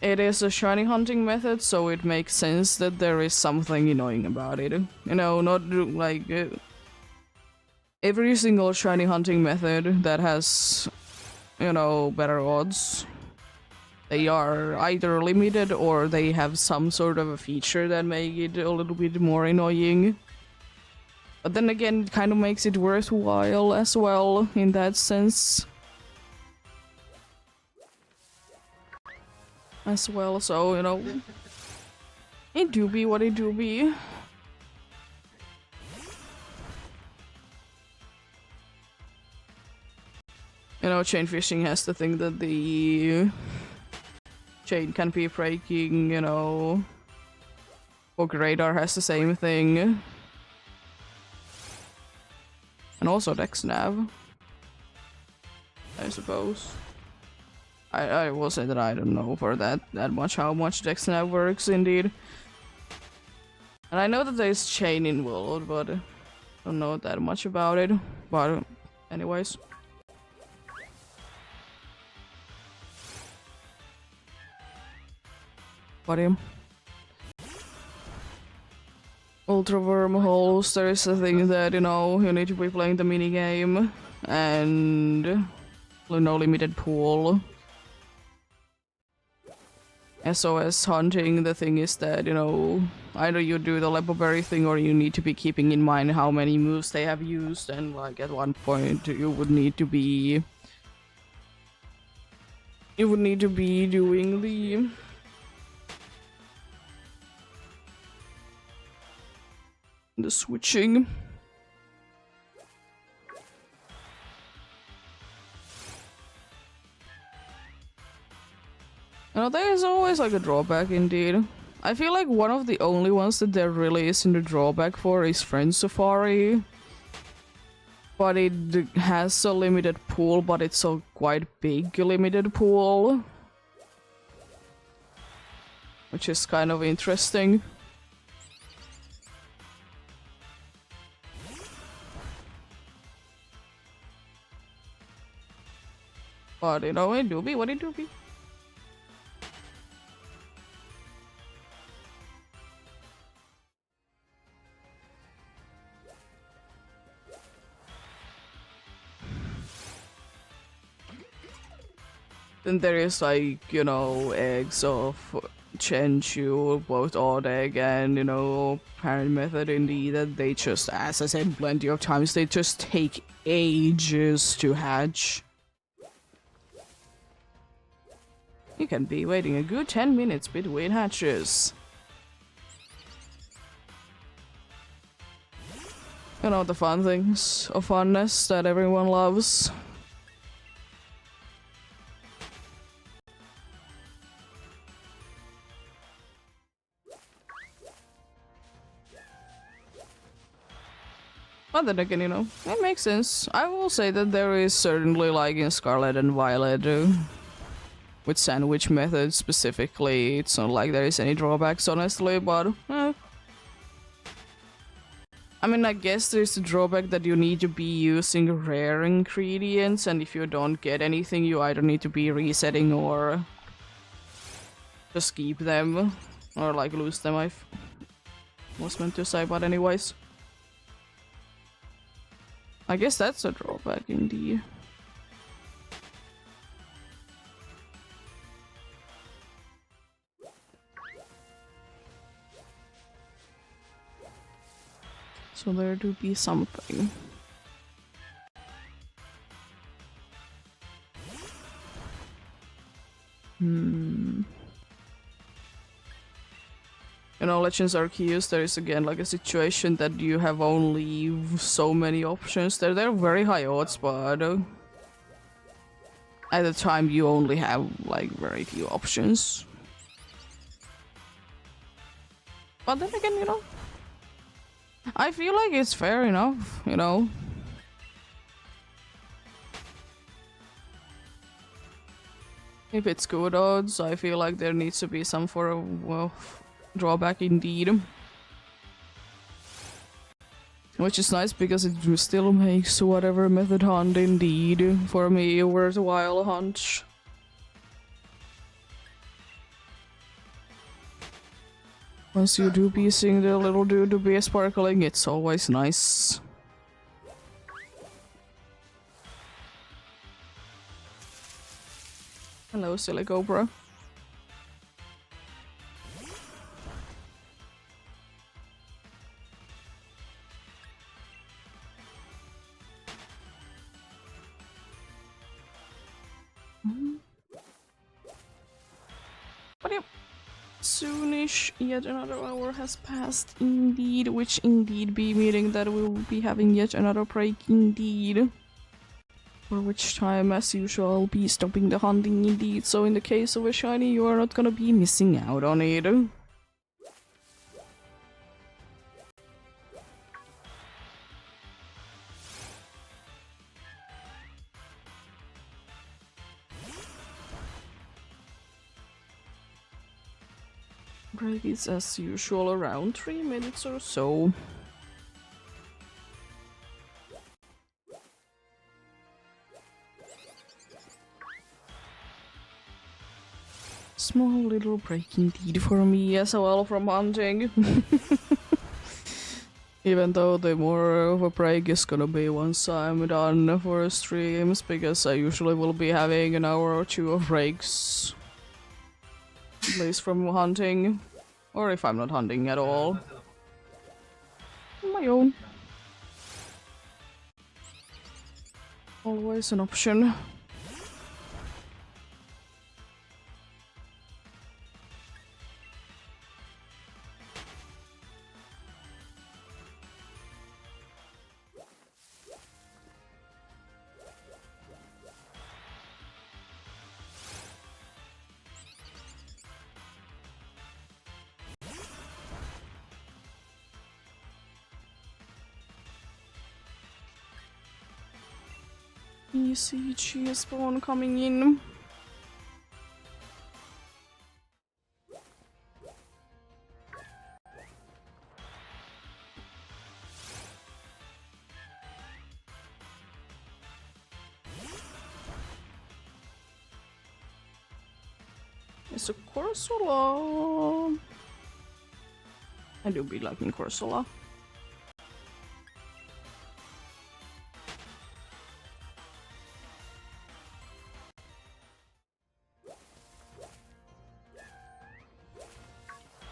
Speaker 1: It is a shiny hunting method, so it makes sense that there is something annoying about it. You know, not like... every single shiny hunting method that has, you know, better odds they are either limited or they have some sort of a feature that make it a little bit more annoying. But then again, it kind of makes it worthwhile as well in that sense. As well, so, you know, it do be what it do be. You know, chain fishing has the thing that the chain can be breaking, you know. Poke radar has the same thing. And also Dex Nav, I suppose. I will say that I don't know for that much how much Dex Nav works indeed. And I know that there's chain involved, but I don't know that much about it. But anyways. But Ultra wormholes, there is a thing that, you know, you need to be playing the minigame. And no limited pool. SOS hunting, the thing is that, you know, either you do the Lepoberry thing or you need to be keeping in mind how many moves they have used, and like at one point you would need to be doing the switching. You know, there is always like a drawback indeed. I feel like one of the only ones that there really isn't a drawback for is Friend Safari. But it has a limited pool, but it's a quite big limited pool. Which is kind of interesting. But you know, it do be what it do be. Then there is like, you know, eggs of Chenchu, both odd egg and, you know, parent method indeed, that they just, as I said plenty of times, they just take ages to hatch. You can be waiting a good 10 minutes between hatches. You know, the fun things of funness that everyone loves. But then again, you know, it makes sense. I will say that there is certainly, like in Scarlet and Violet, with sandwich methods specifically, it's not like there is any drawbacks, honestly, but I mean, I guess there's a drawback that you need to be using rare ingredients, and if you don't get anything, you either need to be resetting or just keep them, or like lose them, I was meant to say, but anyways. I guess that's a drawback indeed. So there do be something. You know, Legends Arceus, there is again like a situation that you have only so many options. They're very high odds, but at the time you only have like very few options. But then again, you know, I feel like it's fair enough, you know. If it's good odds, I feel like there needs to be some sort of, well, drawback indeed. Which is nice because it still makes whatever method hunt indeed for me a worthwhile hunt. Once you do be seeing the little dude to be sparkling, it's always nice. Hello, silly cobra. But yep, soonish yet another hour has passed indeed, which indeed be meaning that we will be having yet another break indeed. For which time, as usual, I'll be stopping the hunting indeed, so in the case of a shiny, you are not gonna be missing out on it. Break is as usual around 3 minutes or so. Small little break indeed for me as well from hunting. Even though the more of a break is gonna be once I'm done for streams, because I usually will be having an hour or two of breaks. At least from hunting. Or if I'm not hunting at all. My own. Always an option. ECG spawn coming in. It's a Corsola. I do be liking Corsola.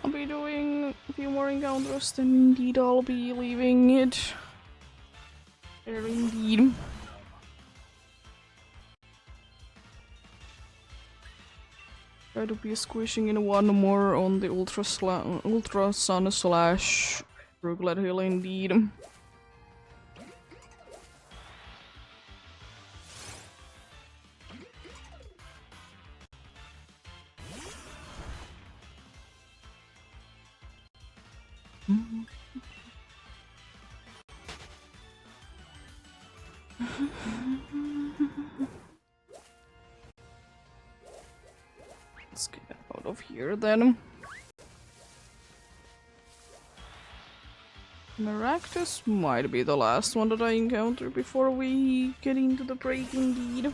Speaker 1: I'll be doing a few more encounters, then indeed I'll be leaving it. There indeed. Try to be squishing in one more on the Ultra Sun slash Brooklet Hill indeed. Let's get out of here then. Maractus might be the last one that I encounter before we get into the break indeed.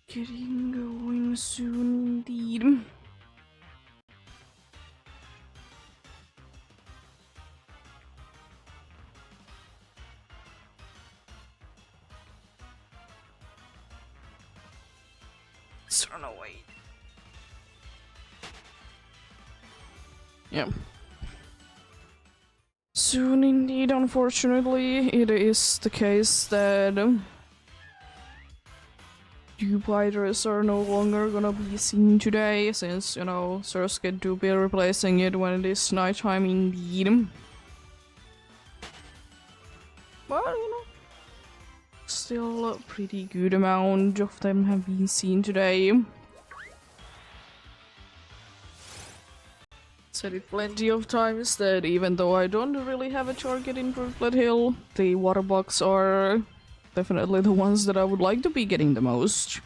Speaker 1: Getting going soon indeed. Let's run away. Yeah. Soon indeed, unfortunately, it is the case that Jupiters are no longer gonna be seen today, since, you know, Surskit do be replacing it when it is nighttime indeed. But, you know, still a pretty good amount of them have been seen today. Said it plenty of times that even though I don't really have a target in Brooklet Hill, the water bugs are definitely the ones that I would like to be getting the most.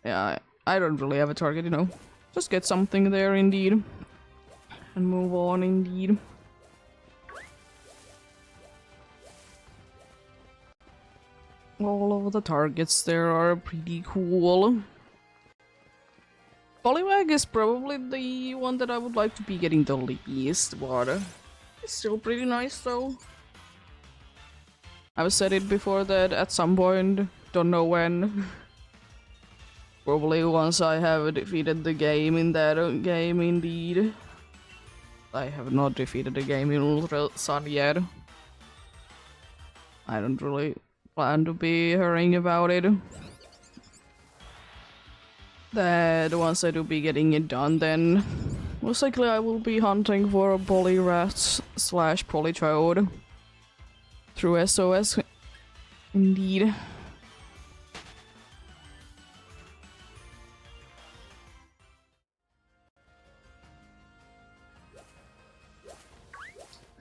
Speaker 1: Yeah, I don't really have a target, you know. Just get something there indeed. And move on indeed. All of the targets there are pretty cool. Poliwag is probably the one that I would like to be getting the least, but it's still pretty nice though. I've said it before that at some point, don't know when, probably once I have defeated the game in that game indeed. I have not defeated the game in Ultra Sun yet. I don't really plan to be hurrying about it. That once I do be getting it done, then most likely I will be hunting for a Polyrat slash Polytoad through SOS. Indeed.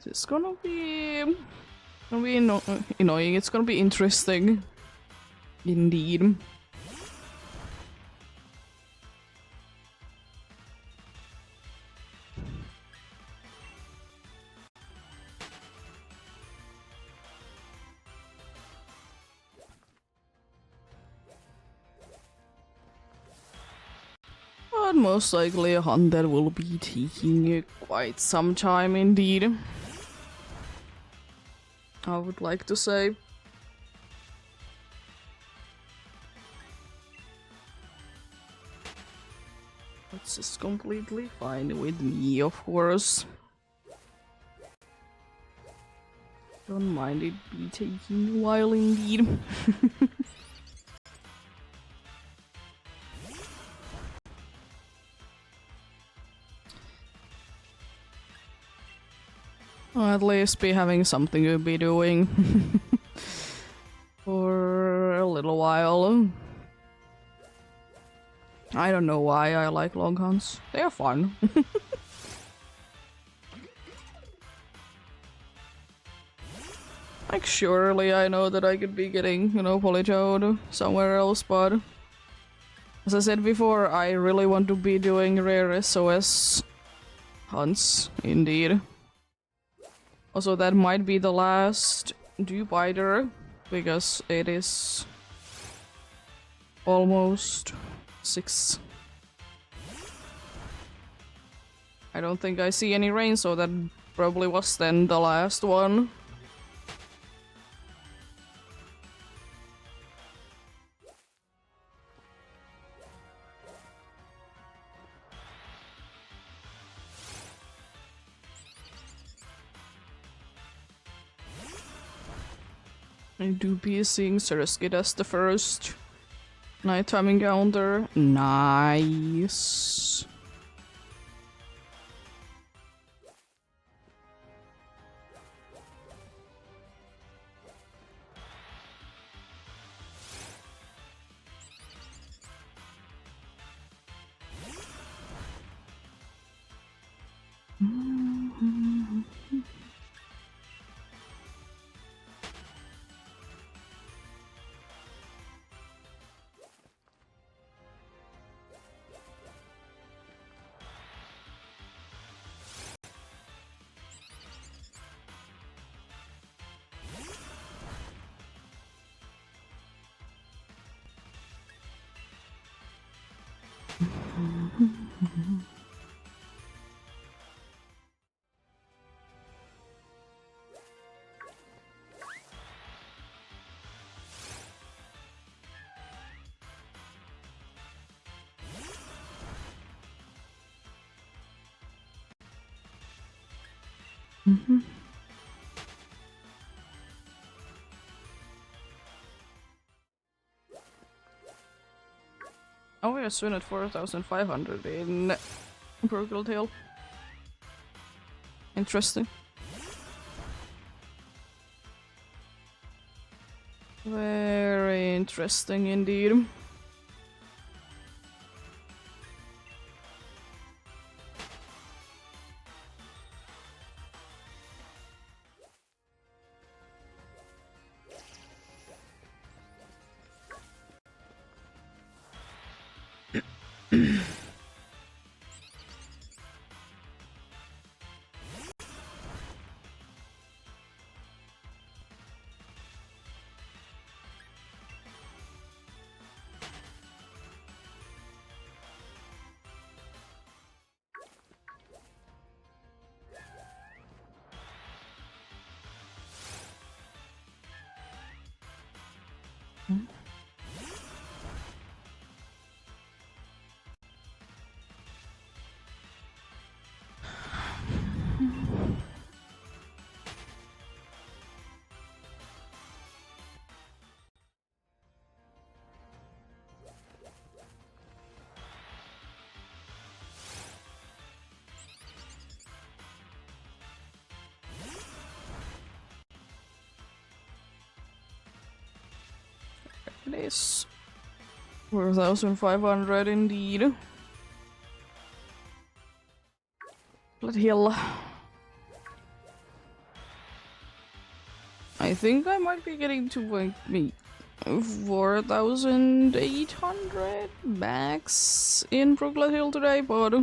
Speaker 1: It's gonna be annoying. It's gonna be interesting. Indeed. But most likely a hunt that will be taking quite some time indeed. I would like to say. It's just completely fine with me, of course. Don't mind it be taking a while indeed. Or at least be having something to be doing for a little while. I don't know why I like long hunts. They are fun. Like, surely I know that I could be getting, you know, Polytoad somewhere else, but as I said before, I really want to be doing rare SOS hunts, indeed. Also, that might be the last Dewbiter, because it is almost 6. I don't think I see any rain, so that probably was then the last one. I do be seeing Surskit as the first nighttime encounter. Nice. Mm-hmm. Oh, we are soon at 4,500 in Brutal Tail. Interesting. Very interesting indeed. It is 4,500 indeed. Bloody hell. I think I might be getting to like me 4,800 max in Brooklyn Hill today, but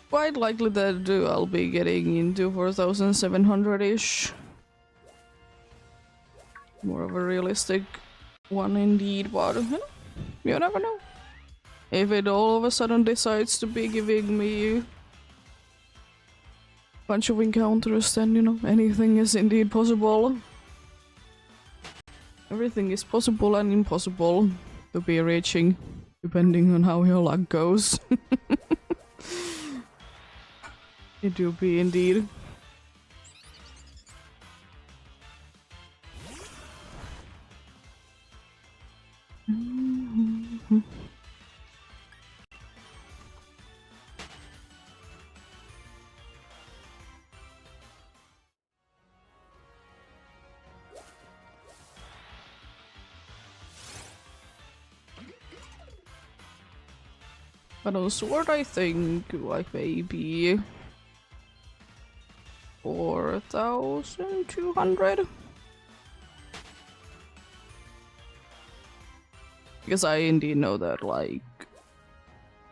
Speaker 1: quite likely that I'll be getting into 4,700-ish. More of a realistic one indeed, but you never know. If it all of a sudden decides to be giving me a bunch of encounters, then you know, anything is indeed possible. Everything is possible and impossible to be reaching, depending on how your luck goes. It do be indeed. But on sword, I think like maybe 4,200. Because I indeed know that like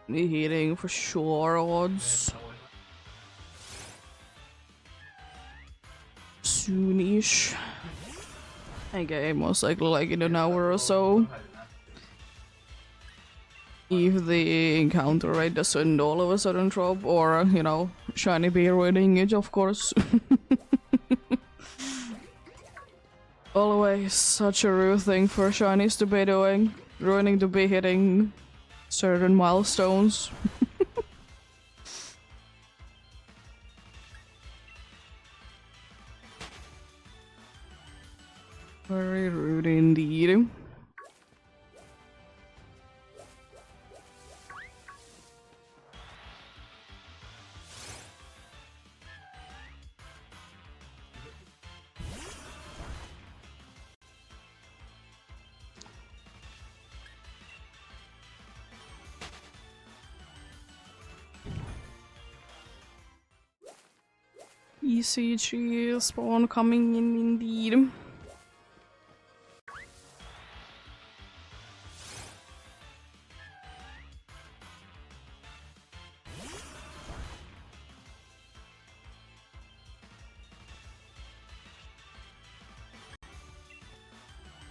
Speaker 1: the hitting for sure odds soonish. Okay, most likely like in an hour or so. If the encounter rate doesn't all of a sudden drop, or, you know, shiny be ruining it, of course. Always such a rude thing for shinies to be doing. Ruining to be hitting certain milestones. Very rude indeed. ECG spawn coming in indeed.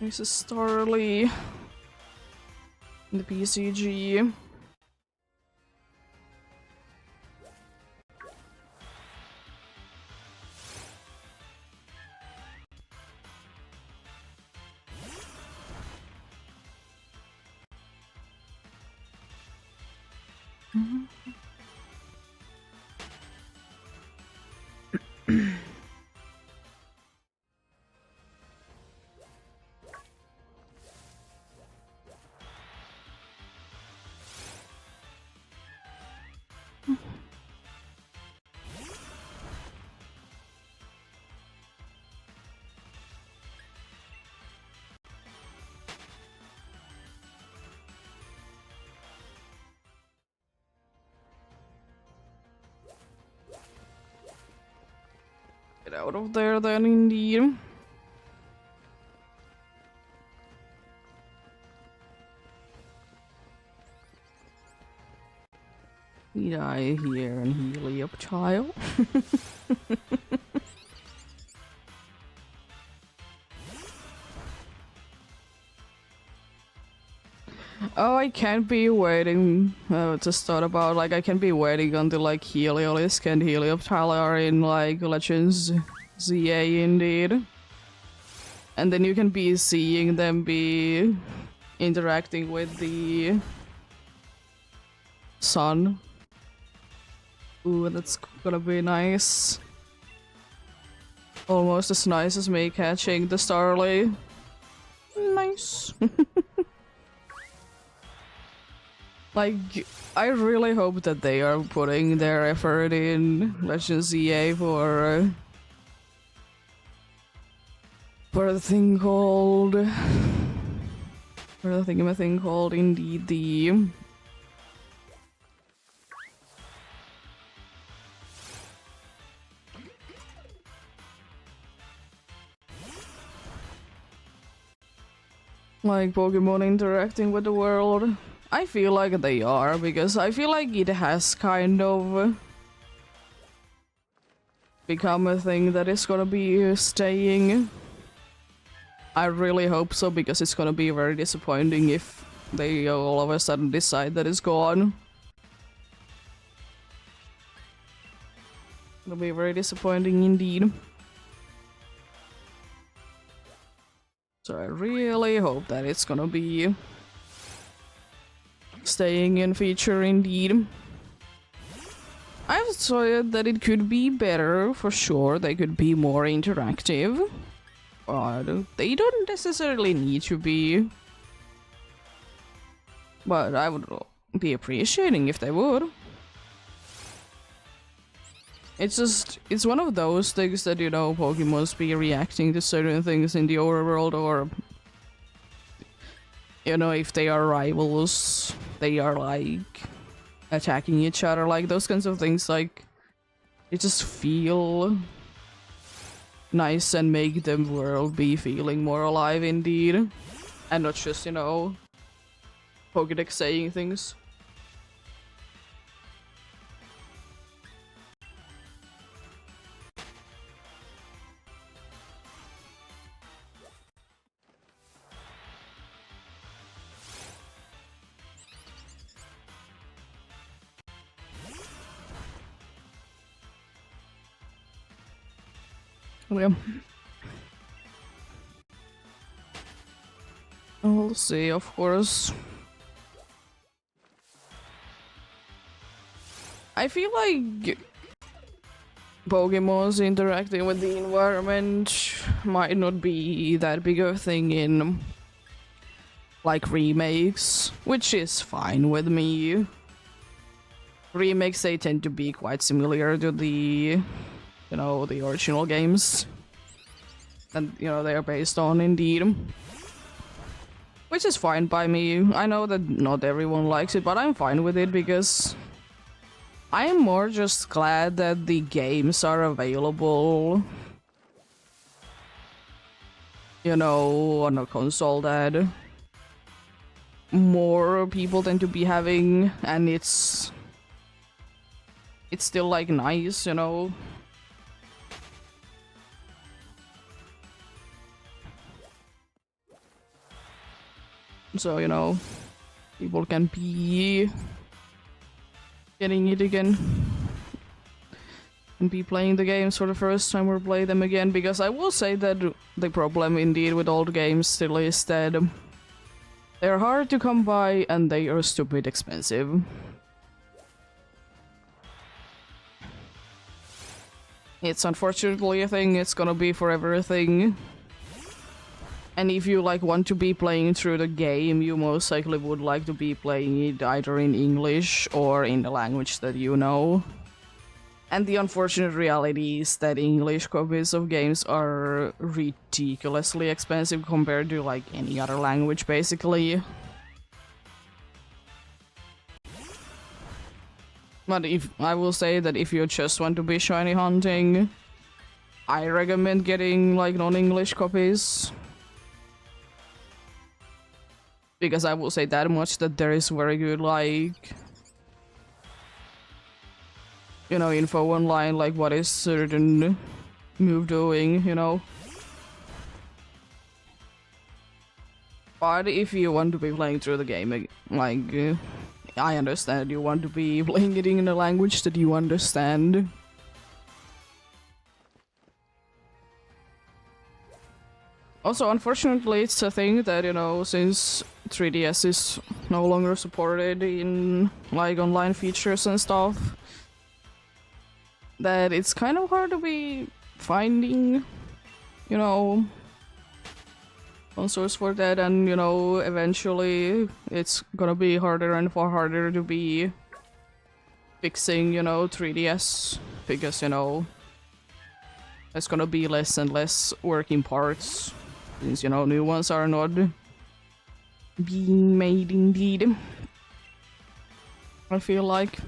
Speaker 1: This is Starly in the PCG. out of there then, indeed. Need I hear and heal up, child? Oh, I can't be waiting. Just thought about, like, I can be waiting until, like, Heliolisk and Helioptile are in, like, Legends ZA, indeed. And then you can be seeing them be interacting with the sun. Ooh, that's gonna be nice. Almost as nice as me catching the Starly. Nice. Like, I really hope that they are putting their effort in Legends ZA for the thing called... for the thing called, indeed, the... like, Pokemon interacting with the world. I feel like they are, because I feel like it has kind of become a thing that is gonna be staying. I really hope so, because it's gonna be very disappointing if they all of a sudden decide that it's gone. It'll be very disappointing indeed. So I really hope that it's gonna be staying in feature indeed. I've said that it could be better, for sure. They could be more interactive. But they don't necessarily need to be. But I would be appreciating if they would. It's just, it's one of those things that, you know, Pokemon's be reacting to certain things in the overworld, or, you know, if they are rivals, they are, like, attacking each other, like, those kinds of things, like, they just feel nice and make the world be feeling more alive indeed. And not just, you know, Pokedex saying things. Yeah. We'll see, of course. I feel like Pokemon's interacting with the environment might not be that big of a thing in, like, remakes, which is fine with me. Remakes, they tend to be quite similar to the, you know, the original games. And, you know, they are based on, indeed. Which is fine by me. I know that not everyone likes it, but I'm fine with it, because I am more just glad that the games are available, you know, on a console that more people tend to be having, and it's still, like, nice, you know. So, you know, people can be getting it again and be playing the games for the first time or play them again, because I will say that the problem indeed with old games still is that they're hard to come by and they are stupid expensive. It's unfortunately a thing, it's gonna be forever a thing. And if you, like, want to be playing through the game, you most likely would like to be playing it either in English or in the language that you know. And the unfortunate reality is that English copies of games are ridiculously expensive compared to, like, any other language, basically. But if I will say that if you just want to be shiny hunting, I recommend getting like non-English copies. Because I will say that much that there is very good like, you know, info online, like what is certain move doing, you know. But if you want to be playing through the game, like, I understand you want to be playing it in a language that you understand. Also, unfortunately, it's a thing that, you know, since 3DS is no longer supported in, like, online features and stuff, that it's kind of hard to be finding, you know, consoles for that, and, you know, eventually it's gonna be harder and far harder to be fixing, you know, 3DS, because, you know, there's gonna be less and less working parts. Since, you know, new ones are not being made indeed. I feel like.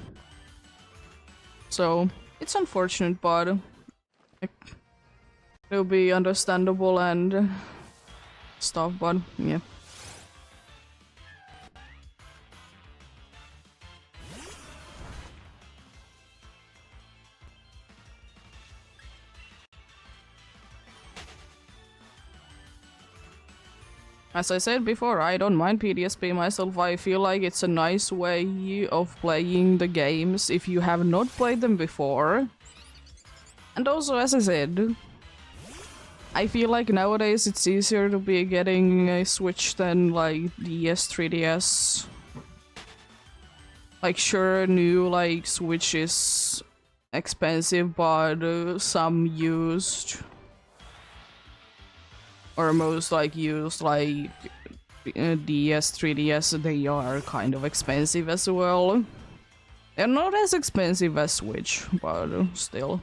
Speaker 1: So, it's unfortunate, but it'll be understandable and stuff, but yeah. As I said before, I don't mind PDSP myself. I feel like it's a nice way of playing the games if you have not played them before. And also, as I said, I feel like nowadays it's easier to be getting a Switch than like DS, 3DS. Like, sure, new like Switch is expensive, but some used or most like used like DS, 3DS, they are kind of expensive as well. They're not as expensive as Switch, but still,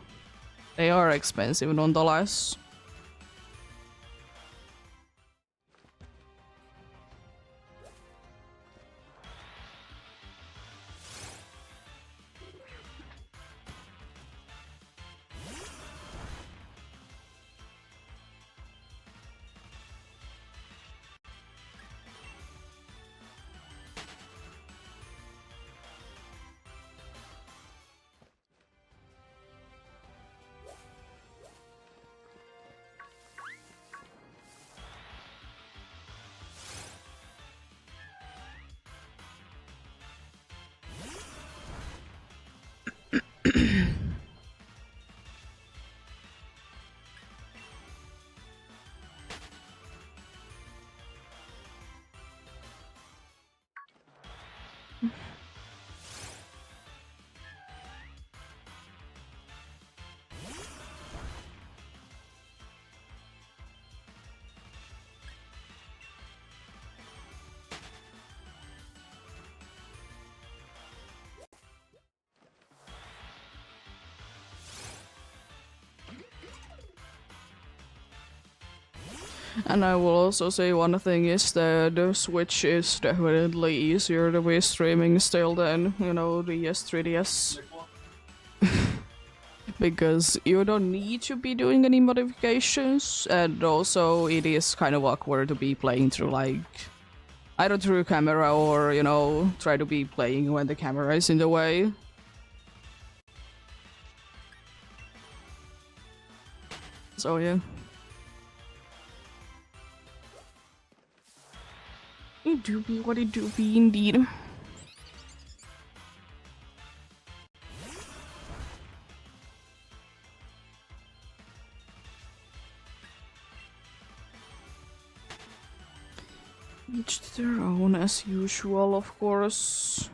Speaker 1: they are expensive nonetheless. And I will also say one thing is that the Switch is definitely easier to be streaming still than, you know, the S3DS. Because you don't need to be doing any modifications, and also it is kind of awkward to be playing through like either through camera or, you know, try to be playing when the camera is in the way. So yeah. It do be what it do be indeed. Each to their own as usual, of course.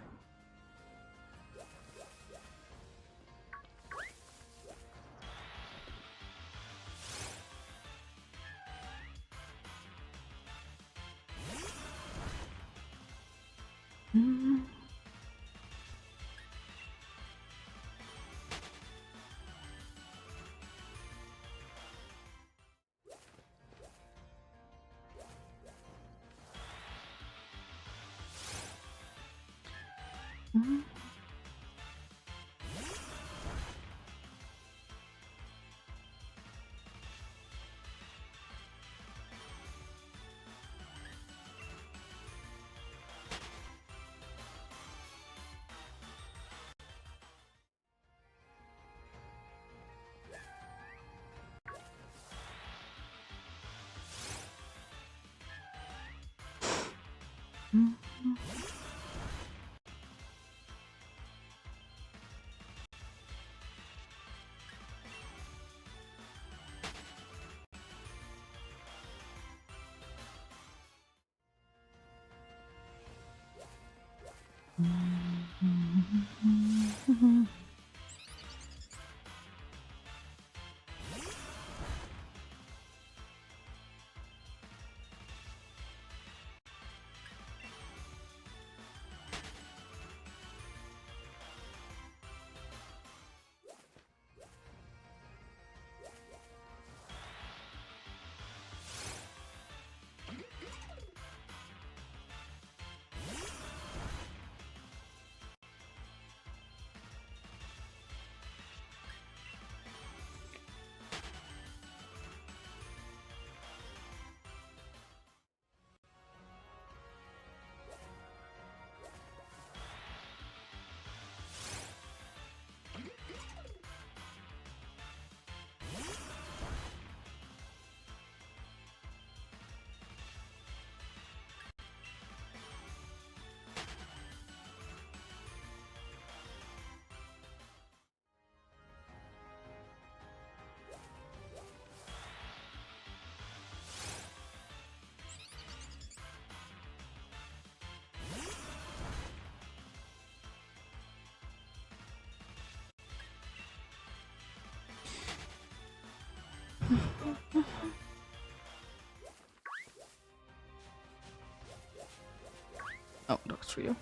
Speaker 1: Oh, Dog Trio.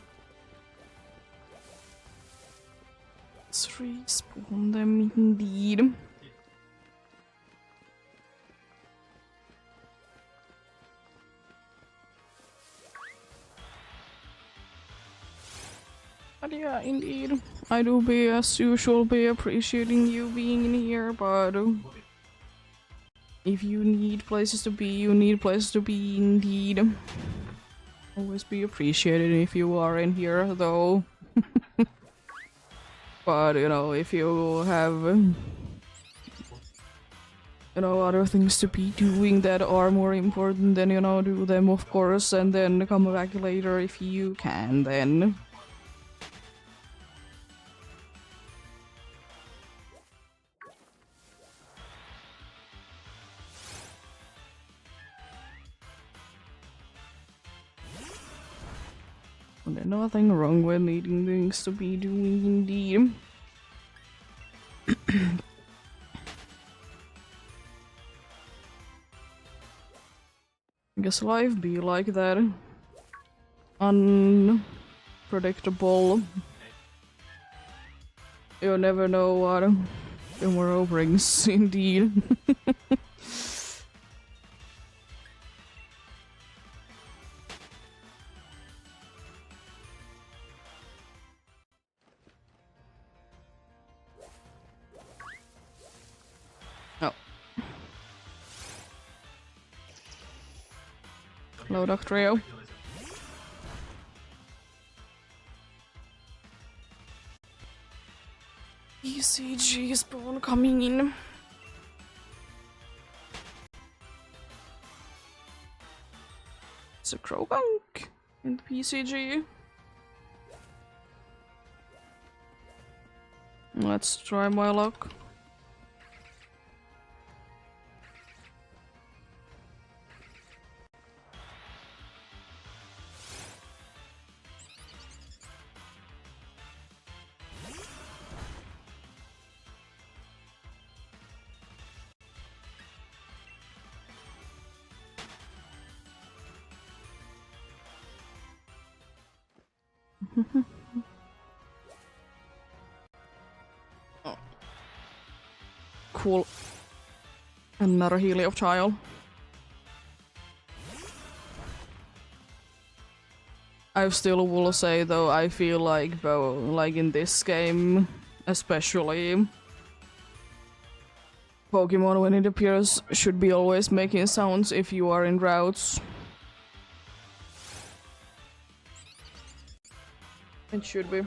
Speaker 1: Let's respawn them indeed. But yeah, indeed. I do be, as usual, be appreciating you being in here, but if you need places to be, you need places to be indeed. Always be appreciated if you are in here, though. But, you know, if you have, you know, other things to be doing that are more important, then, you know, do them, of course, and then come back later if you can, then. There's nothing wrong with needing things to be doing, indeed. I guess life be like that. Unpredictable. You never know what tomorrow brings, indeed. Oh. Hello, Dr. Trio. ECG spawn coming in. It's a Crowgunk in the PCG. Let's try my luck. Oh. Cool. Another Helio child. I still will say though, I feel like though, like in this game, especially, Pokemon when it appears should be always making sounds if you are in routes. It should be.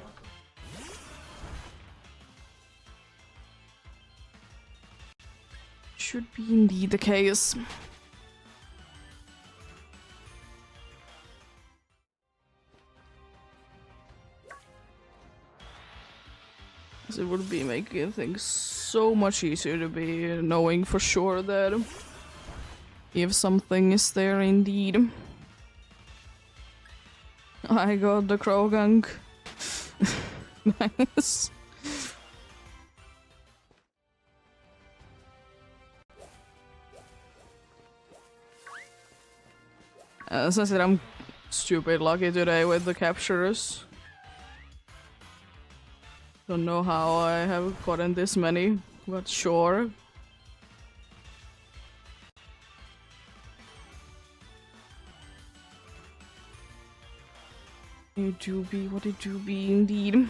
Speaker 1: Should be indeed the case. It would be making things so much easier to be knowing for sure that if something is there indeed. I got the Krogunk. Nice. As I said, I'm stupid lucky today with the captures. Don't know how I have gotten this many, but sure. You do be what it do be indeed.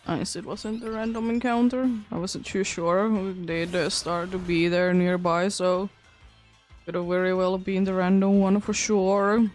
Speaker 1: Nice, it wasn't a random encounter. I wasn't too sure who did start to be there nearby, so could have very well been the random one for sure.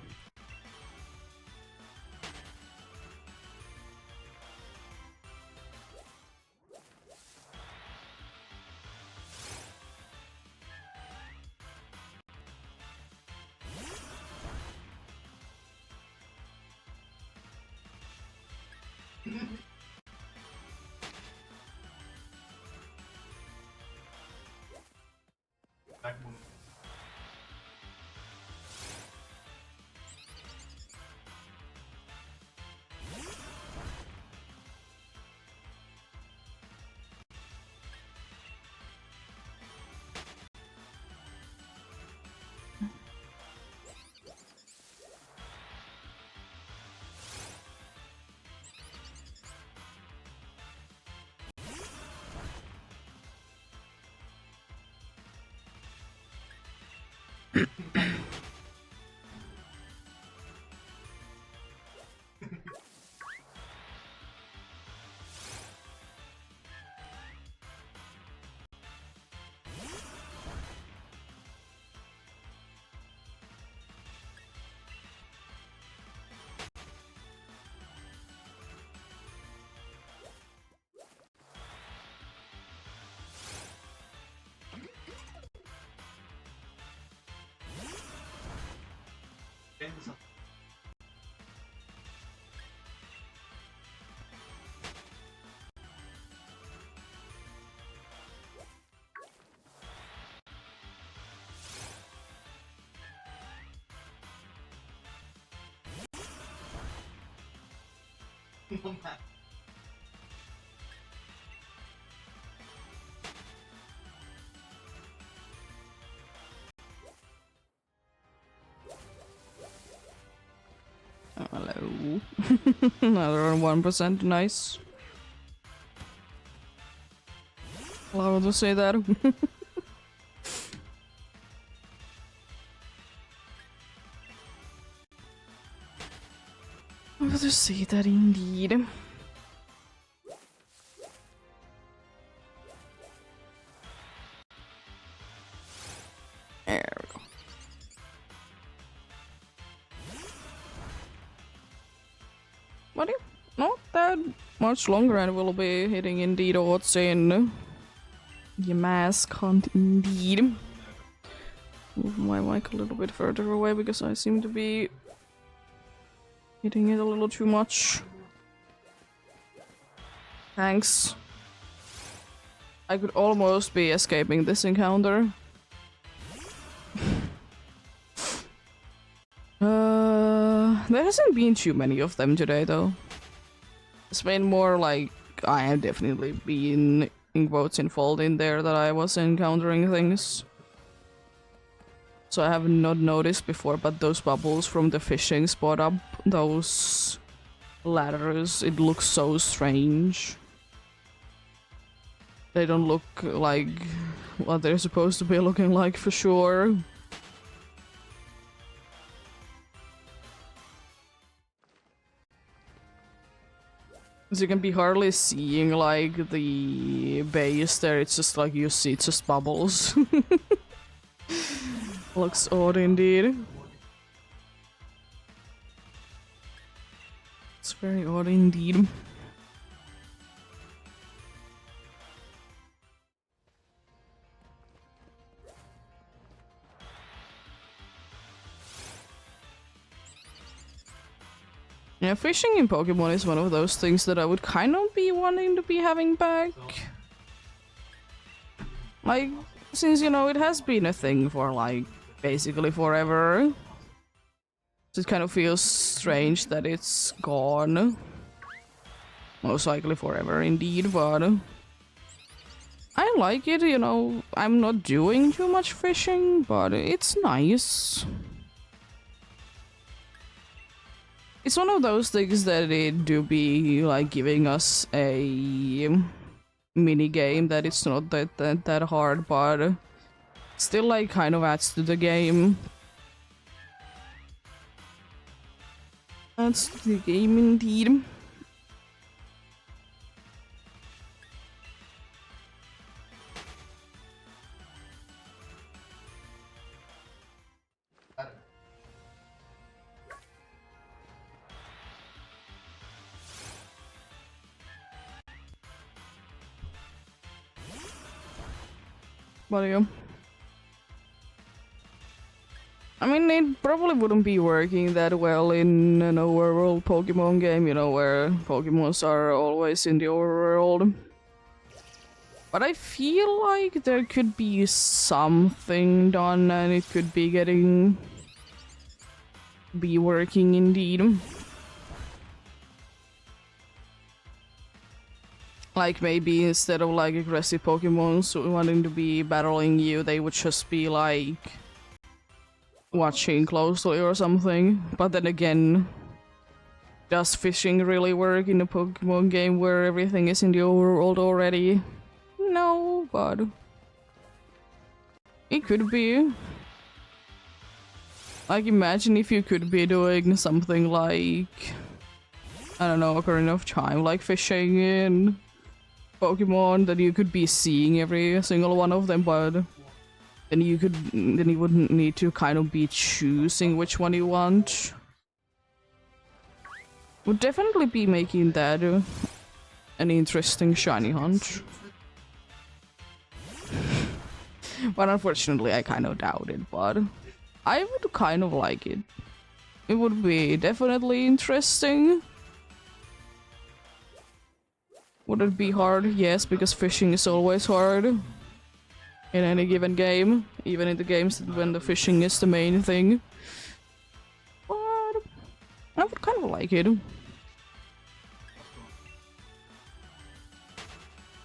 Speaker 1: Hello. Another 1%, nice. Allowed to say that. Allowed to say that indeed. There we go. But yeah, not that much longer and we'll be hitting indeed odds in the mask hunt indeed. Move my mic a little bit further away because I seem to be hitting it a little too much. Thanks. I could almost be escaping this encounter. There hasn't been too many of them today though. It's been more like I have definitely been in quotes involved in there that I was encountering things. So I have not noticed before, but those bubbles from the fishing spot up, those ladders, it looks so strange. They don't look like what they're supposed to be looking like for sure. As you can be hardly seeing like the base there, it's just like you see, it's just bubbles. Looks odd indeed. It's very odd indeed. Yeah, fishing in Pokemon is one of those things that I would kind of be wanting to be having back. Like, since, you know, it has been a thing for, like, basically forever. So it kind of feels strange that it's gone. Most likely forever, indeed, but I like it, you know. I'm not doing too much fishing, but it's nice. It's one of those things that it do be like giving us a mini game that it's not that hard, but still like kind of adds to the game. Adds to the game indeed. But yeah. I mean, it probably wouldn't be working that well in an overworld Pokemon game, you know, where Pokemons are always in the overworld. But I feel like there could be something done and it could be working indeed. Like maybe instead of like aggressive Pokemons wanting to be battling you, they would just be like watching closely or something. But then again, does fishing really work in a Pokemon game where everything is in the overworld already? No, but it could be. Like, imagine if you could be doing something like, I don't know, Ocarina of Time, like fishing in Pokemon, that you could be seeing every single one of them, but then you wouldn't need to kind of be choosing which one you want. Would definitely be making that an interesting shiny hunt. But unfortunately I kind of doubt it, but I would kind of like it. It would be definitely interesting. Would it be hard? Yes, because fishing is always hard in any given game, even in the games when the fishing is the main thing. But I would kind of like it.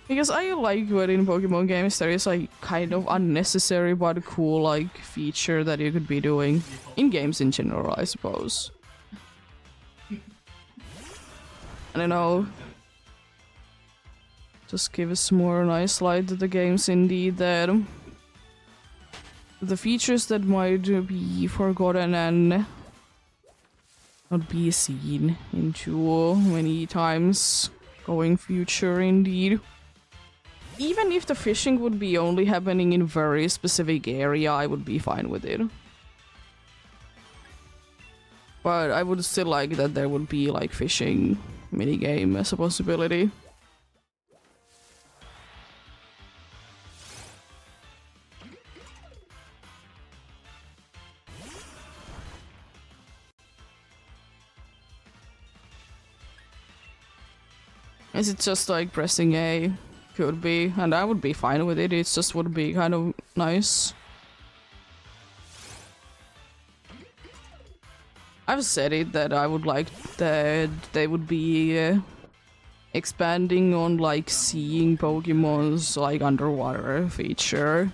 Speaker 1: Because I like when in Pokemon games there is like kind of unnecessary but cool like feature that you could be doing. In games in general, I suppose. I don't know. Just give us more nice light to the games indeed that the features that might be forgotten and not be seen in too many times going future indeed. Even if the fishing would be only happening in very specific area, I would be fine with it. But I would still like that there would be like fishing minigame as a possibility. Is it just like pressing A? Could be, and I would be fine with it. It just would be kind of nice. I've said it that I would like that they would be expanding on like seeing Pokemon's like underwater feature.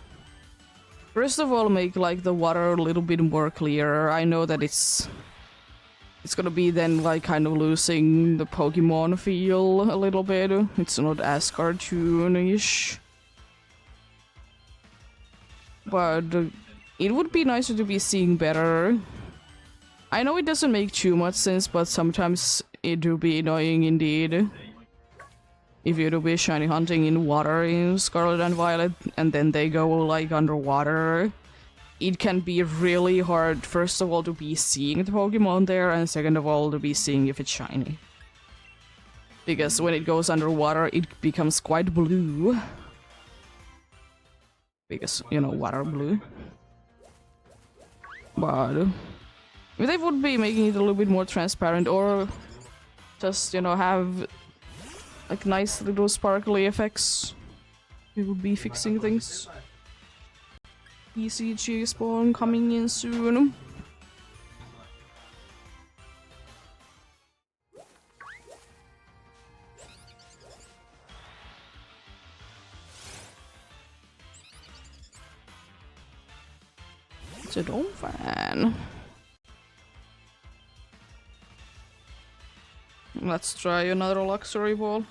Speaker 1: First of all, make like the water a little bit more clearer. I know that it's gonna be then like kind of losing the Pokemon feel a little bit. It's not as cartoonish. But it would be nicer to be seeing better. I know it doesn't make too much sense, but sometimes it do be annoying indeed. If you do be shiny hunting in water in Scarlet and Violet, and then they go like underwater, it can be really hard, first of all, to be seeing the Pokemon there, and second of all, to be seeing if it's shiny. Because when it goes underwater, it becomes quite blue. Because, you know, water blue. But if they would be making it a little bit more transparent, or just, you know, have like nice little sparkly effects, it would be fixing things. ECG spawn coming in soon. It's a dome fan. Let's try another luxury ball.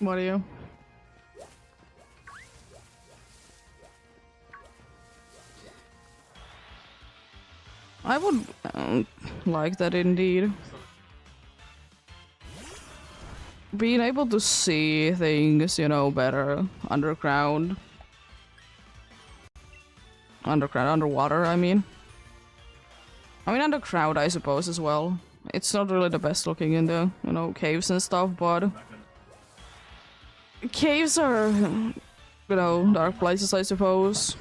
Speaker 1: What are you? I would like that indeed. Being able to see things, you know, better underground. Underwater, I mean. Underground, I suppose, as well. It's not really the best looking in the, you know, caves and stuff, but caves are, you know, dark places, I suppose.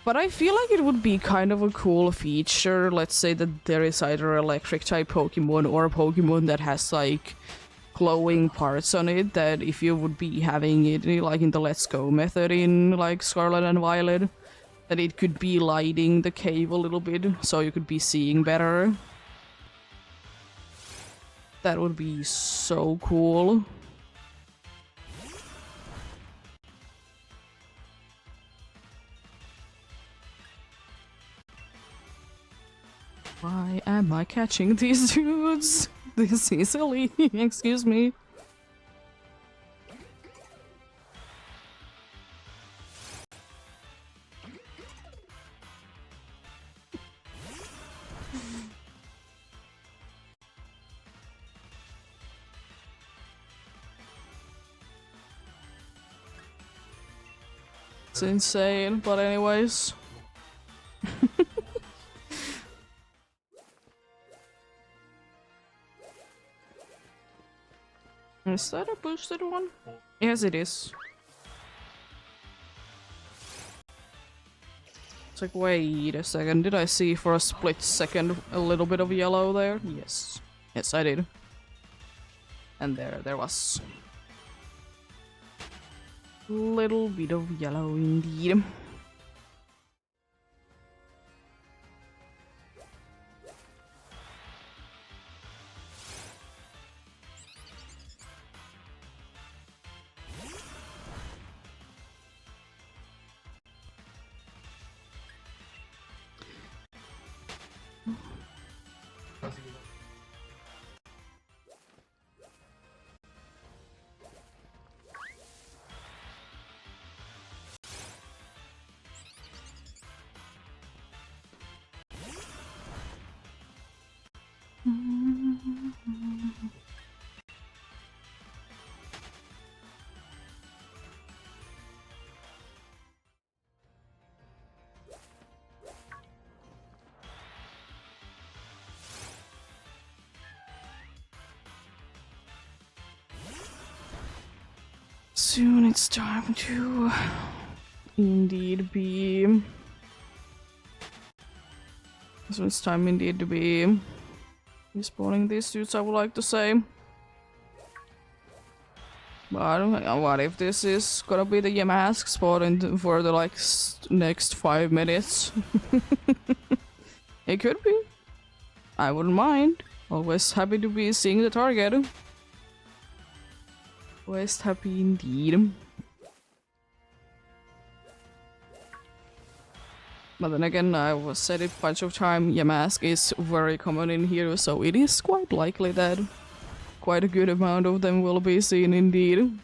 Speaker 1: But I feel like it would be kind of a cool feature. Let's say that there is either electric type Pokemon or a Pokemon that has like glowing parts on it, that if you would be having it like in the Let's Go method in like Scarlet and Violet, that it could be lighting the cave a little bit so you could be seeing better. That would be so cool. Why am I catching these dudes this easily? Excuse me. It's insane, but anyways. Is that a boosted one? Yes, it is. It's like, wait a second, did I see for a split second a little bit of yellow there? Yes. Yes, I did. And there was. Little bit of yellow indeed. Soon it's time to indeed be. So it's time indeed to be spawning these dudes, I would like to say. But what if this is gonna be the mask spot for the like next 5 minutes? It could be. I wouldn't mind. Always happy to be seeing the target. Always happy indeed. But then again, I was said it a bunch of times, Yamask is very common in here, so it is quite likely that quite a good amount of them will be seen indeed.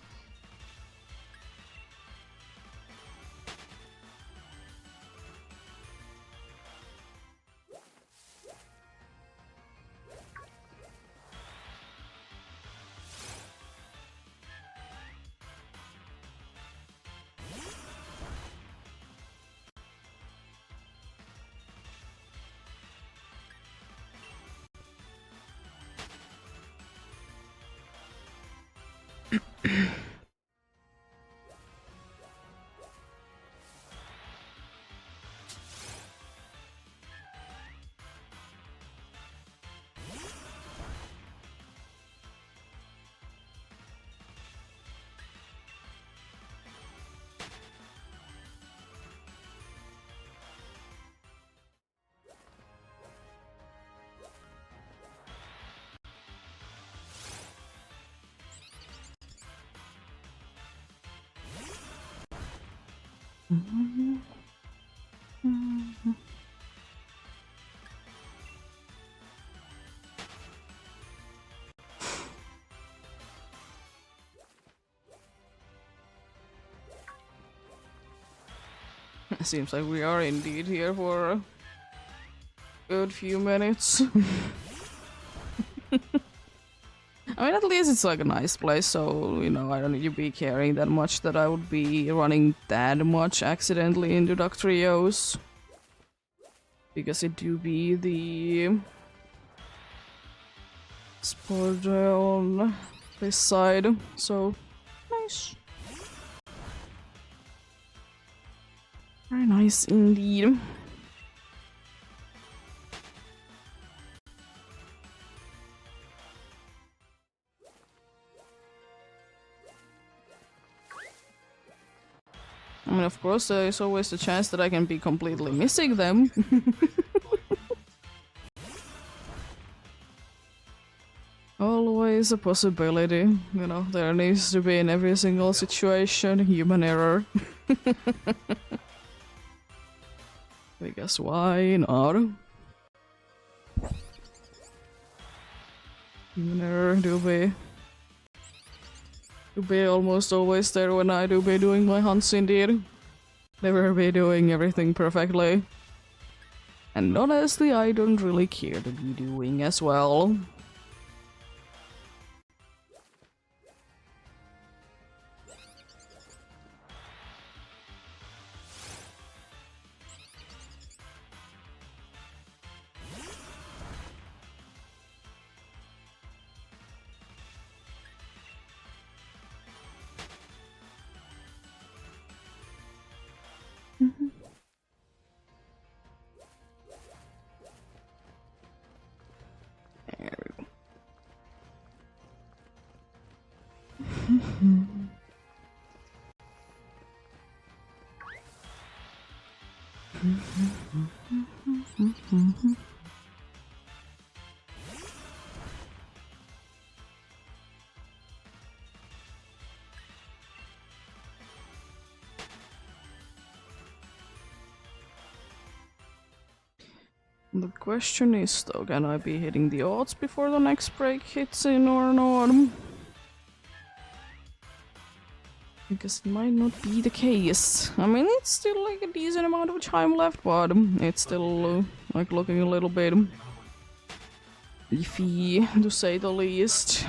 Speaker 1: It seems like we are indeed here for a good few minutes. I mean, at least it's like a nice place, so, you know, I don't need to be caring that much that I would be running that much accidentally into Duck Trios. Because it do be the sport on this side, so nice. Very nice indeed. I mean, of course, there is always the chance that I can be completely missing them. Always a possibility, you know, there needs to be in every single situation human error. Because why not? Human error do be almost always there when I do be doing my hunts indeed. Never be doing everything perfectly. And honestly, I don't really care to be doing as well. There we go. The question is though, can I be hitting the odds before the next break hits in or not? Because it might not be the case. I mean, it's still like a decent amount of time left, but it's still like looking a little bit iffy, to say the least.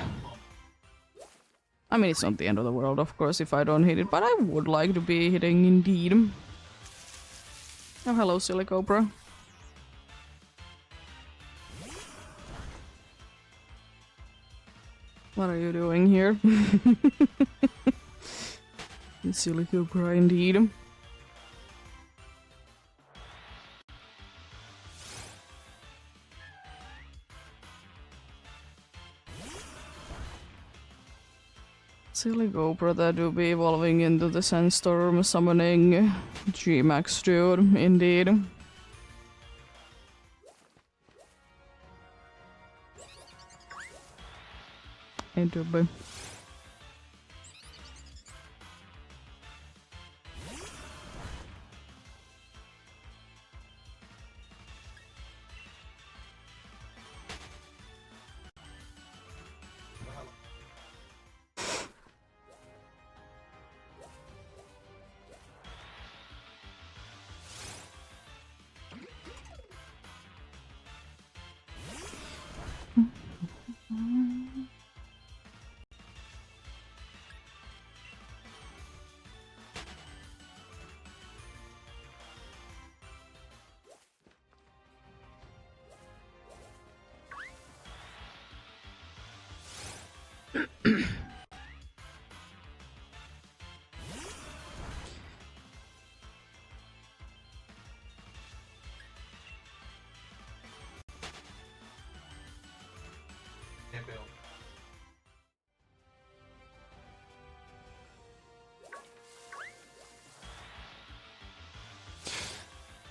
Speaker 1: I mean, it's not the end of the world, of course, if I don't hit it, but I would like to be hitting indeed. Oh, hello, silly cobra. What are you doing here? Silly cobra indeed. Silly cobra that will be evolving into the sandstorm summoning G-Max dude, indeed. Into a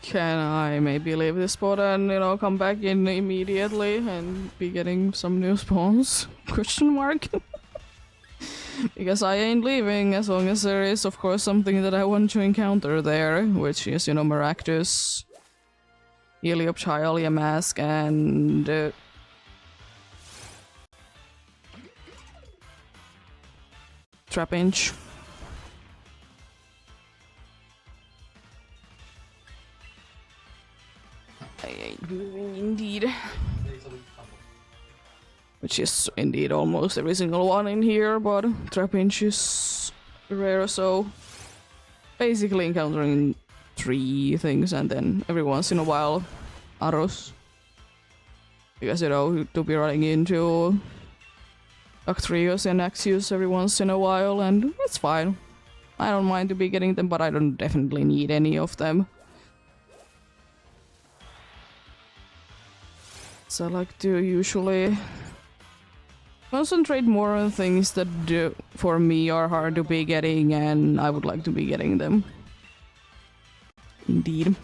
Speaker 1: Can I maybe leave this spot and, you know, come back in immediately and be getting some new spawns? Question mark? Because I ain't leaving as long as there is, of course, something that I want to encounter there, which is, you know, Maractus, Helioptile, Mask, and... Trapinch. I ain't moving indeed. Which is indeed almost every single one in here, but Trapinch is rare, so basically encountering 3 things and then every once in a while arrows. Because, you know, to be running into Actrios and Axios every once in a while, and it's fine. I don't mind to be getting them, but I don't definitely need any of them. So I like to usually concentrate more on things that for me are hard to be getting, and I would like to be getting them. Indeed.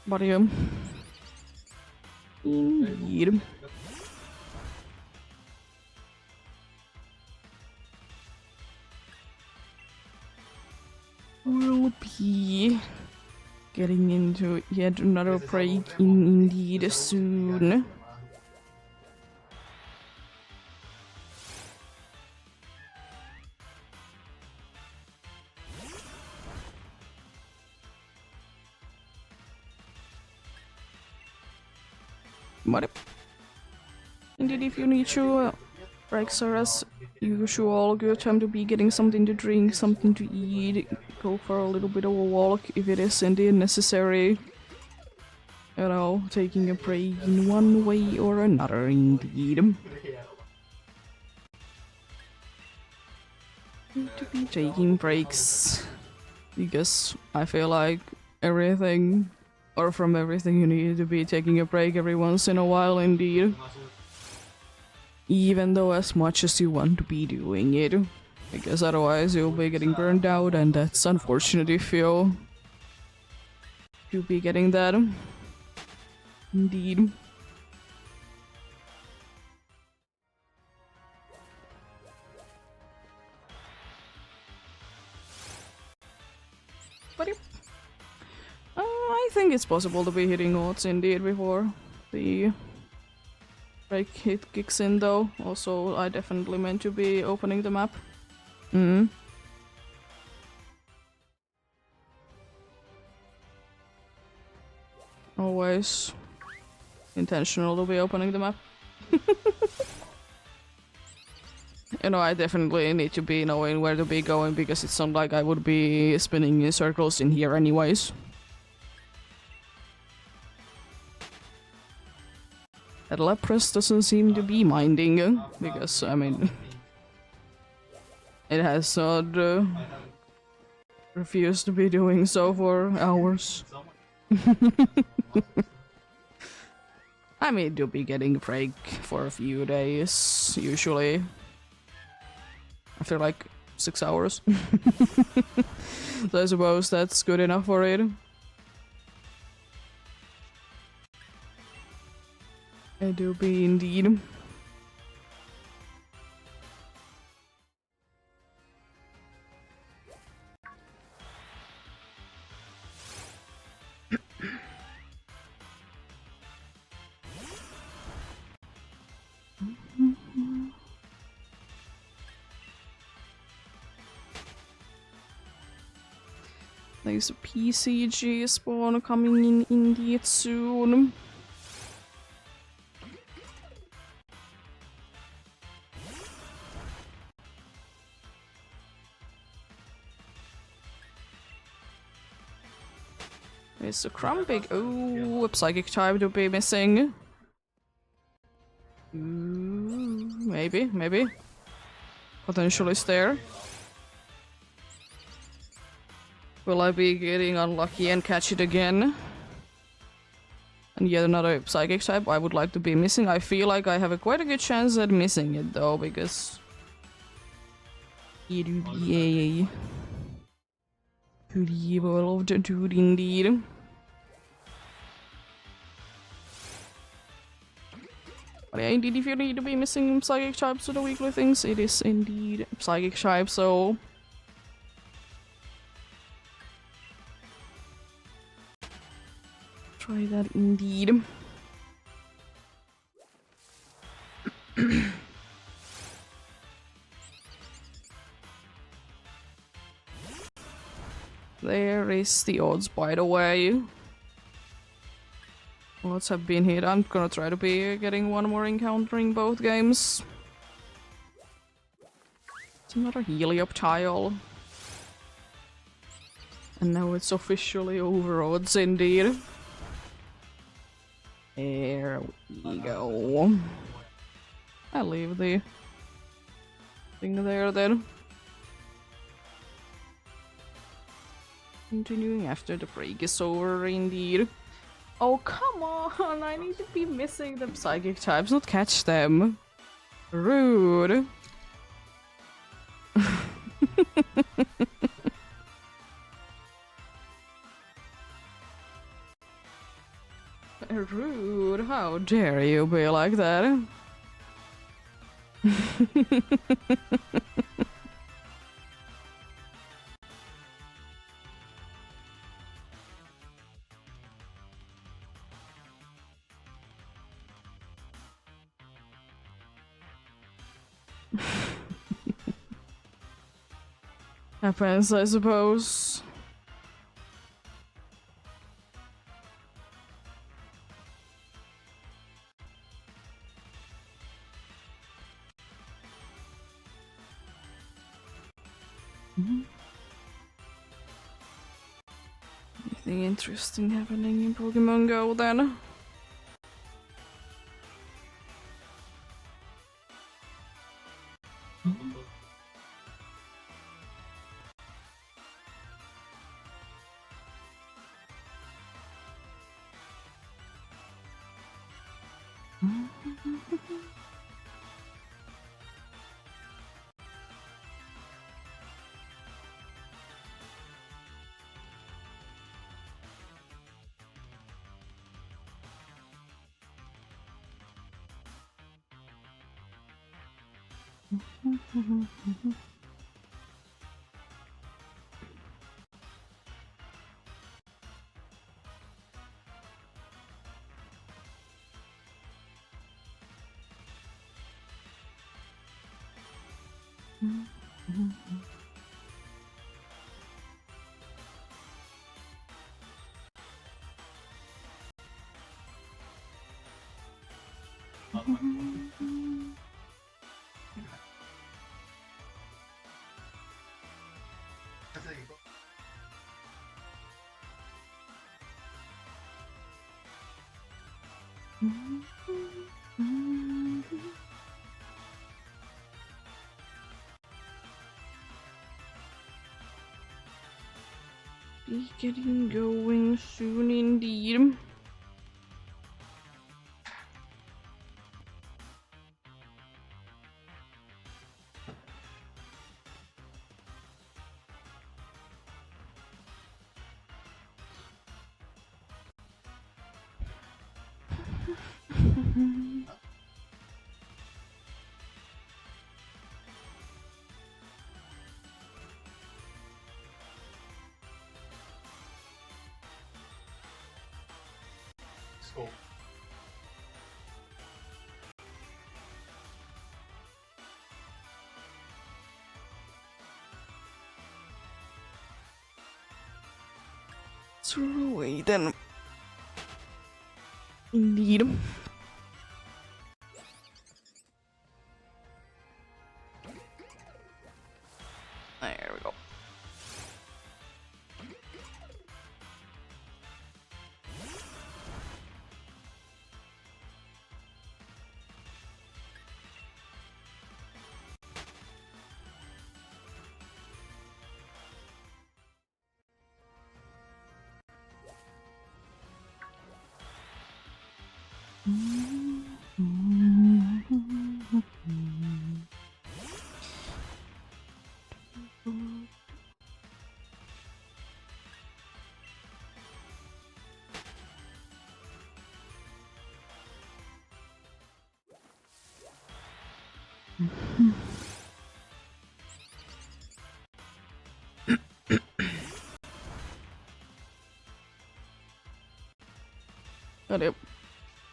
Speaker 1: But indeed. We'll be getting into yet another break indeed soon. But indeed, if you need to, breaks are as usual. Good time to be getting something to drink, something to eat. Go for a little bit of a walk if it is indeed necessary. You know, taking a break in one way or another, indeed. Need to be taking breaks because I feel like everything, or from everything, you need to be taking a break every once in a while, indeed. Even though as much as you want to be doing it, because otherwise you'll be getting burned out, and that's unfortunate if you'll be getting that. Indeed. But I think it's possible to be hitting odds indeed before the break hit kicks in, though. Also, I definitely meant to be opening the map. Always intentional to be opening the map. You know, I definitely need to be knowing where to be going, because it's not like I would be spinning in circles in here anyways. That Leprous doesn't seem to be minding, because, I mean, it has not refused to be doing so for hours. I mean, to be getting a break for a few days, usually. I feel like 6 hours. So I suppose that's good enough for it. I do be indeed. There's a PCG spawn coming in indeed soon. There's a Crumbig. Oh, a Psychic type to be missing. Maybe. Potential is there. Will I be getting unlucky and catch it again? And yet another Psychic type I would like to be missing. I feel like I have quite a good chance at missing it though, because it would be a pretty evolved dude indeed. But yeah, indeed, if you need to be missing Psychic types to the weekly things, it is indeed Psychic type, so try that indeed. There is the odds, by the way. Odds have been hit. I'm gonna try to be getting one more encountering both games. It's another Helioptile. And now it's officially over odds indeed. There we go. I'll leave the thing there then. Continuing after the break is over indeed. Oh, come on! I need to be missing the Psychic types, not catch them. Rude. Rude, how dare you be like that? Happens, I suppose. Anything interesting happening in Pokemon Go then? Be getting going soon indeed.
Speaker 3: School.
Speaker 1: Throw away then. Indeed. There we go. But yep.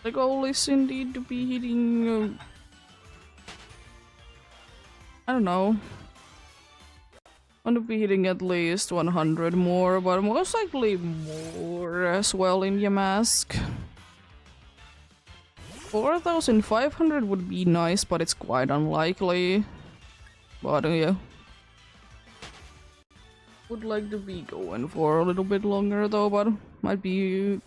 Speaker 1: The goal is indeed to be hitting. I don't know. I want to be hitting at least 100 more, but most likely more as well in Yamask. 4,500 would be nice, but it's quite unlikely. But yeah. Would like to be going for a little bit longer though, but might be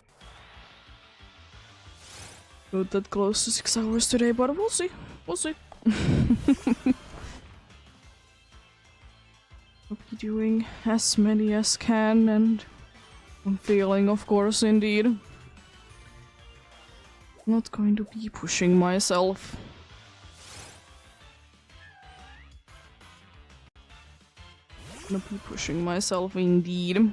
Speaker 1: not that close to 6 hours today, but we'll see. We'll see. I'll be doing as many as can, and I'm feeling, of course, indeed. Not going to be pushing myself. Gonna be pushing myself indeed.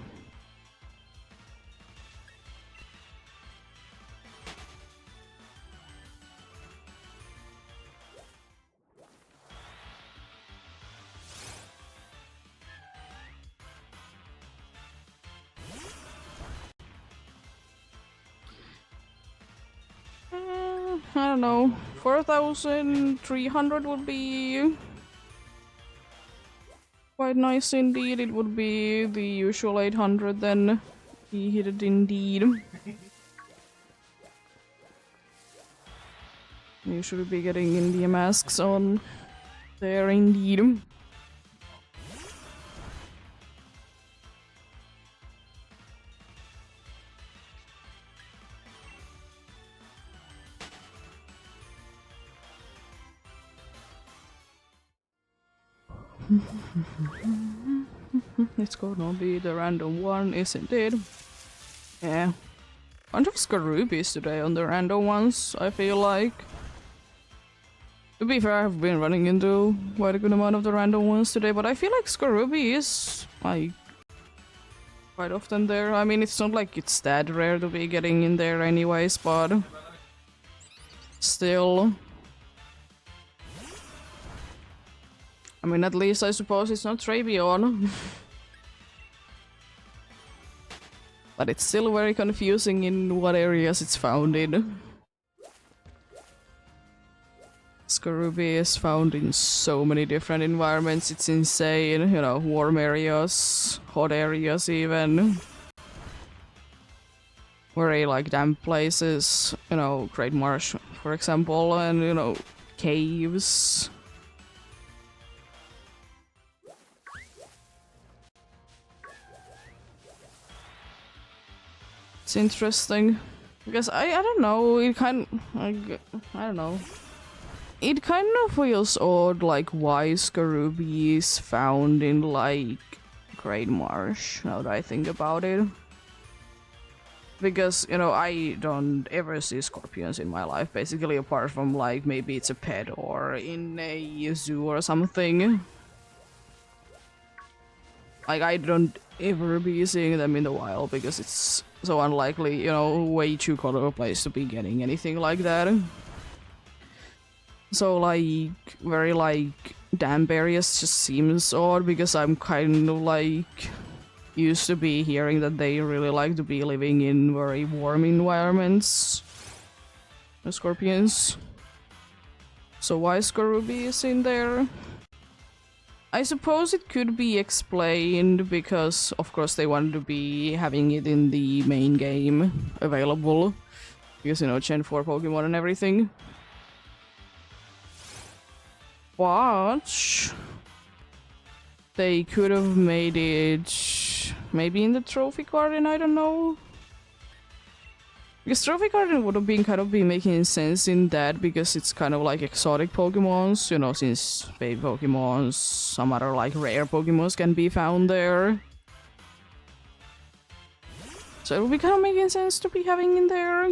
Speaker 1: I don't know, 4,300 would be quite nice indeed. It would be the usual 800 then. He hit it indeed. You should be getting India masks on there indeed. It's gonna be the random one, isn't it? Yeah. Bunch of Skarubies today on the random ones, I feel like. To be fair, I've been running into quite a good amount of the random ones today, but I feel like Skarubi is, like, quite often there. I mean, it's not like it's that rare to be getting in there anyways, but still. I mean, at least I suppose it's not Travion. But it's still very confusing in what areas it's found in. Skarubi is found in so many different environments, it's insane. You know, warm areas, hot areas even. Very like damp places, you know, Great Marsh for example, and you know, caves. It's interesting because I don't know, it kind I don't know. It kind of feels odd, like why Skarubi is found in like Great Marsh, now that I think about it. Because, you know, I don't ever see scorpions in my life, basically, apart from like maybe it's a pet or in a zoo or something. Like, I don't ever be seeing them in the wild because it's so unlikely, you know, way too cold of a place to be getting anything like that. So, like, very, like, damp areas just seems odd because I'm kind of, like, used to be hearing that they really like to be living in very warm environments. The scorpions. So why Skarubi is in there? I suppose it could be explained because, of course, they wanted to be having it in the main game available. Because, you know, Gen 4 Pokemon and everything. But they could have made it maybe in the Trophy Garden, I don't know. Because Trophy Garden would have been kind of making sense in that because it's kind of like exotic Pokemons, you know, since baby Pokemons, some other like rare Pokemons can be found there. So it would be kind of making sense to be having in there.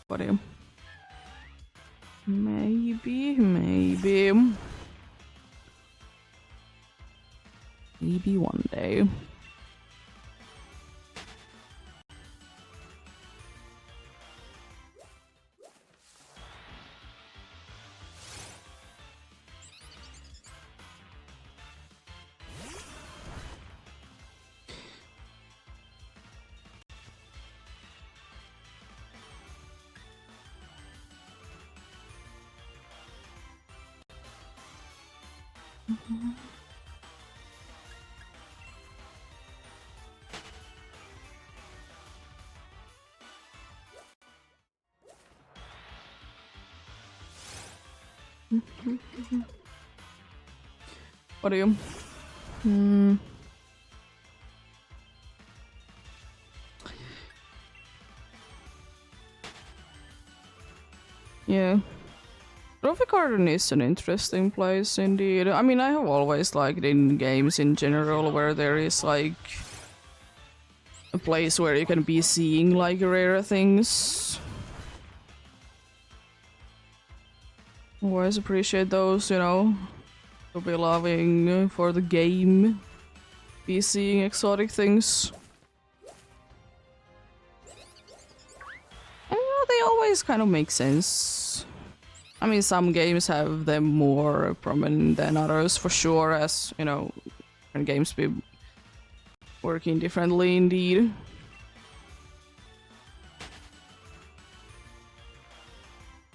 Speaker 1: But yeah. Maybe. Maybe one day. What are you? Yeah. Trophy Garden is an interesting place indeed. I mean, I have always liked in games in general where there is like a place where you can be seeing like rare things. Always appreciate those, you know, to be loving for the game, be seeing exotic things. And you know, they always kind of make sense. I mean, some games have them more prominent than others, for sure, as, you know, different games be working differently indeed.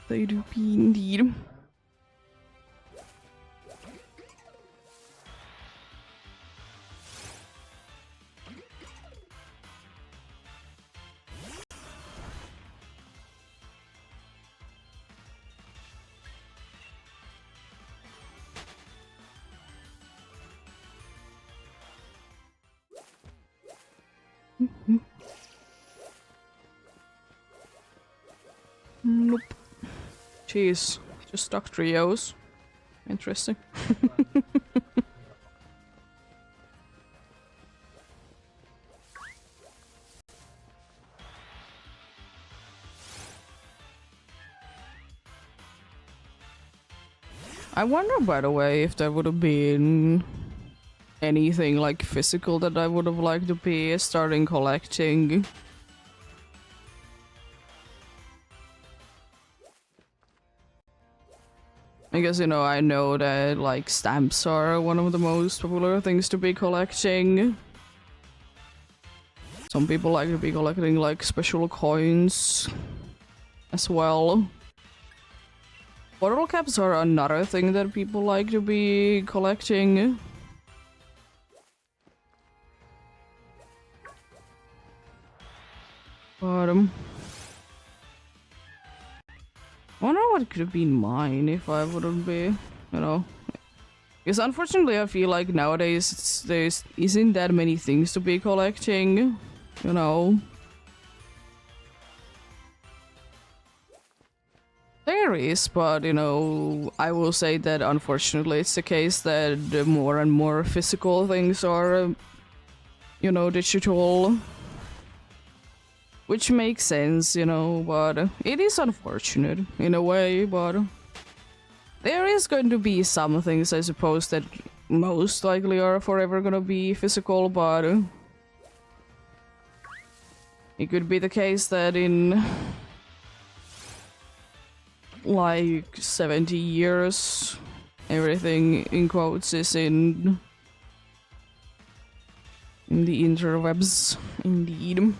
Speaker 1: They do be indeed. Nope. Jeez, just stock trios. Interesting. I wonder, by the way, if there would have been anything like physical that I would have liked to be starting collecting. I guess, you know, I know that like stamps are one of the most popular things to be collecting. Some people like to be collecting like special coins as well. Bottle caps are another thing that people like to be collecting. But I wonder what could have been mine if I wouldn't be, you know. Because unfortunately I feel like nowadays there isn't that many things to be collecting, you know. There is, but, you know, I will say that unfortunately it's the case that the more and more physical things are, you know, digital. Which makes sense, you know, but it is unfortunate in a way, but there is going to be some things, I suppose, that most likely are forever gonna be physical, but it could be the case that in like 70 years, everything in quotes is in the interwebs, indeed.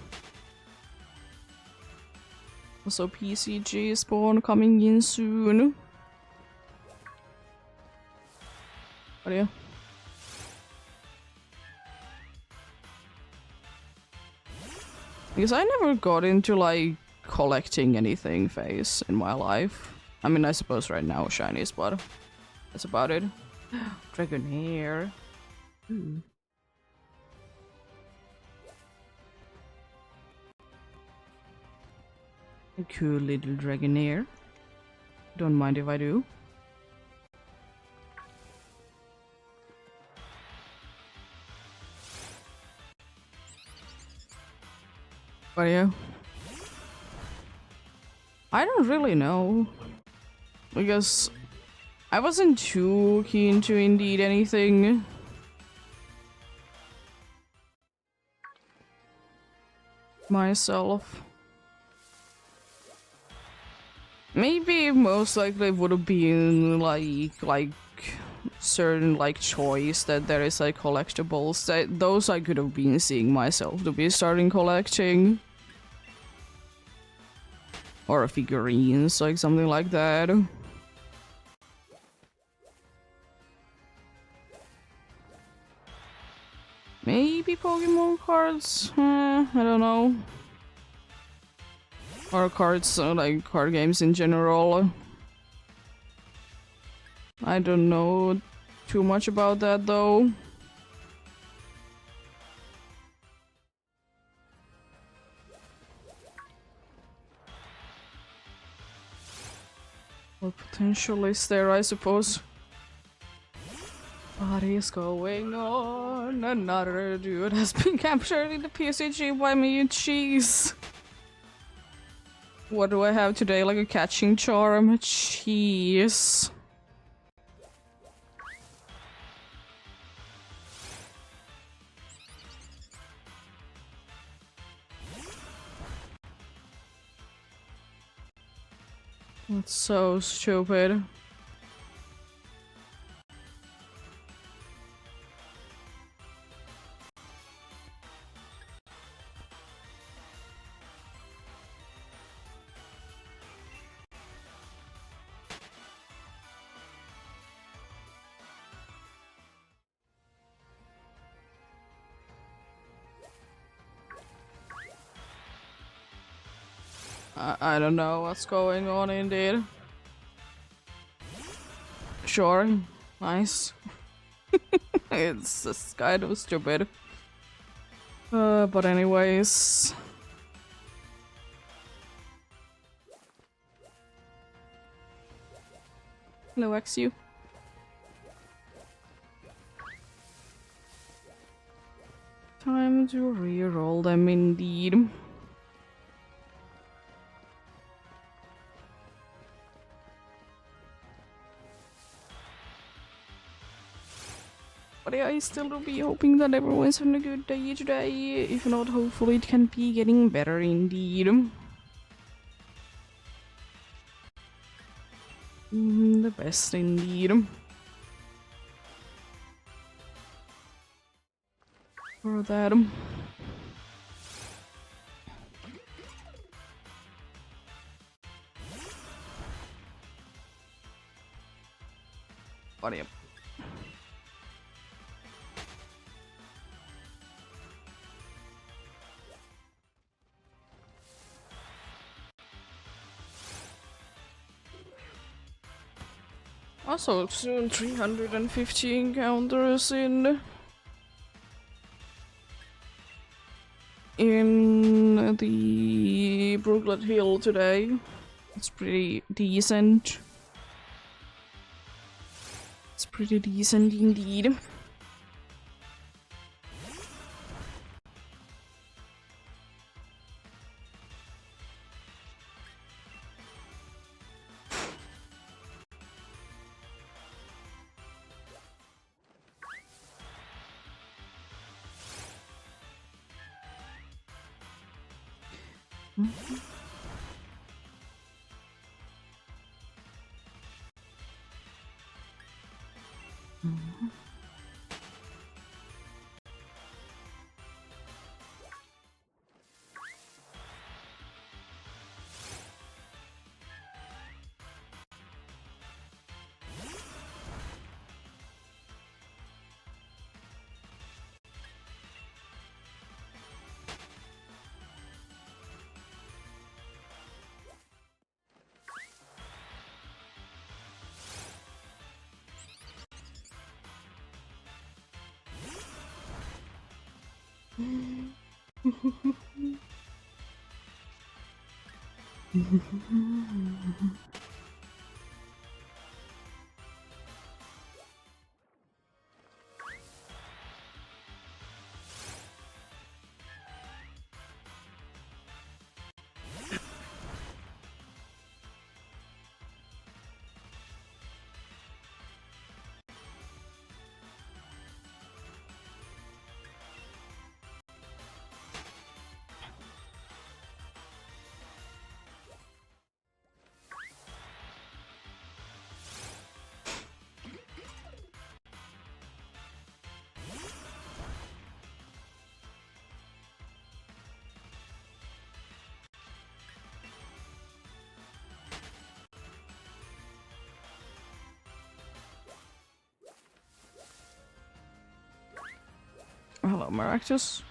Speaker 1: Also, PCG spawn coming in soon. What are you? Because I never got into like collecting anything phase in my life. I mean, I suppose right now shinies, but that's about it. Dragon hair. Ooh. A cool little dragonair. Don't mind if I do. But yeah. I don't really know. Because I wasn't too keen to indeed anything. Myself. Maybe most likely would have been like certain like choice that there is like collectibles that those I could have been seeing myself to be starting collecting. Or figurines, like something like that. Maybe Pokemon cards? I don't know. Or cards, like card games in general. I don't know too much about that though. What potential is there, I suppose? What is going on? Another dude has been captured in the PCG by me and cheese. What do I have today? Like a catching charm? Cheese. It's so stupid. I don't know what's going on indeed. Sure, nice. It's just kind of stupid. But anyways. Hello, XU. Time to re-roll them indeed. But yeah, I still will be hoping that everyone's having a good day today. If not, hopefully it can be getting better indeed. The best indeed. For that. But yep. Also, soon 350 encounters in the Brooklet Hill today. It's pretty decent. It's pretty decent indeed. Hello, Maractus.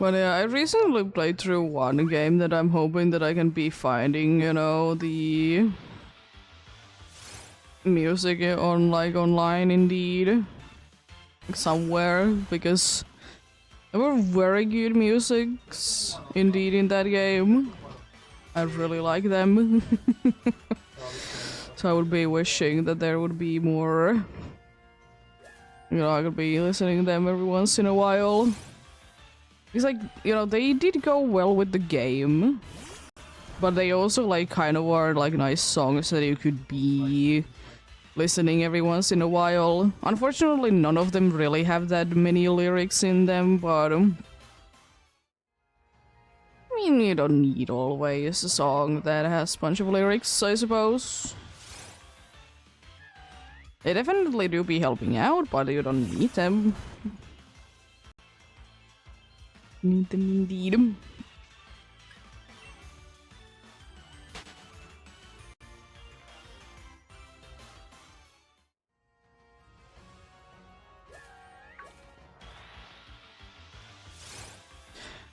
Speaker 1: But yeah, I recently played through one game that I'm hoping that I can be finding, you know, the music on like online indeed. Somewhere, because There were very good musics indeed in that game. I really like them. So I would be wishing that there would be more. You know, I could be listening to them every once in a while. It's like, you know, they did go well with the game. But they also like kind of were like nice songs that you could be listening every once in a while. Unfortunately, none of them really have that many lyrics in them, but I mean, you don't need always a song that has a bunch of lyrics, I suppose. They definitely do be helping out, but you don't need them. Need them indeed.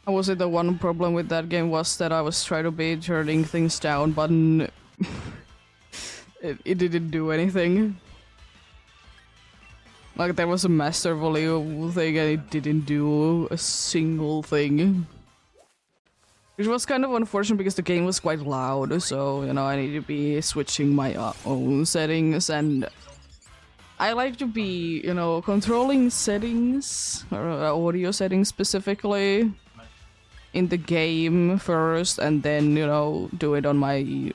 Speaker 1: I would say the one problem with that game was that I was trying to be turning things down, but it didn't do anything. Like, there was a master volume thing and it didn't do a single thing. Which was kind of unfortunate because the game was quite loud, so, you know, I need to be switching my own settings, and I like to be, you know, controlling settings, or audio settings specifically, in the game first, and then, you know, do it on my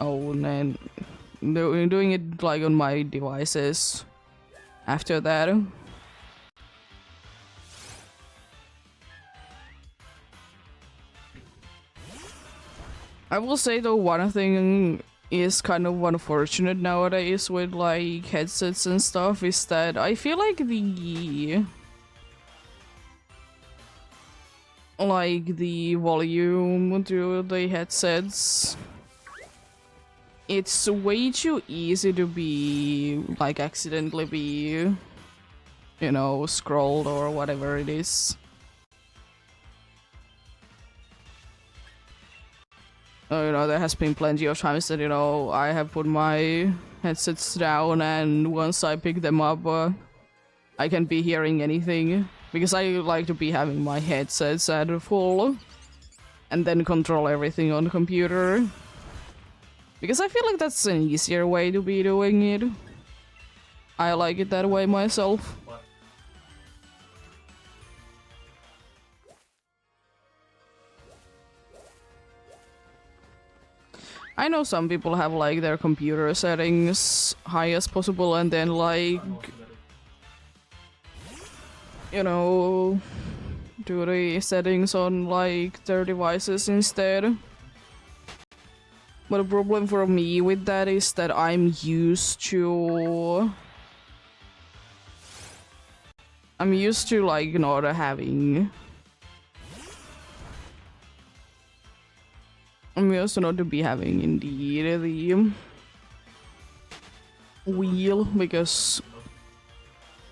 Speaker 1: own, and doing it, like, on my devices after that. I will say though, one thing is kind of unfortunate nowadays with like headsets and stuff is that I feel like the volume to the headsets, it's way too easy to be like accidentally be, you know, scrolled or whatever it is. You know, there has been plenty of times that, you know, I have put my headsets down and once I pick them up, I can be hearing anything. Because I like to be having my headsets at full and then control everything on the computer. Because I feel like that's an easier way to be doing it. I like it that way myself. I know some people have like their computer settings high as possible and then like, you know, do the settings on like their devices instead. But the problem for me with that is that I'm used to like not having. I'm used to not to be having indeed the wheel, because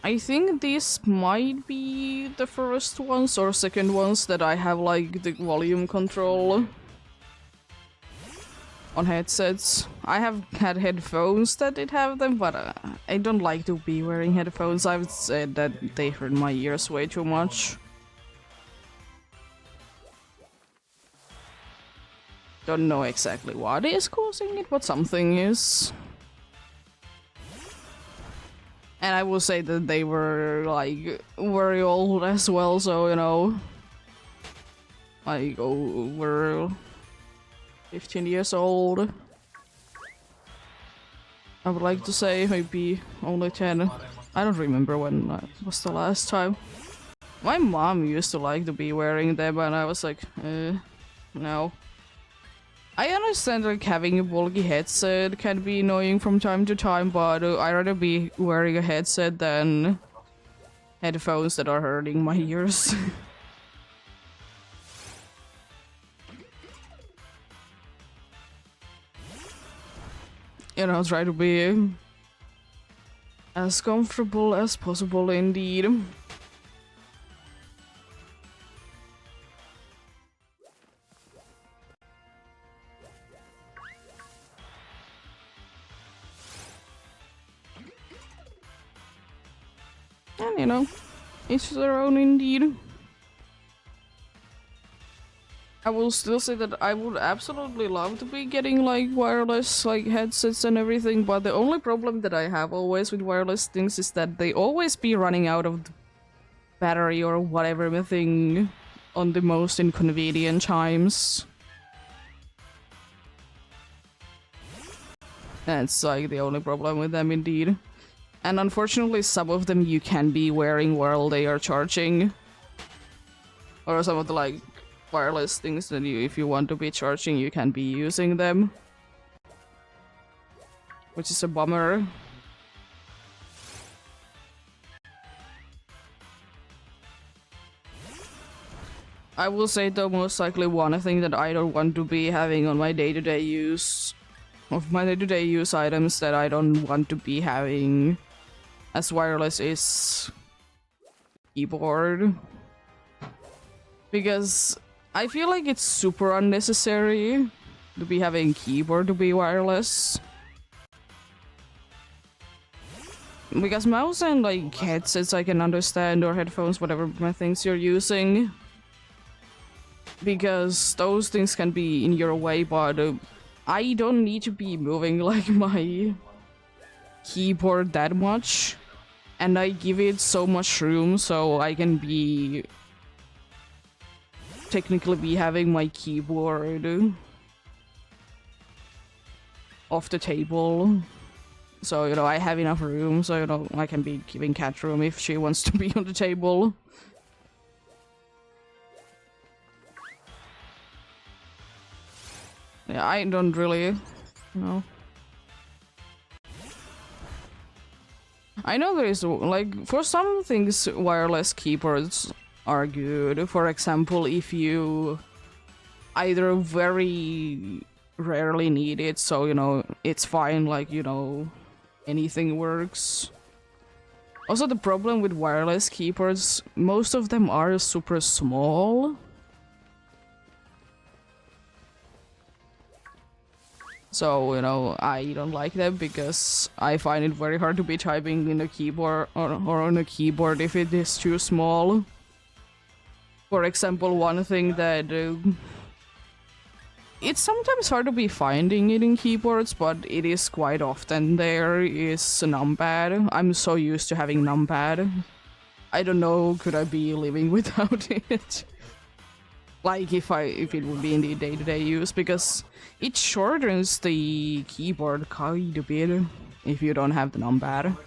Speaker 1: I think these might be the first ones or second ones that I have like the volume control on headsets. I have had headphones that did have them, but I don't like to be wearing headphones. I've said that they hurt my ears way too much. Don't know exactly what is causing it, but something is. And I will say that they were like very old as well, so you know, like over 15 years old. I would like to say maybe only 10. I don't remember when was the last time. My mom used to like to be wearing them, and I was like, no. I understand like having a bulky headset can be annoying from time to time, but I'd rather be wearing a headset than headphones that are hurting my ears. You know, try to be as comfortable as possible indeed. And you know, each their own indeed. I will still say that I would absolutely love to be getting like wireless like headsets and everything, but the only problem that I have always with wireless things is that they always be running out of the battery or whatever the thing on the most inconvenient times. That's like the only problem with them indeed. And unfortunately some of them you can be wearing while they are charging. Or some of the like wireless things that you, if you want to be charging, you can be using them. Which is a bummer. I will say though, most likely one thing that I don't want to be having on my day-to-day use, of my day-to-day use items that I don't want to be having as wireless is keyboard. Because I feel like it's super unnecessary to be having keyboard to be wireless. Because mouse and like headsets I can understand, or headphones, whatever things you're using. Because those things can be in your way, but I don't need to be moving like my keyboard that much. And I give it so much room so I can be technically be having my keyboard off the table. So, you know, I have enough room, so, you know, I can be giving Cat room if she wants to be on the table. Yeah, I don't really, know. I know there is, like, for some things, wireless keyboards are good. For example, if you either very rarely need it, so, you know, it's fine, like, you know, anything works. Also, the problem with wireless keyboards, most of them are super small. So, you know, I don't like them because I find it very hard to be typing in a keyboard or on a keyboard if it is too small. For example, one thing that it's sometimes hard to be finding it in keyboards, but it is quite often there is a numpad. I'm so used to having numpad. I don't know, could I be living without it? Like if it would be in the day-to-day use, because it shortens the keyboard quite a bit if you don't have the numpad.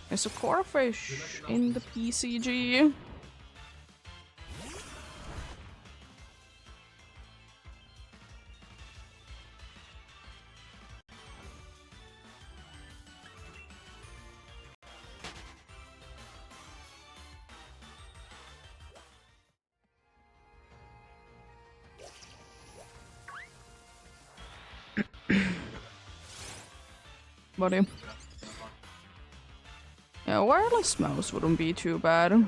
Speaker 1: There's a corefish in the PCG. Buddy. Yeah, wireless mouse wouldn't be too bad.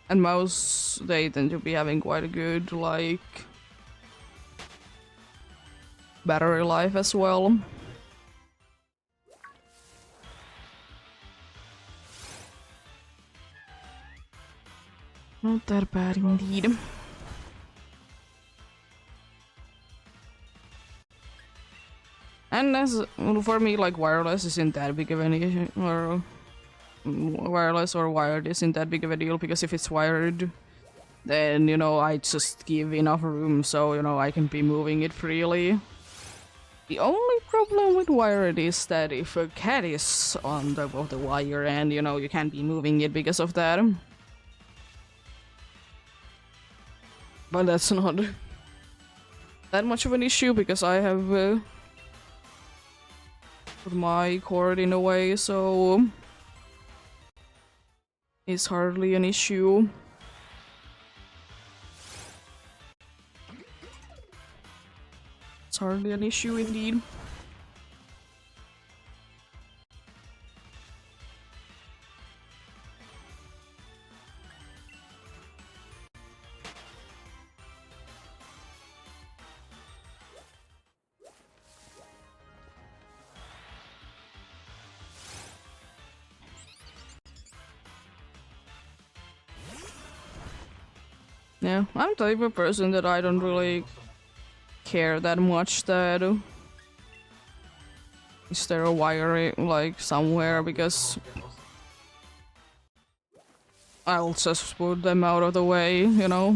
Speaker 1: And mouse, they tend to be having quite a good, like, battery life as well. Not that bad indeed. And as well, for me, like, wireless isn't that big of an issue, or wireless or wired isn't that big of a deal, because if it's wired, then, you know, I just give enough room so, you know, I can be moving it freely. The only problem with wired is that if a cat is on top of the wire and, you know, you can't be moving it because of that. But that's not that much of an issue because I have put my cord in a way, so it's hardly an issue. It's hardly an issue indeed. Yeah, I'm the type of person that I don't really care that much that is there a wire like somewhere, because I'll just put them out of the way, you know?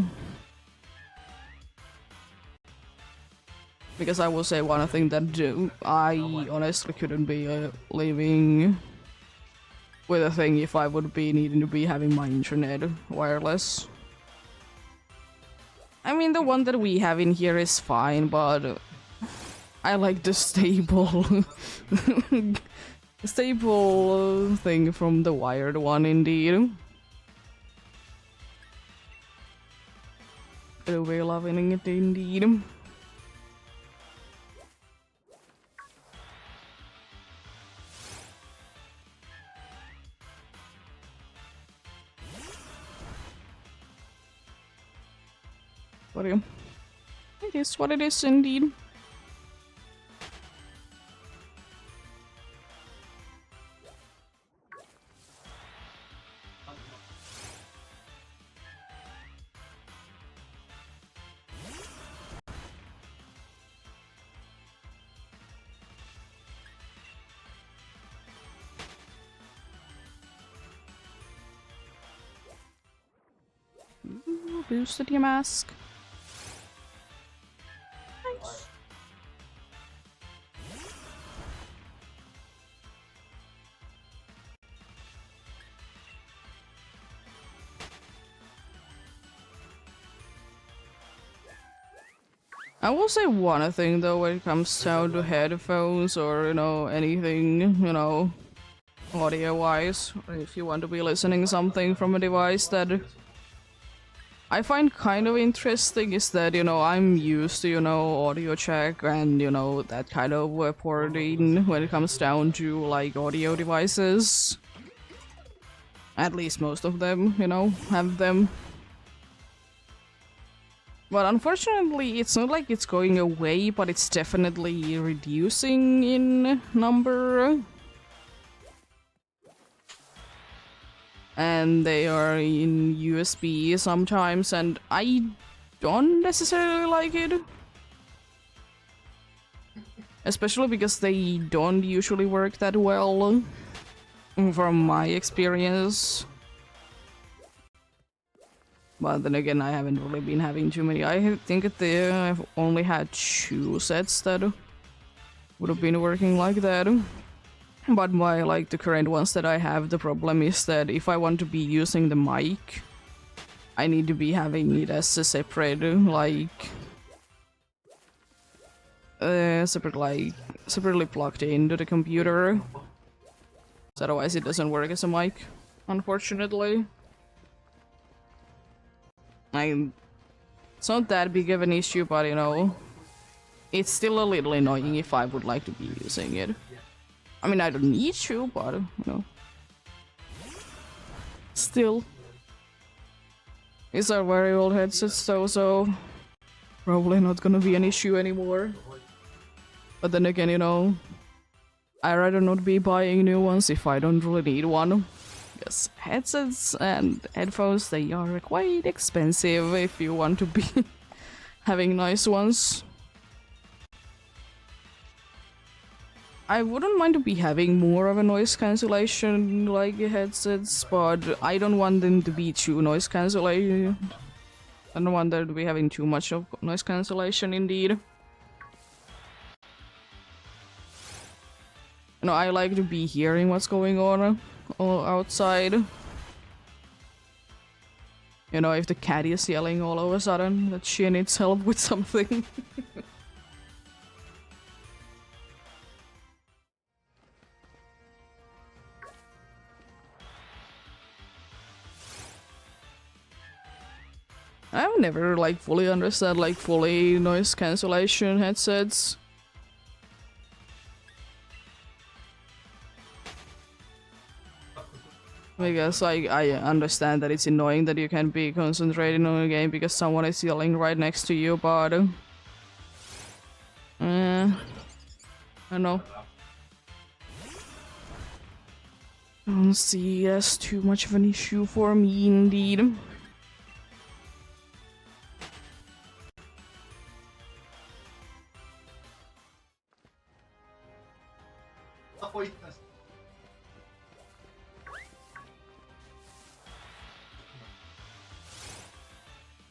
Speaker 1: Because I will say one thing that I honestly couldn't be living with a thing if I would be needing to be having my internet wireless. I mean, the one that we have in here is fine, but I like the stable stable thing from the wired one indeed. We're loving it indeed. What do you? It is what it is indeed. Ooh, boosted your mask. Nice. I will say one thing though when it comes down to headphones or, you know, anything, you know, audio-wise, or if you want to be listening something from a device that I find kind of interesting is that, you know, I'm used to, you know, audio check and, you know, that kind of reporting when it comes down to, like, audio devices. At least most of them, you know, have them. But unfortunately, it's not like it's going away, but it's definitely reducing in number. And they are in USB sometimes, and I don't necessarily like it. Especially because they don't usually work that well, from my experience. But then again, I haven't really been having too many. I think I've only had 2 sets that would have been working like that. But the current ones that I have, the problem is that if I want to be using the mic, I need to be having it as a separate, separately plugged into the computer. So otherwise it doesn't work as a mic, unfortunately. It's not that big of an issue, but you know, it's still a little annoying if I would like to be using it. I mean, I don't need to, but you know, still. These are very old headsets though, so probably not gonna be an issue anymore. But then again, you know, I'd rather not be buying new ones if I don't really need one. Because headsets and headphones, they are quite expensive if you want to be having nice ones. I wouldn't mind to be having more of a noise cancellation like headsets, but I don't want them to be too noise cancellation. I don't want them to be having too much of noise cancellation indeed. You know, I like to be hearing what's going on outside. You know, if the cat is yelling all of a sudden that she needs help with something. I've never fully understood fully noise cancellation headsets. Because I understand that it's annoying that you can't be concentrating on a game because someone is yelling right next to you, but I don't know. I don't see that's too much of an issue for me indeed.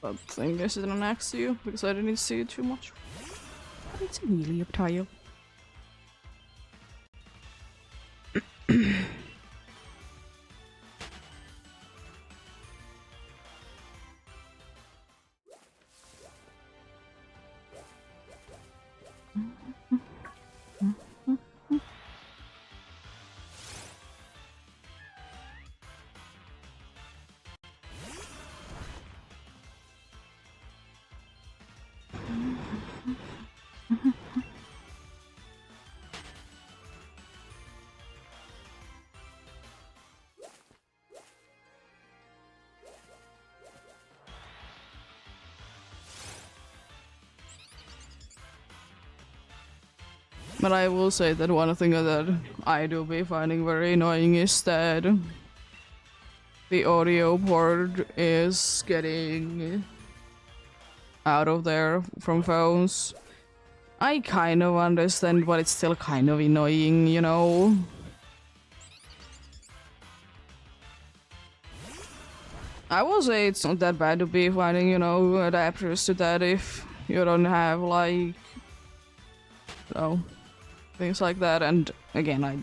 Speaker 1: But I guess it didn't ask you because I didn't see it too much. But it's really a tile. But I will say that one thing that I do be finding very annoying is that the audio port is getting out of there from phones. I kind of understand, but it's still kind of annoying, you know? I will say it's not that bad to be finding, you know, adapters to that if you don't have, like, you know, things like that. And again, I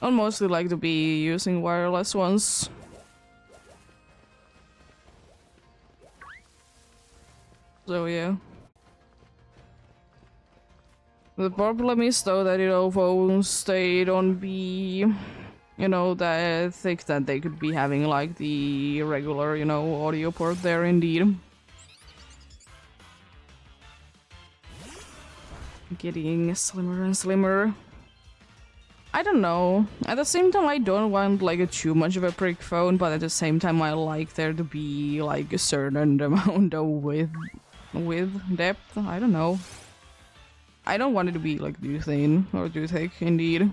Speaker 1: don't mostly like to be using wireless ones. So yeah. The problem is though that, you know, phones, they don't be, you know, that thick that they could be having like the regular, you know, audio port there indeed. Getting slimmer and slimmer. I don't know. At the same time, I don't want like a too much of a brick phone, but at the same time, I like there to be like a certain amount of width, depth. I don't know. I don't want it to be like too thin or too thick, indeed.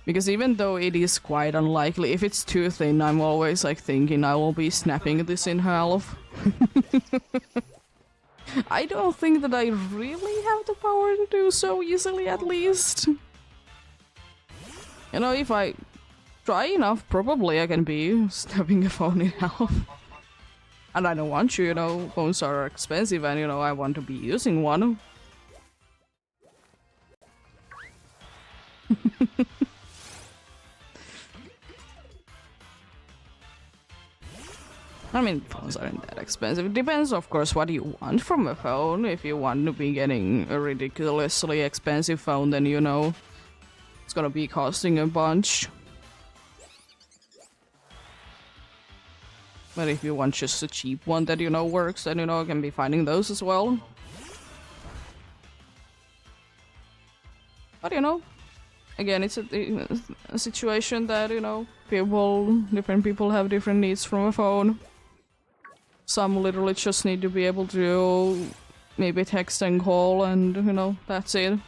Speaker 1: Because even though it is quite unlikely, if it's too thin, I'm always like thinking I will be snapping this in half. I don't think that I really have the power to do so easily, at least. You know, if I try enough, probably I can be snapping a phone in half. And I don't want to, you know, phones are expensive and, you know, I want to be using one. I mean, phones aren't that expensive. It depends, of course, what you want from a phone. If you want to be getting a ridiculously expensive phone, then, you know, it's gonna be costing a bunch. But if you want just a cheap one that, you know, works, then, you know, you can be finding those as well. But, you know, again, it's a situation that, you know, different people have different needs from a phone. Some literally just need to be able to maybe text and call and, you know, that's it.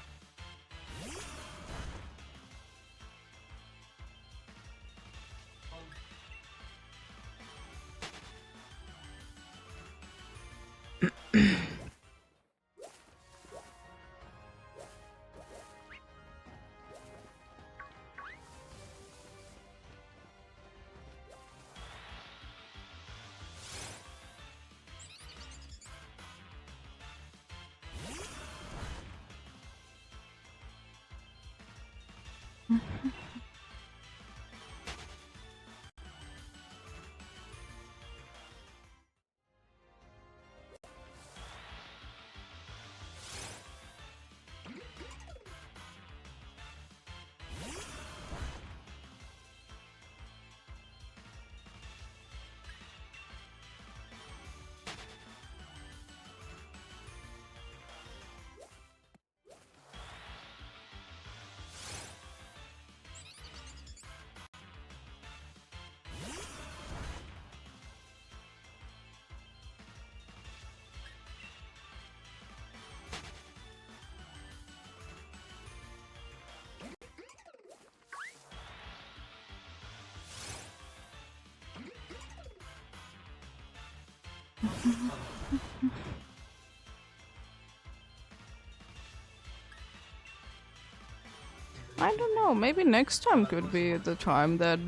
Speaker 1: I don't know, maybe next time could be the time that,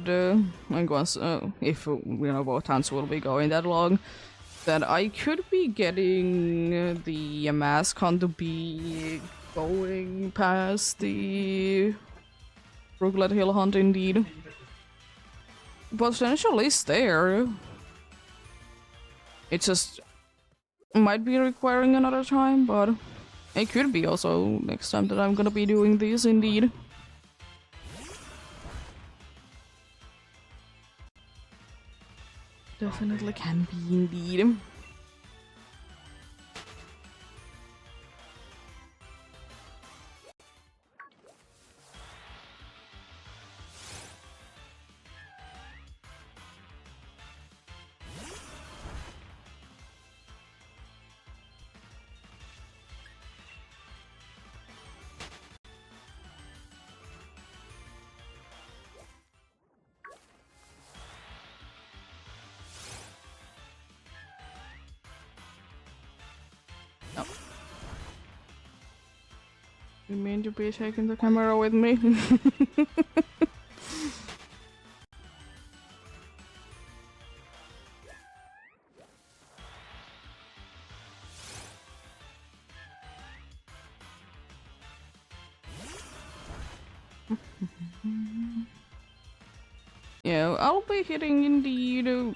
Speaker 1: like once, if, both hunts will be going that long, that I could be getting the mask hunt to be going past the Brooklet Hill hunt indeed. Potential is there. It just might be requiring another time, but it could be also next time that I'm gonna be doing this indeed. Definitely can be indeed. No. You mean to be taking the camera with me? Yeah, I'll be hitting indeed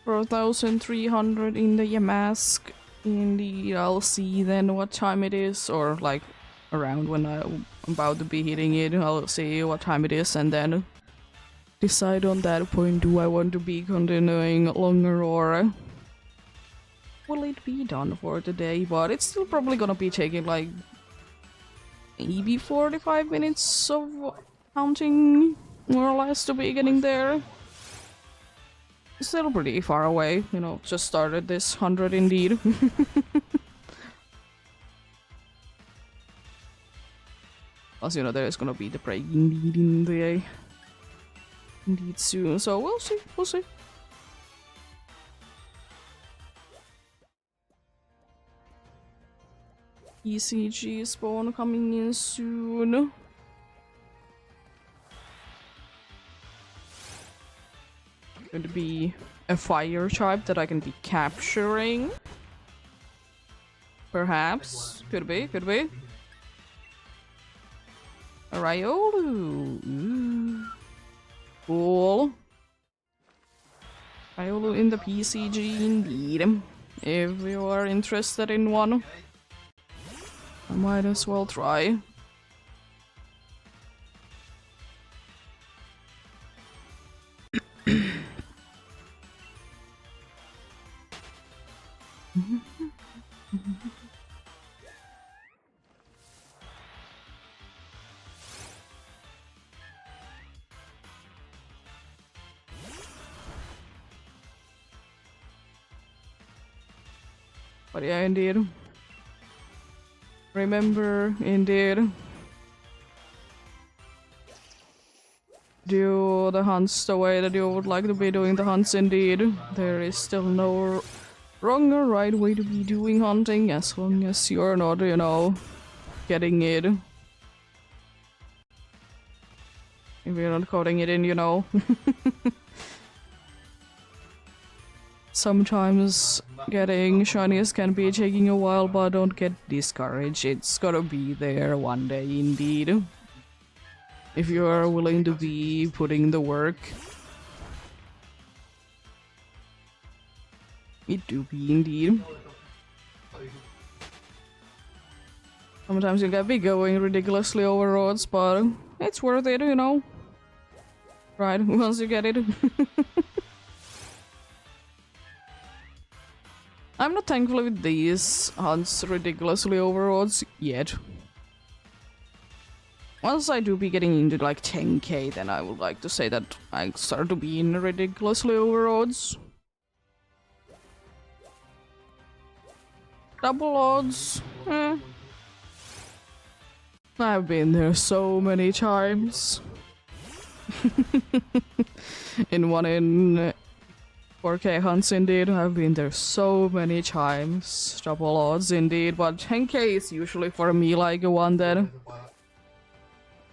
Speaker 1: 4,300 in the Yamask. Indeed, I'll see then what time it is, or like around when I'm about to be hitting it. I'll see what time it is and then decide on that point. Do I want to be continuing longer or will it be done for today? But it's still probably gonna be taking like maybe 45 minutes of counting, more or less, to be getting there. Still pretty far away, just started this 100 indeed. Plus, there's gonna be the break indeed in the indeed soon, so we'll see. ECG spawn coming in soon. Going to be a fire type that I can be capturing. Perhaps. Could be. A Riolu. Ooh. Cool. Riolu in the PCG indeed. If you are interested in one, I might as well try. But yeah, indeed. Remember, indeed. Do the hunts the way that you would like to be doing the hunts indeed. There is still no wrong or right way to be doing hunting as long as you're not, getting it. If you're not coding it in, Sometimes getting shinies can be taking a while, but don't get discouraged. It's gotta be there one day indeed. If you are willing to be putting the work. It do be indeed. Sometimes you can be going ridiculously over roads, but it's worth it, Right, once you get it. I'm not thankful with these hunts ridiculously over roads yet. Once I do be getting into like 10k, then I would like to say that I start to be in ridiculously over roads. Double odds. I've been there so many times. in 4k hunts indeed, I've been there so many times. Double odds indeed, but 10k is usually for me like a one that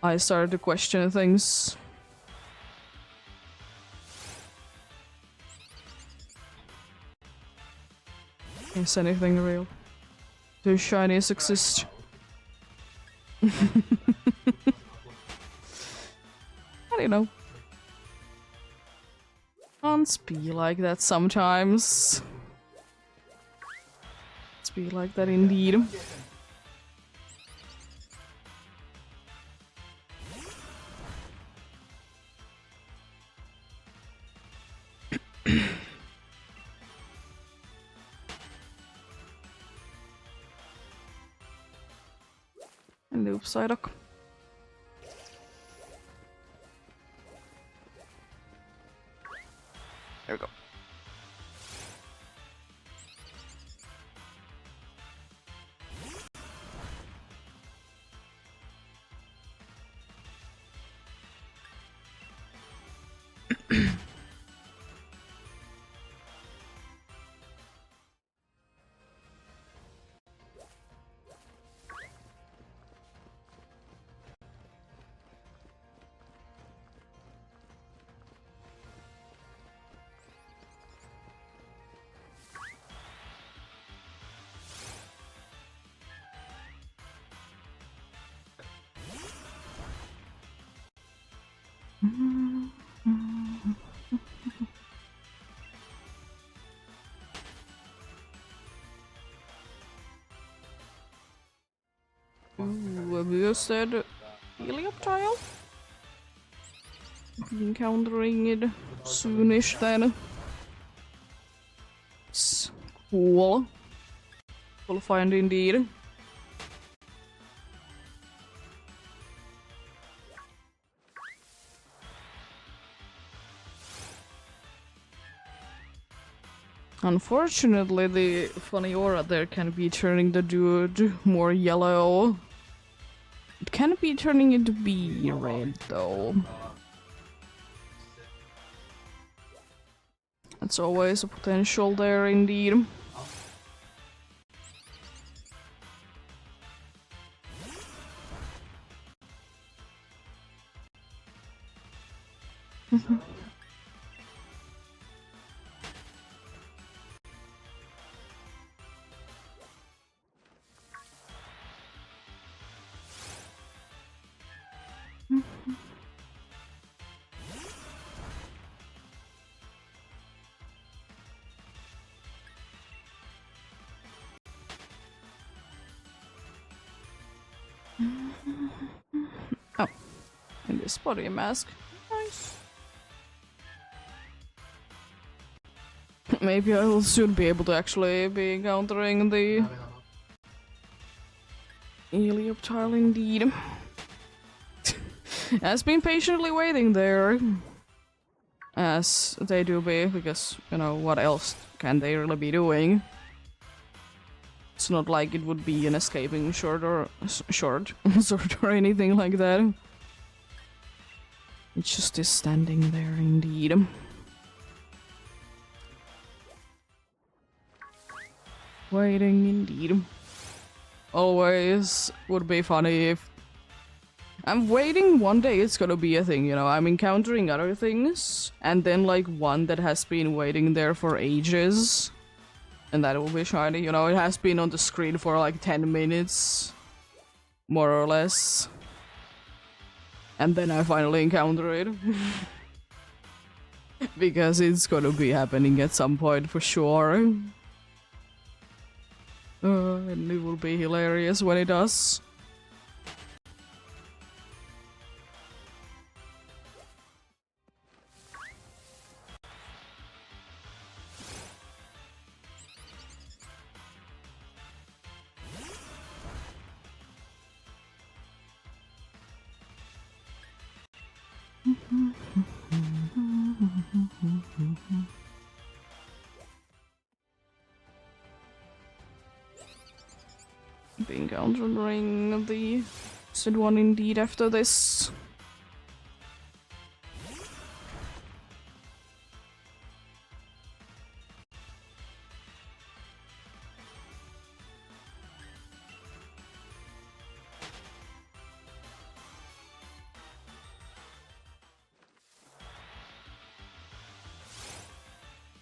Speaker 1: I started to question things. Is anything real? Do shinies exist? I don't know. Can't be like that sometimes. Let's be like that indeed. Noob Psyduck. There we go. Ooh, abused Helioptile? Encountering it soonish then. It's cool. We'll find indeed. Unfortunately, the funny aura there can be turning the dude more yellow. It can be turning it to be red, though. That's always a potential there, indeed. Oh, and this body mask. Nice. Maybe I will soon be able to actually be encountering the Helioptile indeed. Has been patiently waiting there. As they do be, because, you know, what else can they really be doing? It's not like it would be an escaping short or short or anything like that. It just is standing there indeed. Waiting indeed. Always would be funny if I'm waiting one day it's gonna be a thing, you know, I'm encountering other things, and then like one that has been waiting there for ages, and that will be shiny, you know, it has been on the screen for like 10 minutes, more or less, and then I finally encounter it. Because it's gonna be happening at some point for sure. And it will be hilarious when it does. Be encountering the said one indeed after this.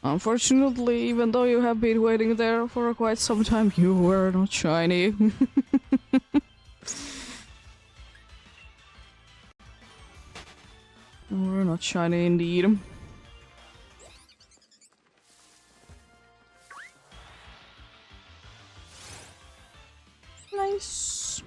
Speaker 1: Unfortunately, even though you have been waiting there for quite some time, you were not shiny. You were not shiny indeed. Nice.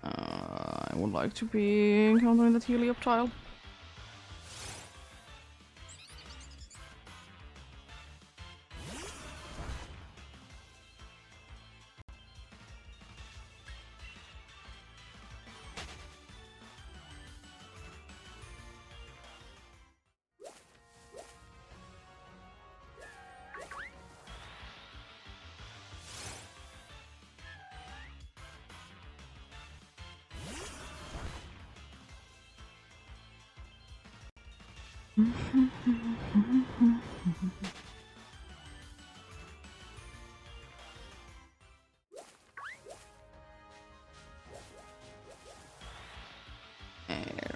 Speaker 1: I would like to be encountering that heliop tile. There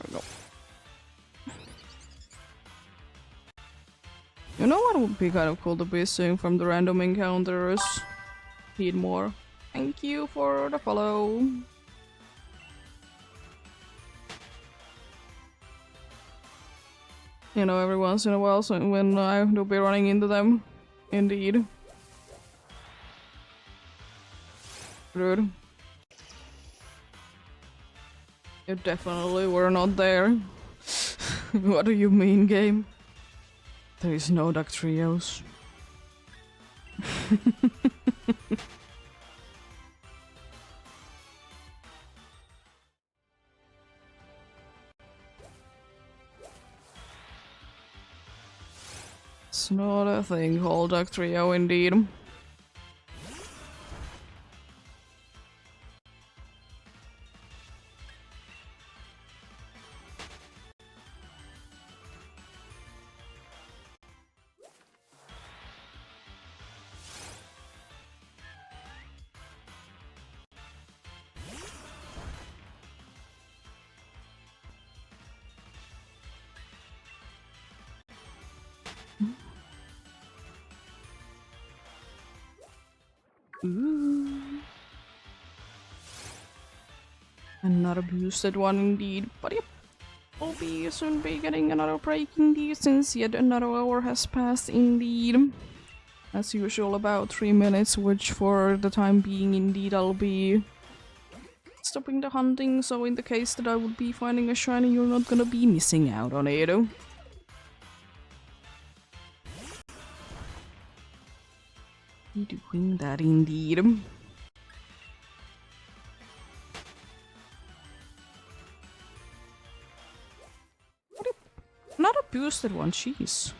Speaker 1: we go. You know what would be kind of cool to be seeing from the random encounters? Need more. Thank you for the follow. You know, every once in a while, so when I do be running into them. Indeed. Rude. You definitely were not there. What do you mean, game? There is no duck trios. It's not a thing called duck trio, indeed. Ooh. Another boosted one indeed. But yep, we'll be soon be getting another break indeed, since yet another hour has passed indeed. As usual, about 3 minutes, which for the time being indeed I'll be stopping the hunting, so in the case that I would be finding a shiny, you're not gonna be missing out on it. Be doing that indeed. Not a boosted one, jeez.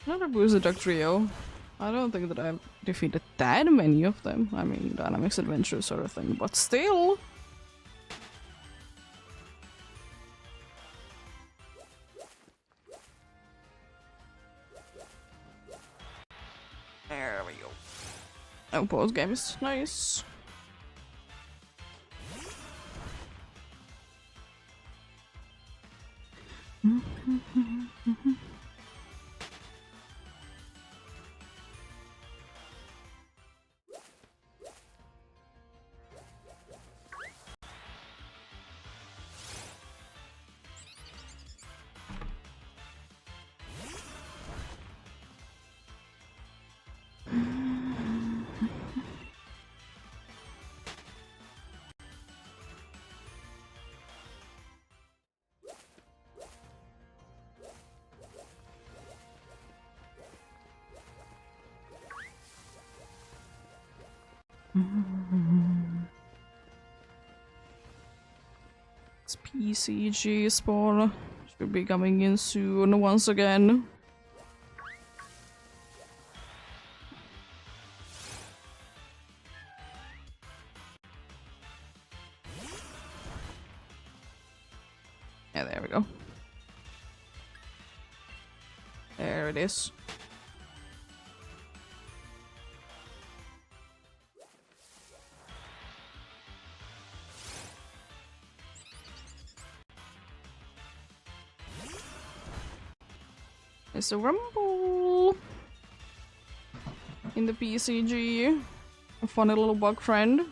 Speaker 1: Another boosted duck trio. I don't think that I've defeated that many of them. I mean, Dynamics Adventure sort of thing, but still. There we go. Oh, both games. Nice. It's PCG spawn. Should be coming in soon once again. Yeah, there we go. There it is. It's a rumble in the PCG. A funny little bug friend.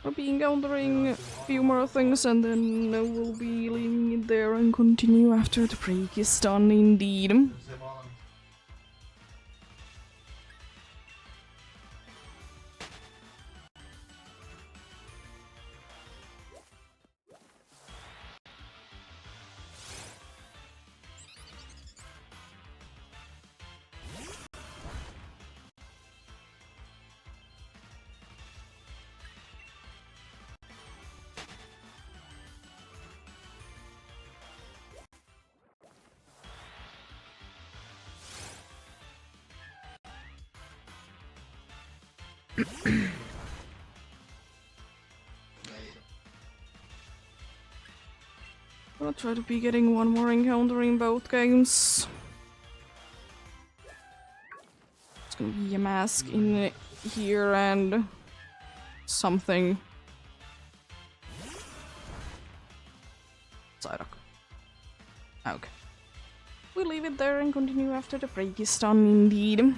Speaker 1: We'll be encountering a few more things, and then we'll be leaving it there and continue after the break is done indeed. I'll try to be getting one more encounter in both games. It's gonna be a mask in here and something. Psyduck. Okay. We'll leave it there and continue after the break is done indeed.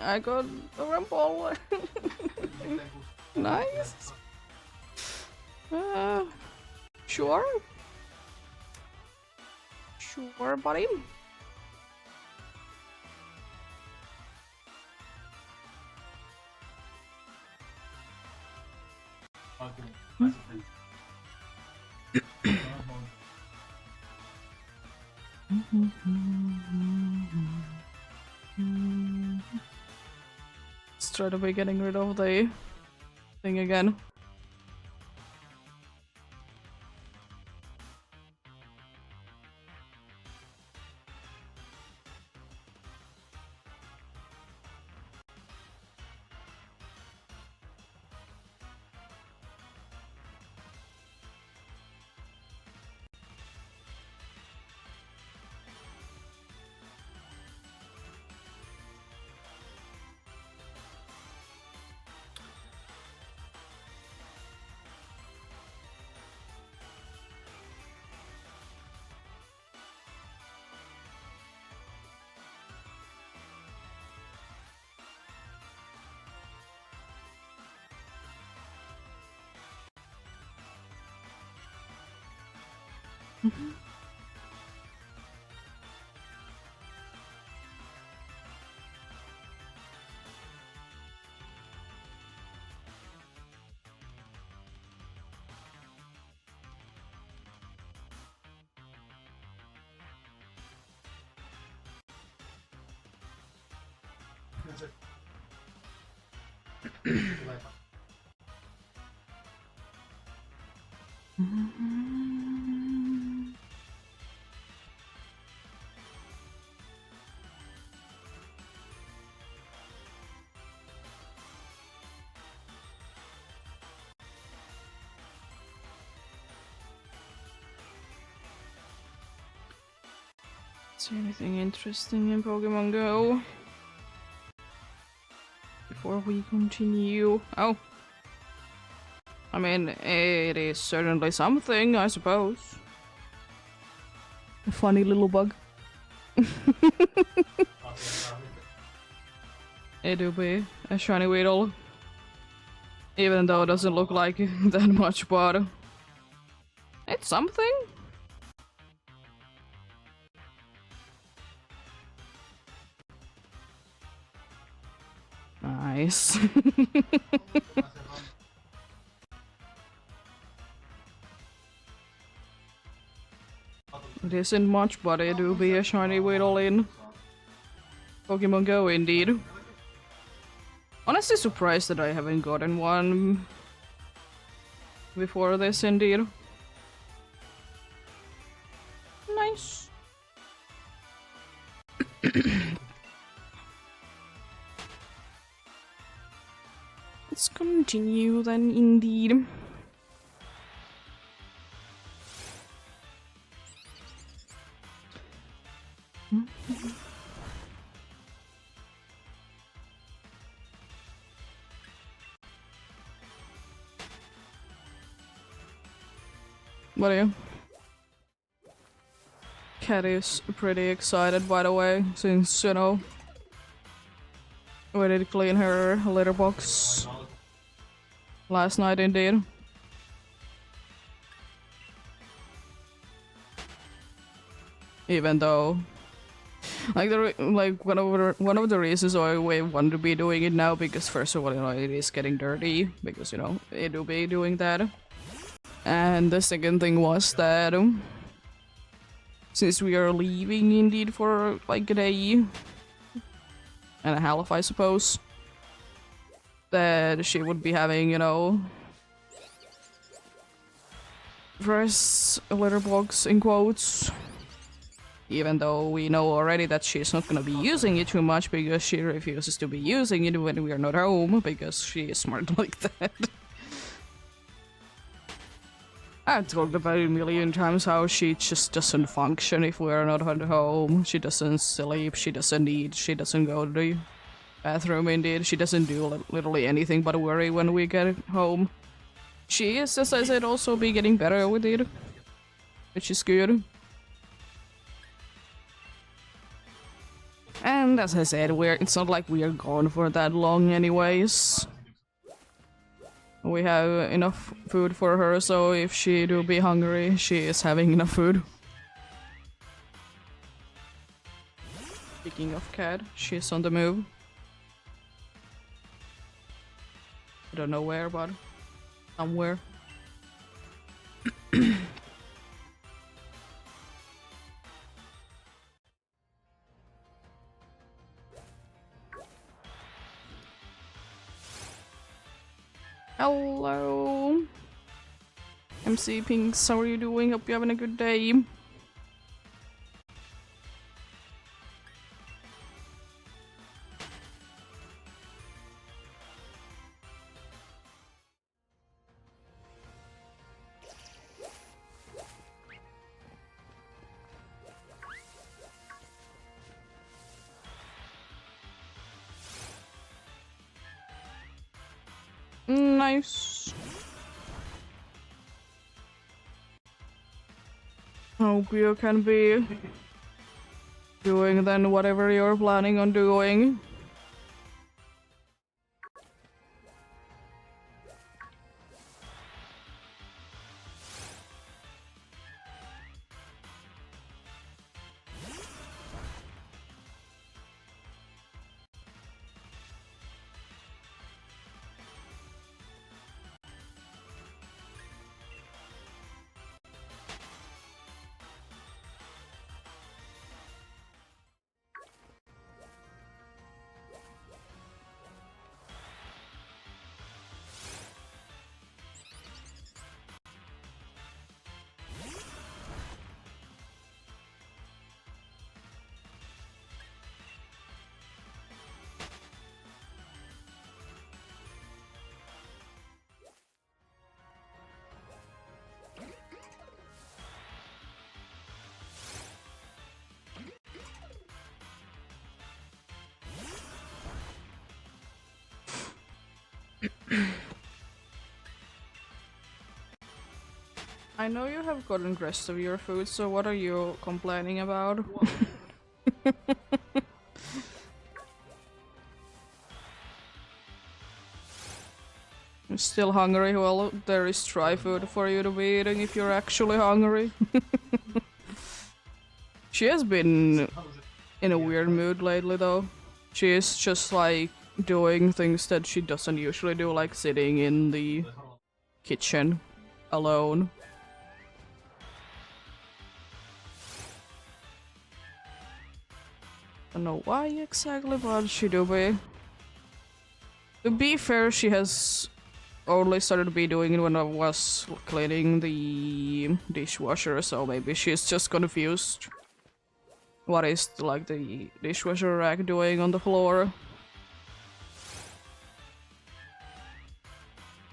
Speaker 1: I got a rumble. Nice. Sure. Sure, buddy. Let's try to be getting rid of the thing again. Is there anything interesting in Pokemon Go? Before we continue. Oh. I mean, it is certainly something, I suppose. A funny little bug. It will be a shiny Weedle. Even though it doesn't look like that much, but it's something. Nice. It isn't much, but it will be a shiny Weedle in Pokemon Go indeed. Honestly surprised that I haven't gotten one before this indeed. Nice. Let's continue then indeed. What are you? Cat is pretty excited, by the way, since, you know, we did clean her litter box last night indeed. Even though, like one of the reasons why we want to be doing it now, because first of all, you know, it is getting dirty, because, you know, it will be doing that. And the second thing was that since we are leaving indeed for like a day and a half, I suppose, that she would be having, you know, fresh litter box in quotes. Even though we know already that she's not gonna be using it too much because she refuses to be using it when we are not home, because she is smart like that. I've talked about it a million times how she just doesn't function if we're not at home. She doesn't sleep, she doesn't eat, she doesn't go to the bathroom indeed. She doesn't do literally anything but worry when we get home. She is, as I said, also be getting better with it, which is good. And as I said, it's not like we are gone for that long anyways. We have enough food for her, so if she do be hungry, she is having enough food. Speaking of cat, she's on the move. I don't know where, but somewhere. Hello, MC Pinks, how are you doing? Hope you're having a good day. Nice. Hope you can be doing then whatever you're planning on doing. I know you have gotten the rest of your food, so what are you complaining about? I'm still hungry. Well, there is dry food for you to be eating if you're actually hungry. She has been in a weird mood lately, though. She is just like doing things that she doesn't usually do, like sitting in the kitchen alone. Don't know why exactly, but she do be. To be fair, she has only started to be doing it when I was cleaning the dishwasher, so maybe she's just confused. What is like the dishwasher rack doing on the floor?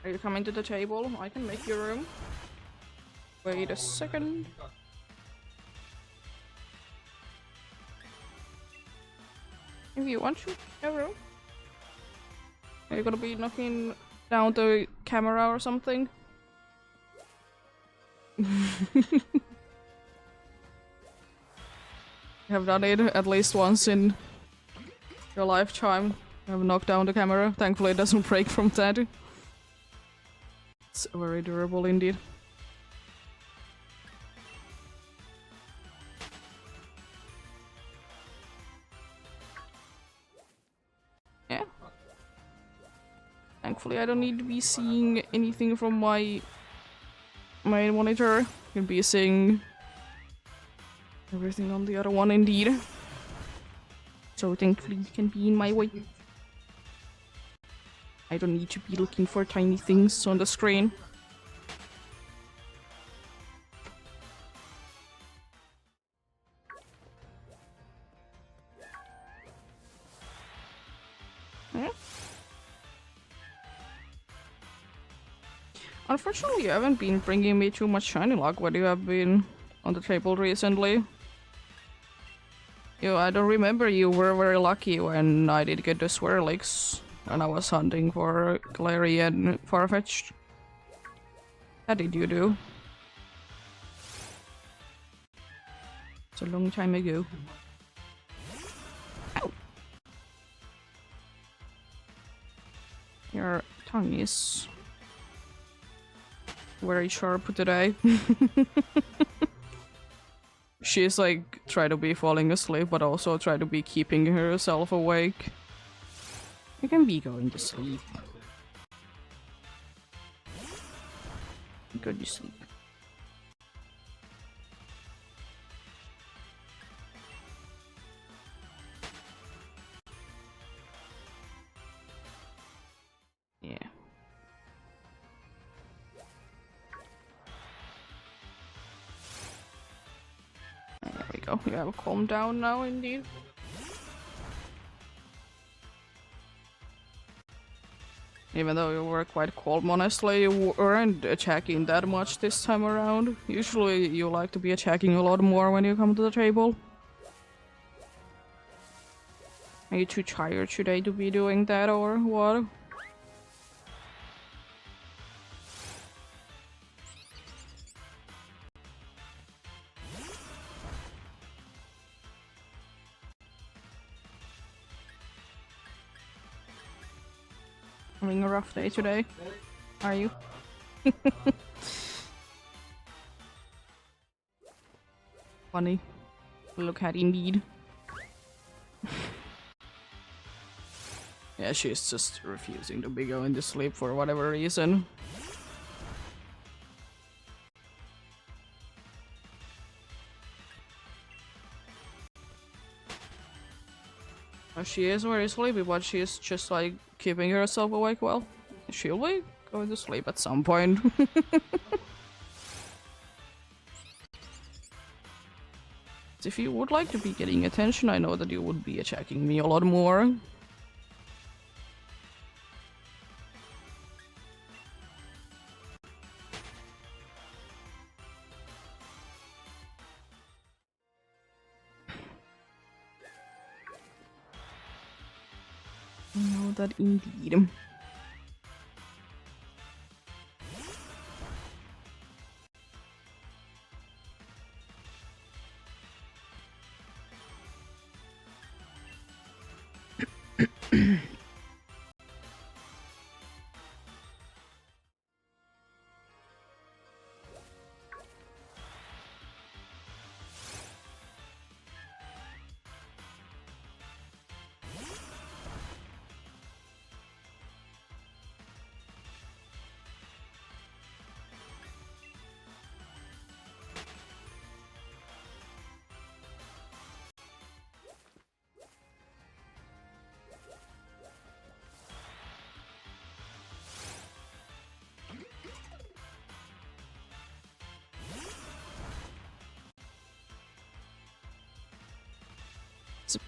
Speaker 1: Are you coming to the table? I can make your room. Wait a second. If you want to, your room. Are you gonna be knocking down the camera or something? You have done it at least once in your lifetime. You have knocked down the camera. Thankfully it doesn't break from that. It's very durable indeed. Yeah. Thankfully I don't need to be seeing anything from my monitor. I can be seeing everything on the other one indeed. So thankfully you can be in my way. I don't need to be looking for tiny things on the screen. Yeah. Unfortunately, you haven't been bringing me too much shiny luck when you have been on the table recently. I don't remember you were very lucky when I did get the Swirlix when I was hunting for Clary and Farfetch'd. How did you do? It's a long time ago. Ow. Your tongue is very sharp today. She's like try to be falling asleep, but also try to be keeping herself awake. You can be going to sleep. Go to sleep. Yeah. There we go. You have calmed down now, indeed. Even though you were quite calm, honestly, you weren't attacking that much this time around. Usually you like to be attacking a lot more when you come to the table. Are you too tired today to be doing that, or what? Having a rough day today, are you? Funny. Look at indeed. Yeah, she's just refusing to be going to sleep for whatever reason. She is very sleepy, but she's just like keeping herself awake well. She'll be going to sleep at some point. If you would like to be getting attention, I know that you would be attacking me a lot more. I know that indeed.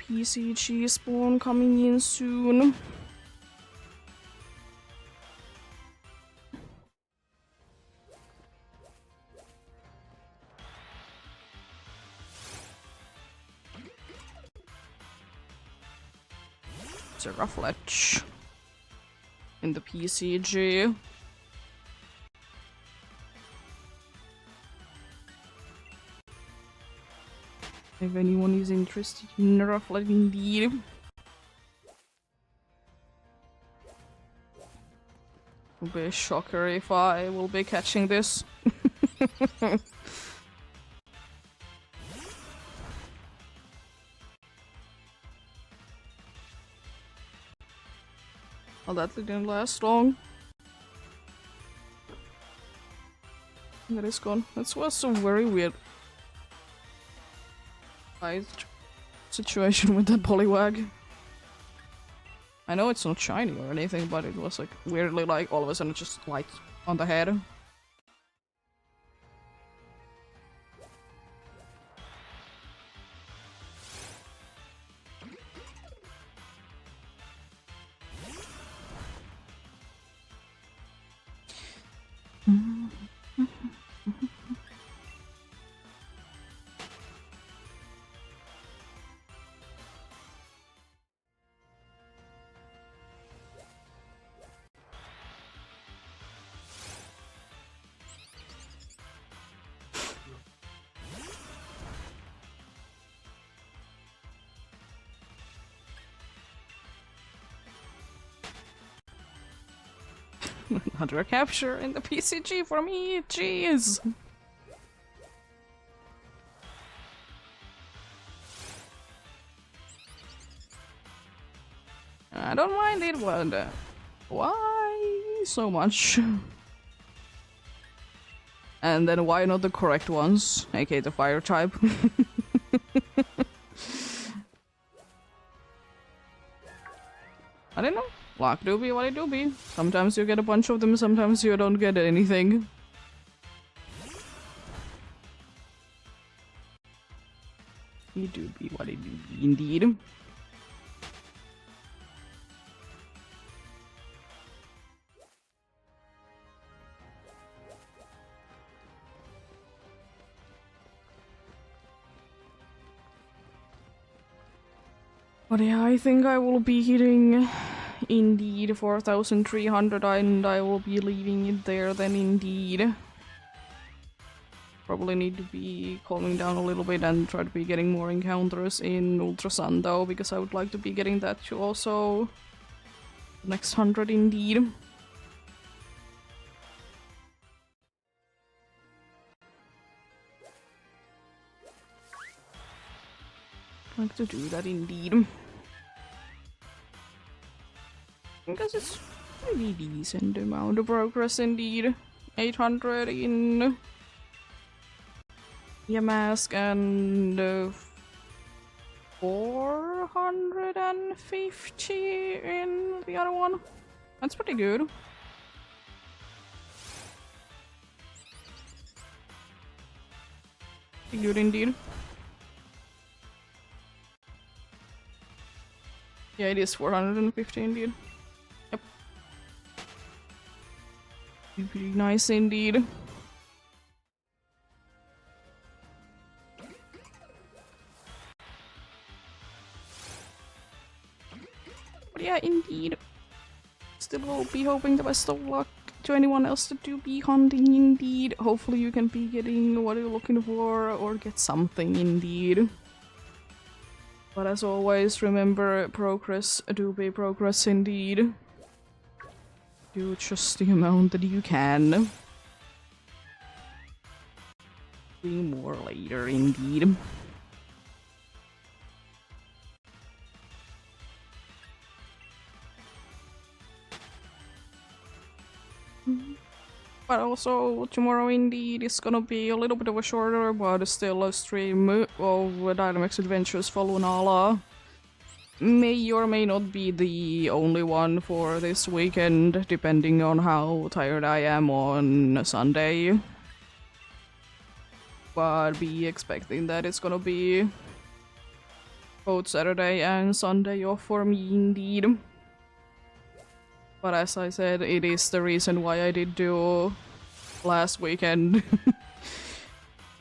Speaker 1: PCG spawn coming in soon. Sarah Fletch in the PCG. If anyone is interested in Rufflet indeed. It will be a shocker if I will be catching this. Well, that didn't last long. That is gone. That was a very weird situation with that Poliwag. I know it's not shiny or anything, but it was like weirdly like all of a sudden just light on the head. Another capture in the PCG for me, jeez! I don't mind it, but why so much? And then why not the correct ones, aka the fire type? I don't know. Luck do be what it do be. Sometimes you get a bunch of them, sometimes you don't get anything. It do be what it do be, indeed. But yeah, I think I will be hitting indeed 4,300 and I will be leaving it there then indeed. Probably need to be calming down a little bit and try to be getting more encounters in Ultra Sun though, because I would like to be getting that to also next 100 indeed. Like to do that indeed. Because it's pretty decent amount of progress indeed. 800 in Yamask and 450 in the other one. That's pretty good. Pretty good indeed. Yeah, it is 450 indeed. Yep. Pretty nice indeed. But yeah, indeed. Still will be hoping the best of luck to anyone else that do be hunting indeed. Hopefully you can be getting what you're looking for or get something indeed. But as always, remember, progress do be progress indeed. Do just the amount that you can. Doing more later indeed. But also, tomorrow indeed is gonna be a little bit of a shorter, but still a stream of Dynamax Adventures for Lunala. May or may not be the only one for this weekend, depending on how tired I am on Sunday. But be expecting that it's gonna be both Saturday and Sunday off for me indeed. But as I said, it is the reason why I did do last weekend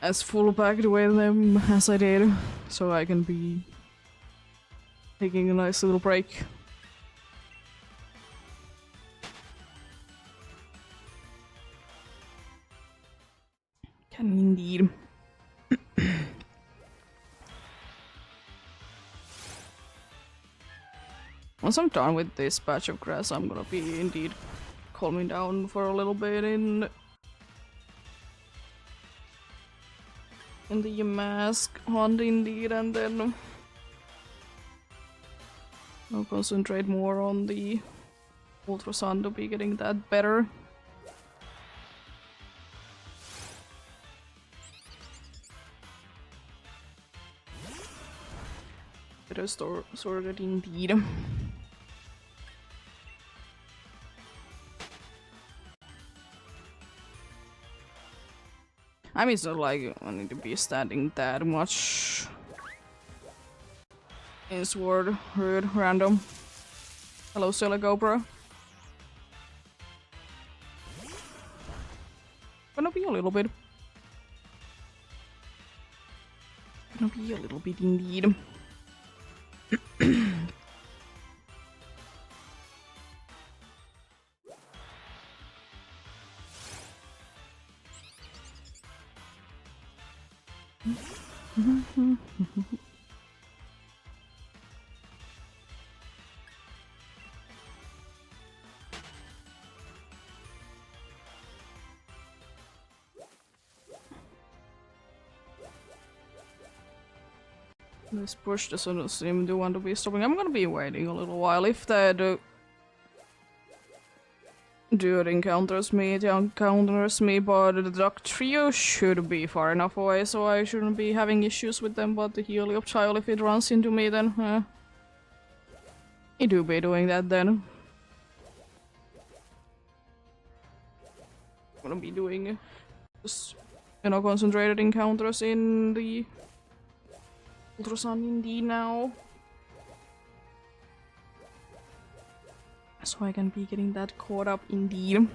Speaker 1: as full packed with them as I did, so I can be taking a nice little break. Can indeed. Once I'm done with this patch of grass, I'm gonna be indeed calming down for a little bit in the mask hunt indeed, and then I'll concentrate more on the Ultra Sun to be getting that better. Better sorted indeed. I mean, it's not like I need to be standing that much in Sword, rude, random. Hello, Silico, bro. Gonna be a little bit. Gonna be a little bit indeed. This push doesn't seem to want to be stopping. I'm gonna be waiting a little while. If that dude encounters me, it encounters me, but the duck trio should be far enough away, so I shouldn't be having issues with them. But the Heliop child, if it runs into me, then it do be doing that then. I'm gonna be doing just, you know, concentrated encounters in the Ultra Sun indeed now. So I can be getting that caught up indeed.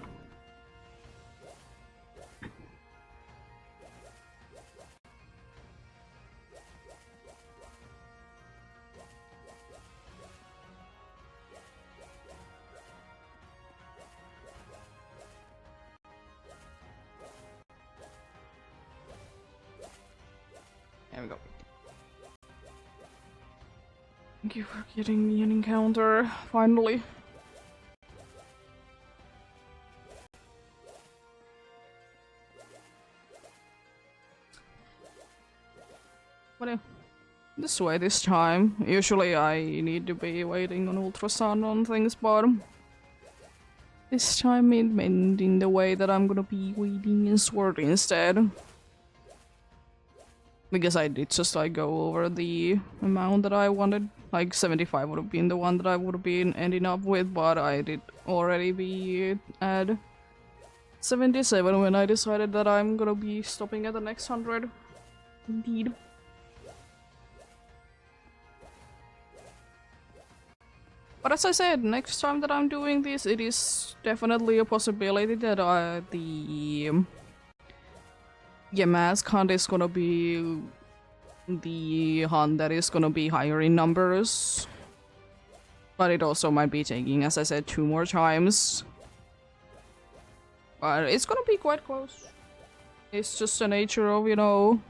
Speaker 1: There we go. Thank you for getting me an encounter, finally. But this way this time. Usually I need to be waiting on Ultra Sun on things, but this time it meant in the way that I'm gonna be waiting in Sword instead. Because I did just like go over the amount that I wanted. Like 75 would have been the one that I would have been ending up with, but I did already be at 77 when I decided that I'm gonna be stopping at the next 100. Indeed. But as I said, next time that I'm doing this, it is definitely a possibility that the mask hunt is gonna be the hunt that is gonna be higher in numbers. But it also might be taking, as I said, 2 more times. But it's gonna be quite close. It's just the nature of, you know,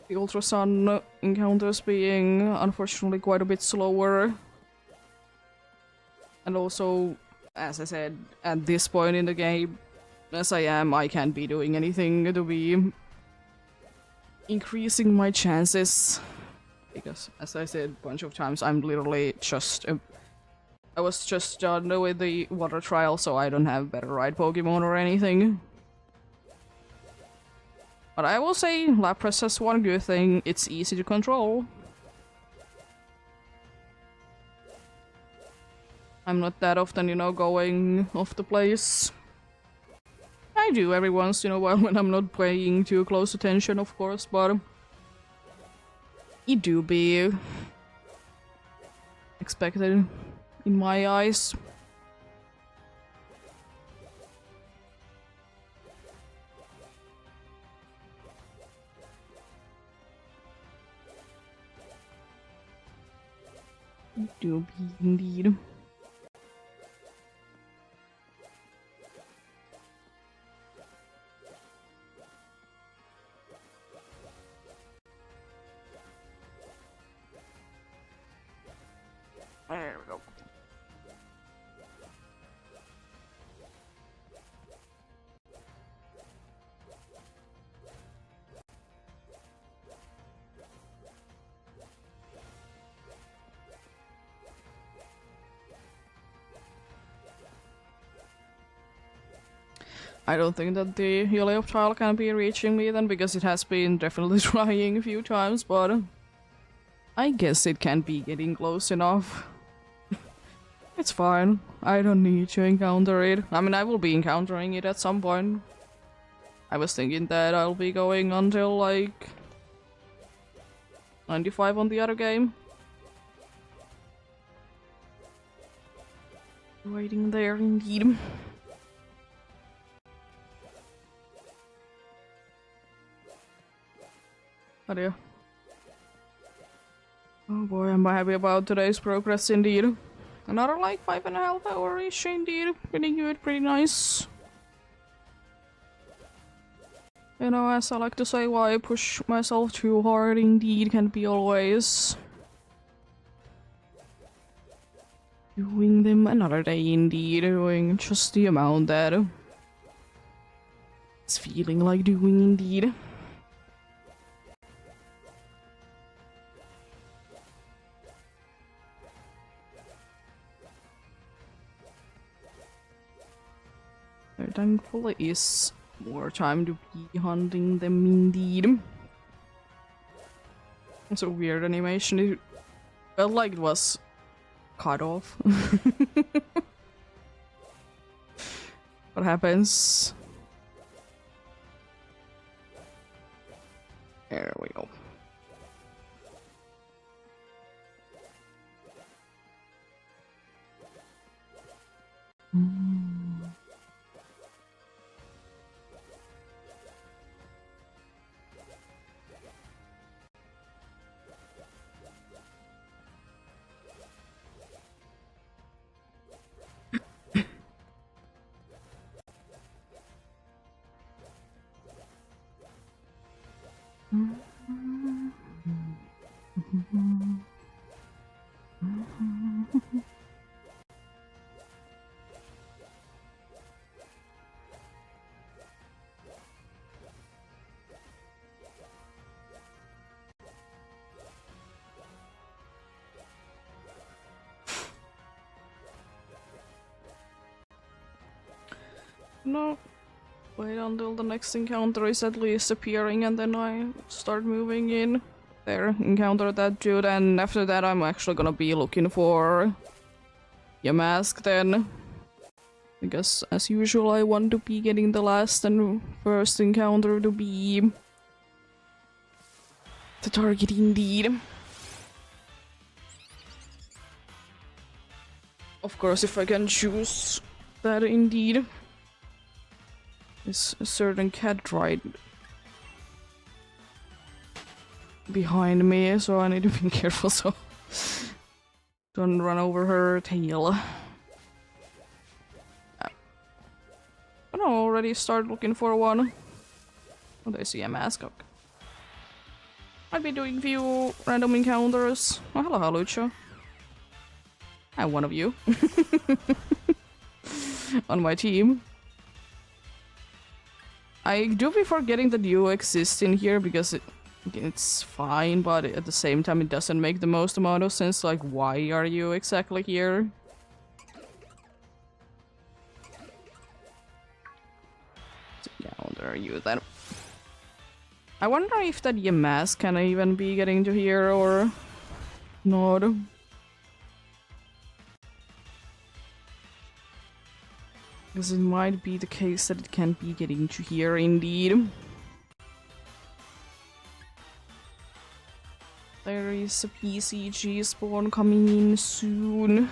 Speaker 1: the Ultra Sun encounters being unfortunately quite a bit slower. And also, as I said, at this point in the game, as I am, I can't be doing anything to be increasing my chances. Because, as I said a bunch of times, I'm literally just... I was just done with the water trial, so I don't have better ride Pokemon or anything. But I will say, Lapras has one good thing, it's easy to control. I'm not that often, you know, going off the place. I do every once in a while when I'm not paying too close attention, of course, but It do be expected in my eyes. It do be indeed. There we go. I don't think that the Helioptile can be reaching me then, because it has been definitely trying a few times, but I guess it can be getting close enough. It's fine. I don't need to encounter it. I mean, I will be encountering it at some point. I was thinking that I'll be going until like 95 on the other game. Waiting there indeed. Oh dear. Oh boy, am I happy about today's progress indeed. Another like 5.5 hours indeed. Pretty good, pretty nice. You know, as I like to say, why I push myself too hard indeed can be always doing them another day indeed, doing just the amount that it's feeling like doing indeed. There thankfully is more time to be hunting them indeed. It's a weird animation. It felt like it was cut off. What happens? There we go. No. Wait until the next encounter is at least appearing and then I start moving in. There, encounter that dude, and after that I'm actually gonna be looking for your mask then. Because as usual I want to be getting the last and first encounter to be the target indeed. Of course, if I can choose that indeed. There's a certain cat right behind me, so I need to be careful so don't run over her tail. But I already started looking for one. Oh, they see a mask. Okay. I've been doing few random encounters. Oh, hello, Halucha. I'm one of you. On my team. I do be forgetting that you exist in here because it's fine, but at the same time it doesn't make the most amount of sense. Like, why are you exactly here? Encounter you then. I wonder if that Yamask can even be getting to here or not. Because it might be the case that it can be getting to here indeed. There is a PCG spawn coming in soon.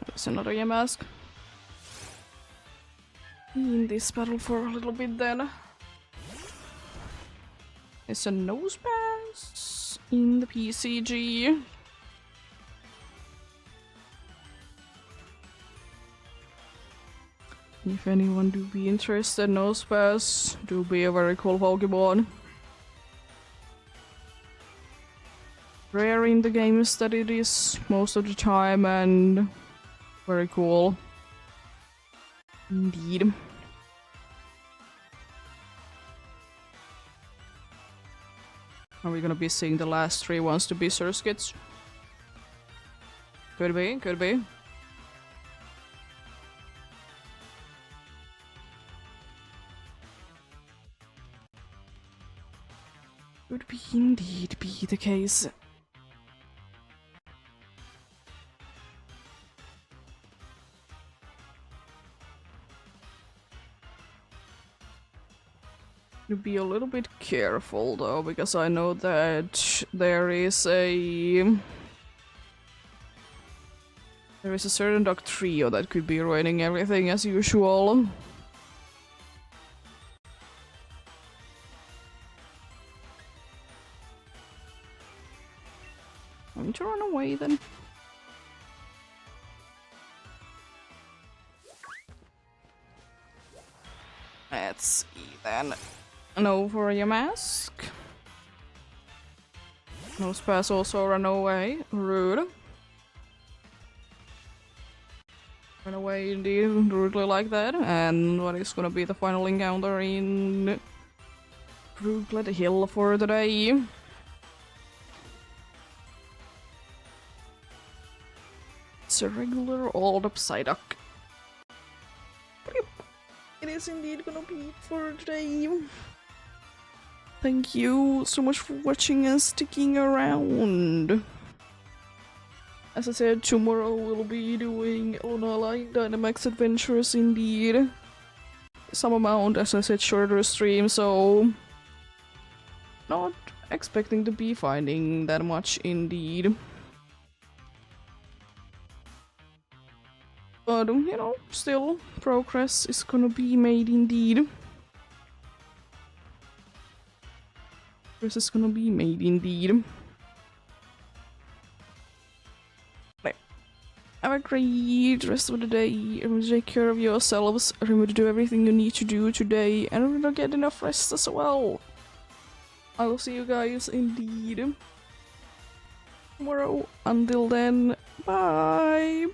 Speaker 1: There's another Yamask. In this battle for a little bit then. It's a nose pass in the PCG. If anyone do be interested, nose pass do be a very cool Pokemon. Rare in the games that it is most of the time and very cool. Indeed. Are we gonna be seeing the last 3 ones to be Surskits? Could be, could be. Could be indeed be the case. To be a little bit careful though, because I know that there is a certain dog trio that could be ruining everything as usual. I'm going to run away then. Let's see then. No for your mask. Nose pass also run away. Rude. Run away indeed, rudely like that. And what is gonna be the final encounter in Brooklet Hill for the day? It's a regular old Psyduck. It is indeed gonna be for today. Thank you so much for watching and sticking around. As I said, tomorrow we'll be doing Lunala Dynamax Adventures indeed. Some amount, as I said, shorter stream, so not expecting to be finding that much indeed. But, you know, still, progress is gonna be made indeed. Progress is gonna be made indeed. Right. Have a great rest of the day. Remember to take care of yourselves. Remember to do everything you need to do today. And remember to get enough rest as well. I will see you guys indeed tomorrow. Until then, bye!